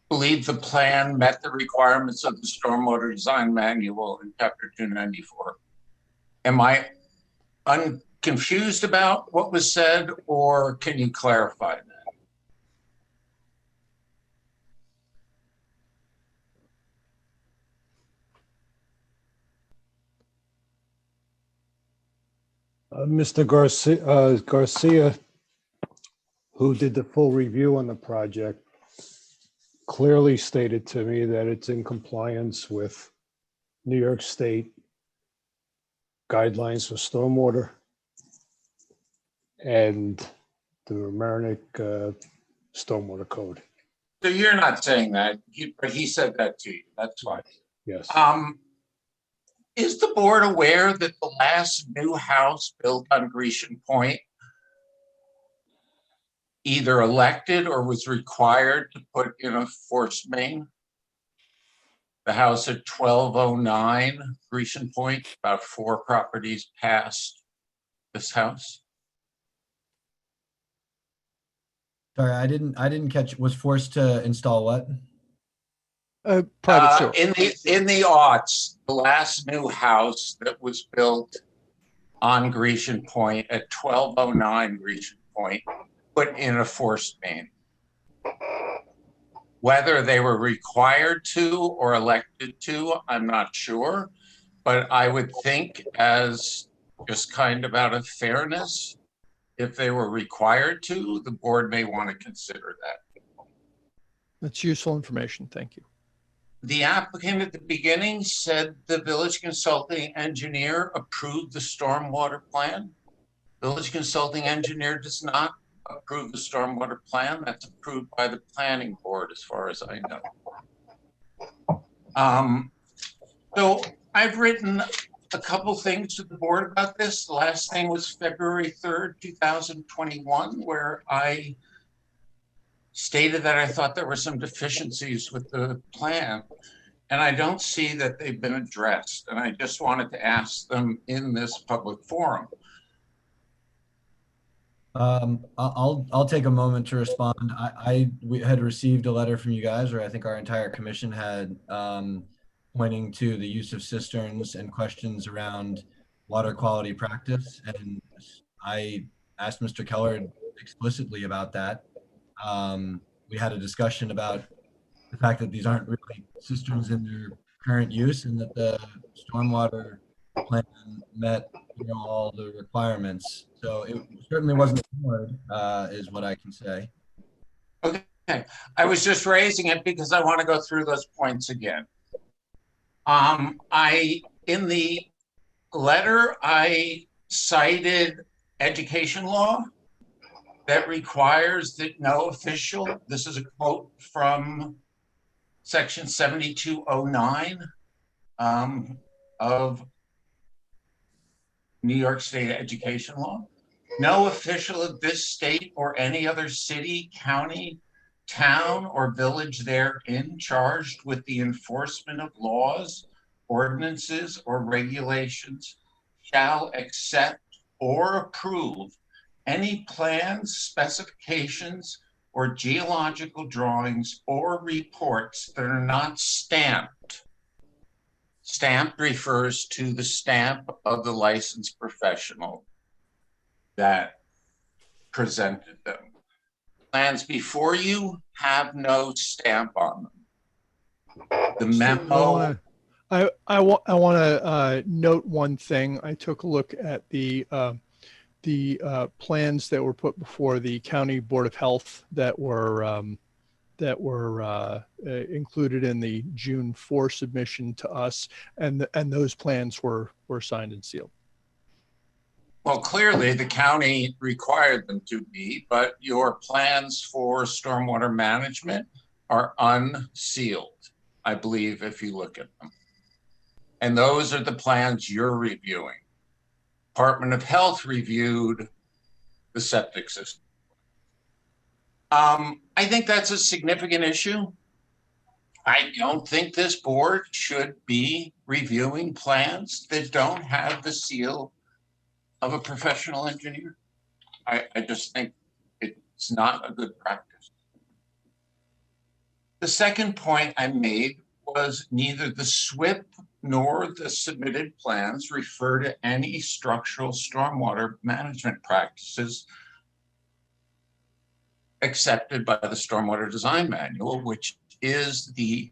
believed the plan met the requirements of the Stormwater Design Manual in Chapter 294. Am I confused about what was said, or can you clarify that? Mr. Garcia, who did the full review on the project, clearly stated to me that it's in compliance with New York State guidelines for stormwater and the Mamaroneck stormwater code. So you're not saying that, but he said that to you. That's fine. Yes. Is the board aware that the last new house built on Grecian Point either elected or was required to put in a force main? The house at 1209 Grecian Point, about 4 properties past this house. Sorry, I didn't catch. Was forced to install what? Private sewer. In the aughts, the last new house that was built on Grecian Point at 1209 Grecian Point put in a force main. Whether they were required to or elected to, I'm not sure, but I would think as just kind of out of fairness, if they were required to, the board may want to consider that. That's useful information. Thank you. The applicant at the beginning said the village consulting engineer approved the stormwater plan. Village consulting engineer does not approve the stormwater plan. That's approved by the planning board, as far as I know. So I've written a couple things to the board about this. The last thing was February 3rd, 2021, where I stated that I thought there were some deficiencies with the plan, and I don't see that they've been addressed. And I just wanted to ask them in this public forum. I'll take a moment to respond. We had received a letter from you guys, or I think our entire commission had, pointing to the use of cisterns and questions around water quality practice. And I asked Mr. Keller explicitly about that. We had a discussion about the fact that these aren't really cisterns in their current use, and that the stormwater plan met all the requirements. So it certainly wasn't ignored, is what I can say. Okay, I was just raising it because I want to go through those points again. In the letter, I cited education law that requires that no official, this is a quote from section 7209 of New York State education law. No official of this state or any other city, county, town, or village therein charged with the enforcement of laws, ordinances, or regulations shall accept or approve any plans, specifications, or geological drawings or reports that are not stamped. Stamped refers to the stamp of the licensed professional that presented them. Plans before you have no stamp on them. The memo. I want to note one thing. I took a look at the plans that were put before the County Board of Health that were included in the June 4 submission to us, and those plans were signed and sealed. Well, clearly the county required them to be, but your plans for stormwater management are unsealed, I believe, if you look at them. And those are the plans you're reviewing. Department of Health reviewed the septic system. I think that's a significant issue. I don't think this board should be reviewing plans that don't have the seal of a professional engineer. I just think it's not a good practice. The second point I made was neither the SWIP nor the submitted plans refer to any structural stormwater management practices accepted by the Stormwater Design Manual, which is the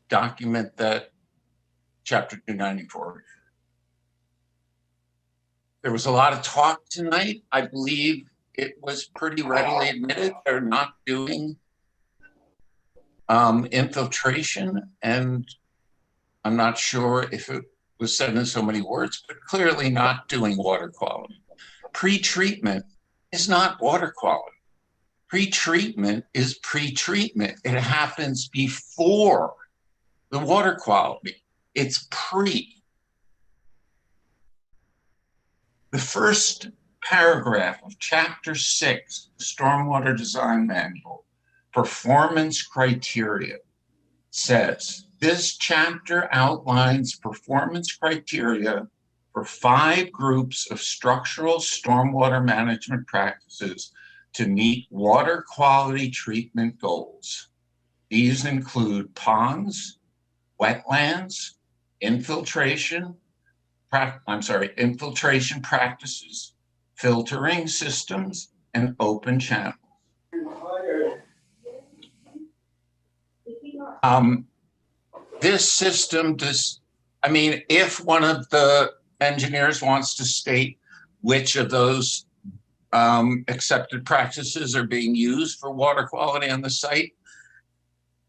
document that Chapter 294. There was a lot of talk tonight. I believe it was pretty readily admitted they're not doing infiltration, and I'm not sure if it was said in so many words, but clearly not doing water quality. Pre-treatment is not water quality. Pre-treatment is pre-treatment. It happens before the water quality. It's pre. The first paragraph of Chapter 6, Stormwater Design Manual, Performance Criteria, says, this chapter outlines performance criteria for 5 groups of structural stormwater management practices to meet water quality treatment goals. These include ponds, wetlands, infiltration practices, filtering systems, and open channels. This system does, if one of the engineers wants to state which of those accepted practices are being used for water quality on the site,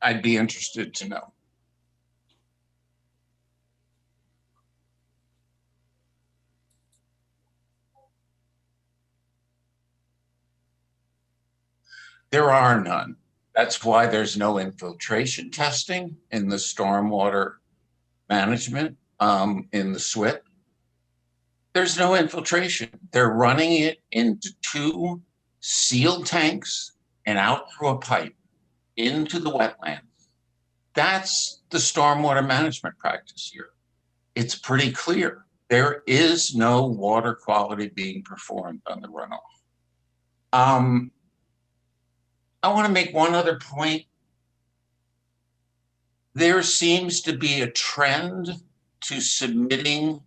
I'd be interested to know. There are none. That's why there's no infiltration testing in the stormwater management, in the SWIP. There's no infiltration. They're running it into 2 sealed tanks and out through a pipe into the wetlands. That's the stormwater management practice here. It's pretty clear. There is no water quality being performed on the runoff. I want to make one other point. There seems to be a trend to submitting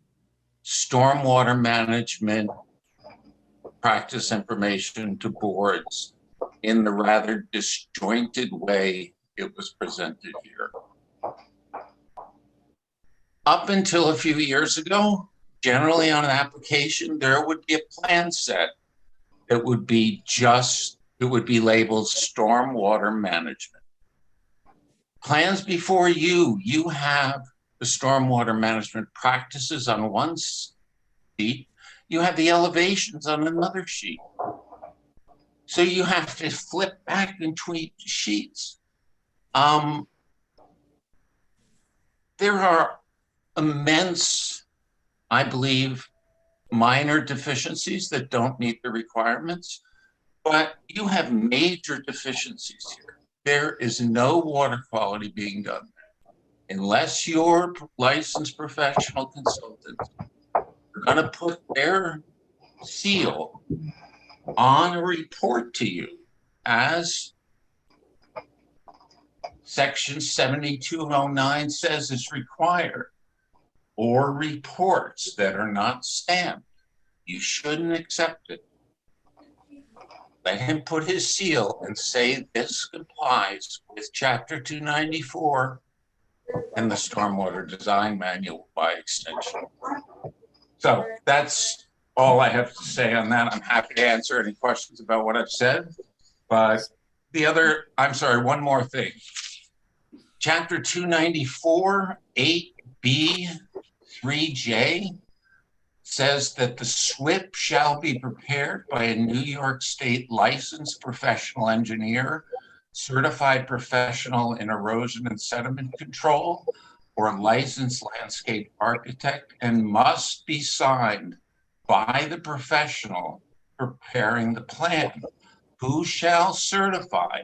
stormwater management practice information to boards in the rather disjointed way it was presented here. Up until a few years ago, generally on an application, there would be a plan set that would be labeled stormwater management. Plans before you have the stormwater management practices on one sheet, you have the elevations on another sheet. So you have to flip back between sheets. There are immense, I believe, minor deficiencies that don't meet the requirements, but you have major deficiencies here. There is no water quality being done unless your licensed professional consultants are going to put their seal on a report to you as Section 7209 says is required, or reports that are not stamped. You shouldn't accept it. Let him put his seal and say this complies with Chapter 294 and the Stormwater Design Manual by extension. So that's all I have to say on that. I'm happy to answer any questions about what I've said, but I'm sorry, one more thing. Chapter 294, 8B, 3J says that the SWIP shall be prepared by a New York State licensed professional engineer, certified professional in erosion and sediment control, or licensed landscape architect, and must be signed by the professional preparing the plan, who shall certify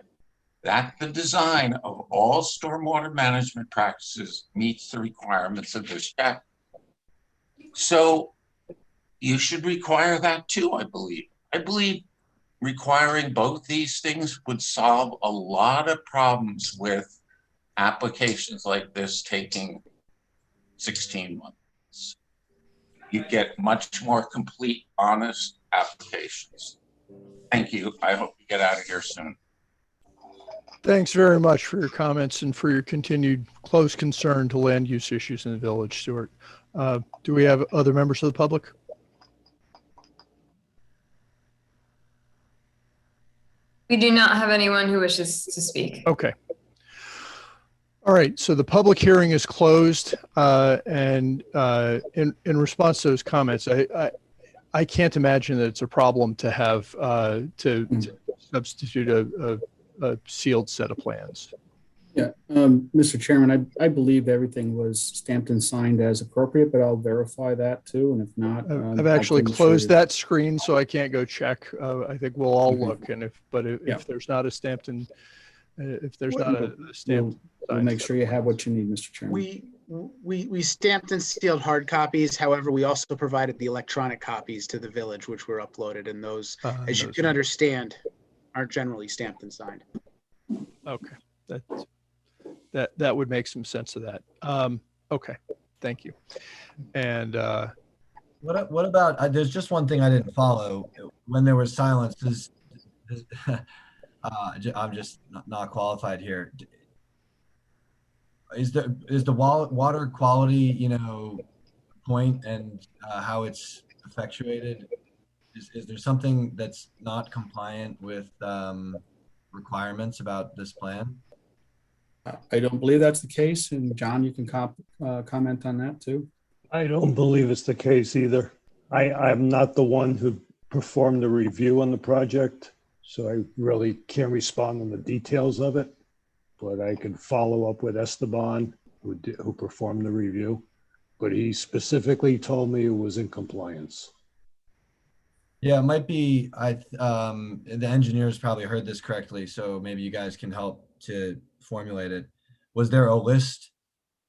that the design of all stormwater management practices meets the requirements of this chapter. So you should require that too, I believe. I believe requiring both these things would solve a lot of problems with applications like this taking 16 months. You get much more complete, honest applications. Thank you. I hope you get out of here soon. Thanks very much for your comments and for your continued close concern to land use issues in the village, Stuart. Do we have other members of the public? We do not have anyone who wishes to speak. Okay. All right, so the public hearing is closed, and in response to those comments, I can't imagine that it's a problem to have to substitute a sealed set of plans. Yeah, Mr. Chairman, I believe everything was stamped and signed as appropriate, but I'll verify that too. And if not, I've actually closed that screen, so I can't go check. I think we'll all look, and if there's not a stamped and if there's not a stamped, we'll make sure you have what you need, Mr. Chairman. We stamped and sealed hard copies. However, we also provided the electronic copies to the village, which were uploaded, and those, as you can understand, aren't generally stamped and signed. Okay, that would make some sense of that. Okay, thank you. And what about? There's just one thing I didn't follow. When there was silence, I'm just not qualified here. Is the water quality, point and how it's effectuated? Is there something that's not compliant with requirements about this plan? I don't believe that's the case, and John, you can comment on that too. I don't believe it's the case either. I'm not the one who performed the review on the project, so I really can't respond on the details of it, but I could follow up with Esteban, who performed the review, but he specifically told me it was in compliance. Yeah, it might be, the engineers probably heard this correctly, so maybe you guys can help to formulate it. Was there a list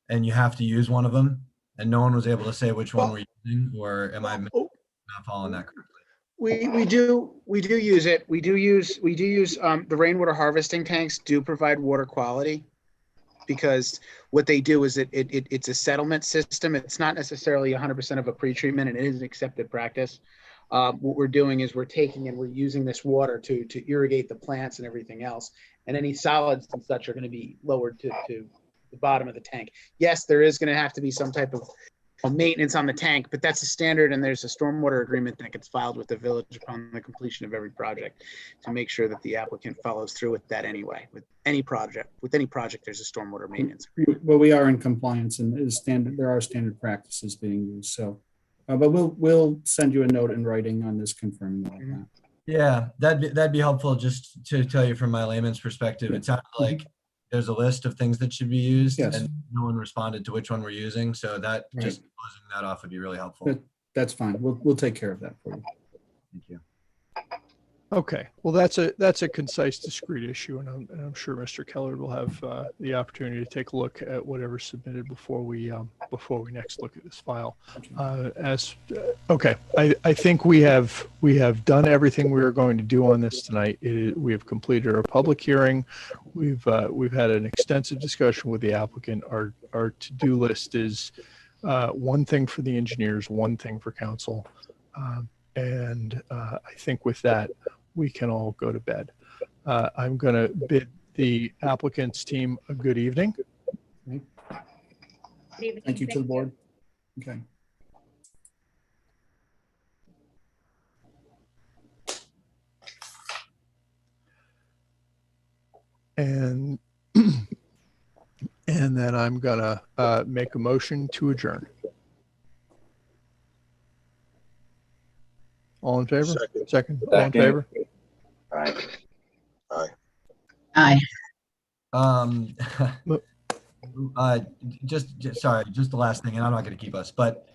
and you have to use one of them and no one was able to say which one we're using, or am I not following that correctly? We do use it. We do use the rainwater harvesting tanks do provide water quality, because what they do is it's a settlement system. It's not necessarily 100% of a pretreatment, and it is an accepted practice. What we're doing is we're taking and we're using this water to irrigate the plants and everything else, and any solids and such are going to be lowered to the bottom of the tank. Yes, there is going to have to be some type of maintenance on the tank, but that's a standard, and there's a stormwater agreement that gets filed with the village upon the completion of every project to make sure that the applicant follows through with that anyway. With any project, there's a stormwater maintenance. Well, we are in compliance, and is standard. There are standard practices being used. So, but we'll send you a note in writing on this confirming all that. Yeah, that'd be helpful. Just to tell you from my layman's perspective, it sounded like there's a list of things that should be used, Yes. and no one responded to which one we're using. So that Right. just closing that off would be really helpful. That's fine. We'll take care of that for you. Thank you. Okay, well, that's a concise, discrete issue, and I'm sure Mr. Keller will have the opportunity to take a look at whatever's submitted before we next look at this file. Okay, I think we have done everything we were going to do on this tonight. We have completed our public hearing. We've had an extensive discussion with the applicant. Our to-do list is one thing for the engineers, one thing for council. And I think with that, we can all go to bed. I'm going to bid the applicant's team a good evening. Thank you to the board. Okay. And then I'm going to make a motion to adjourn. All in favor? Second. All in favor? Aye. Aye. Sorry, just the last thing, and I'm not going to keep us, but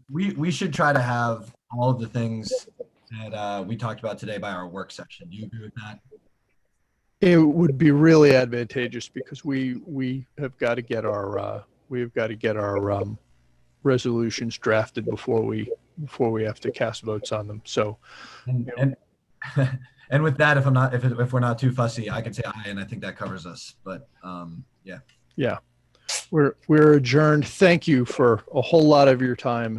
we should try to have all of the things that we talked about today by our work session. Do you agree with that? It would be really advantageous because we have got to get our resolutions drafted before we have to cast votes on them. So, and with that, if we're not too fussy, I can say aye, and I think that covers us. But yeah. Yeah, we're adjourned. Thank you for a whole lot of your time.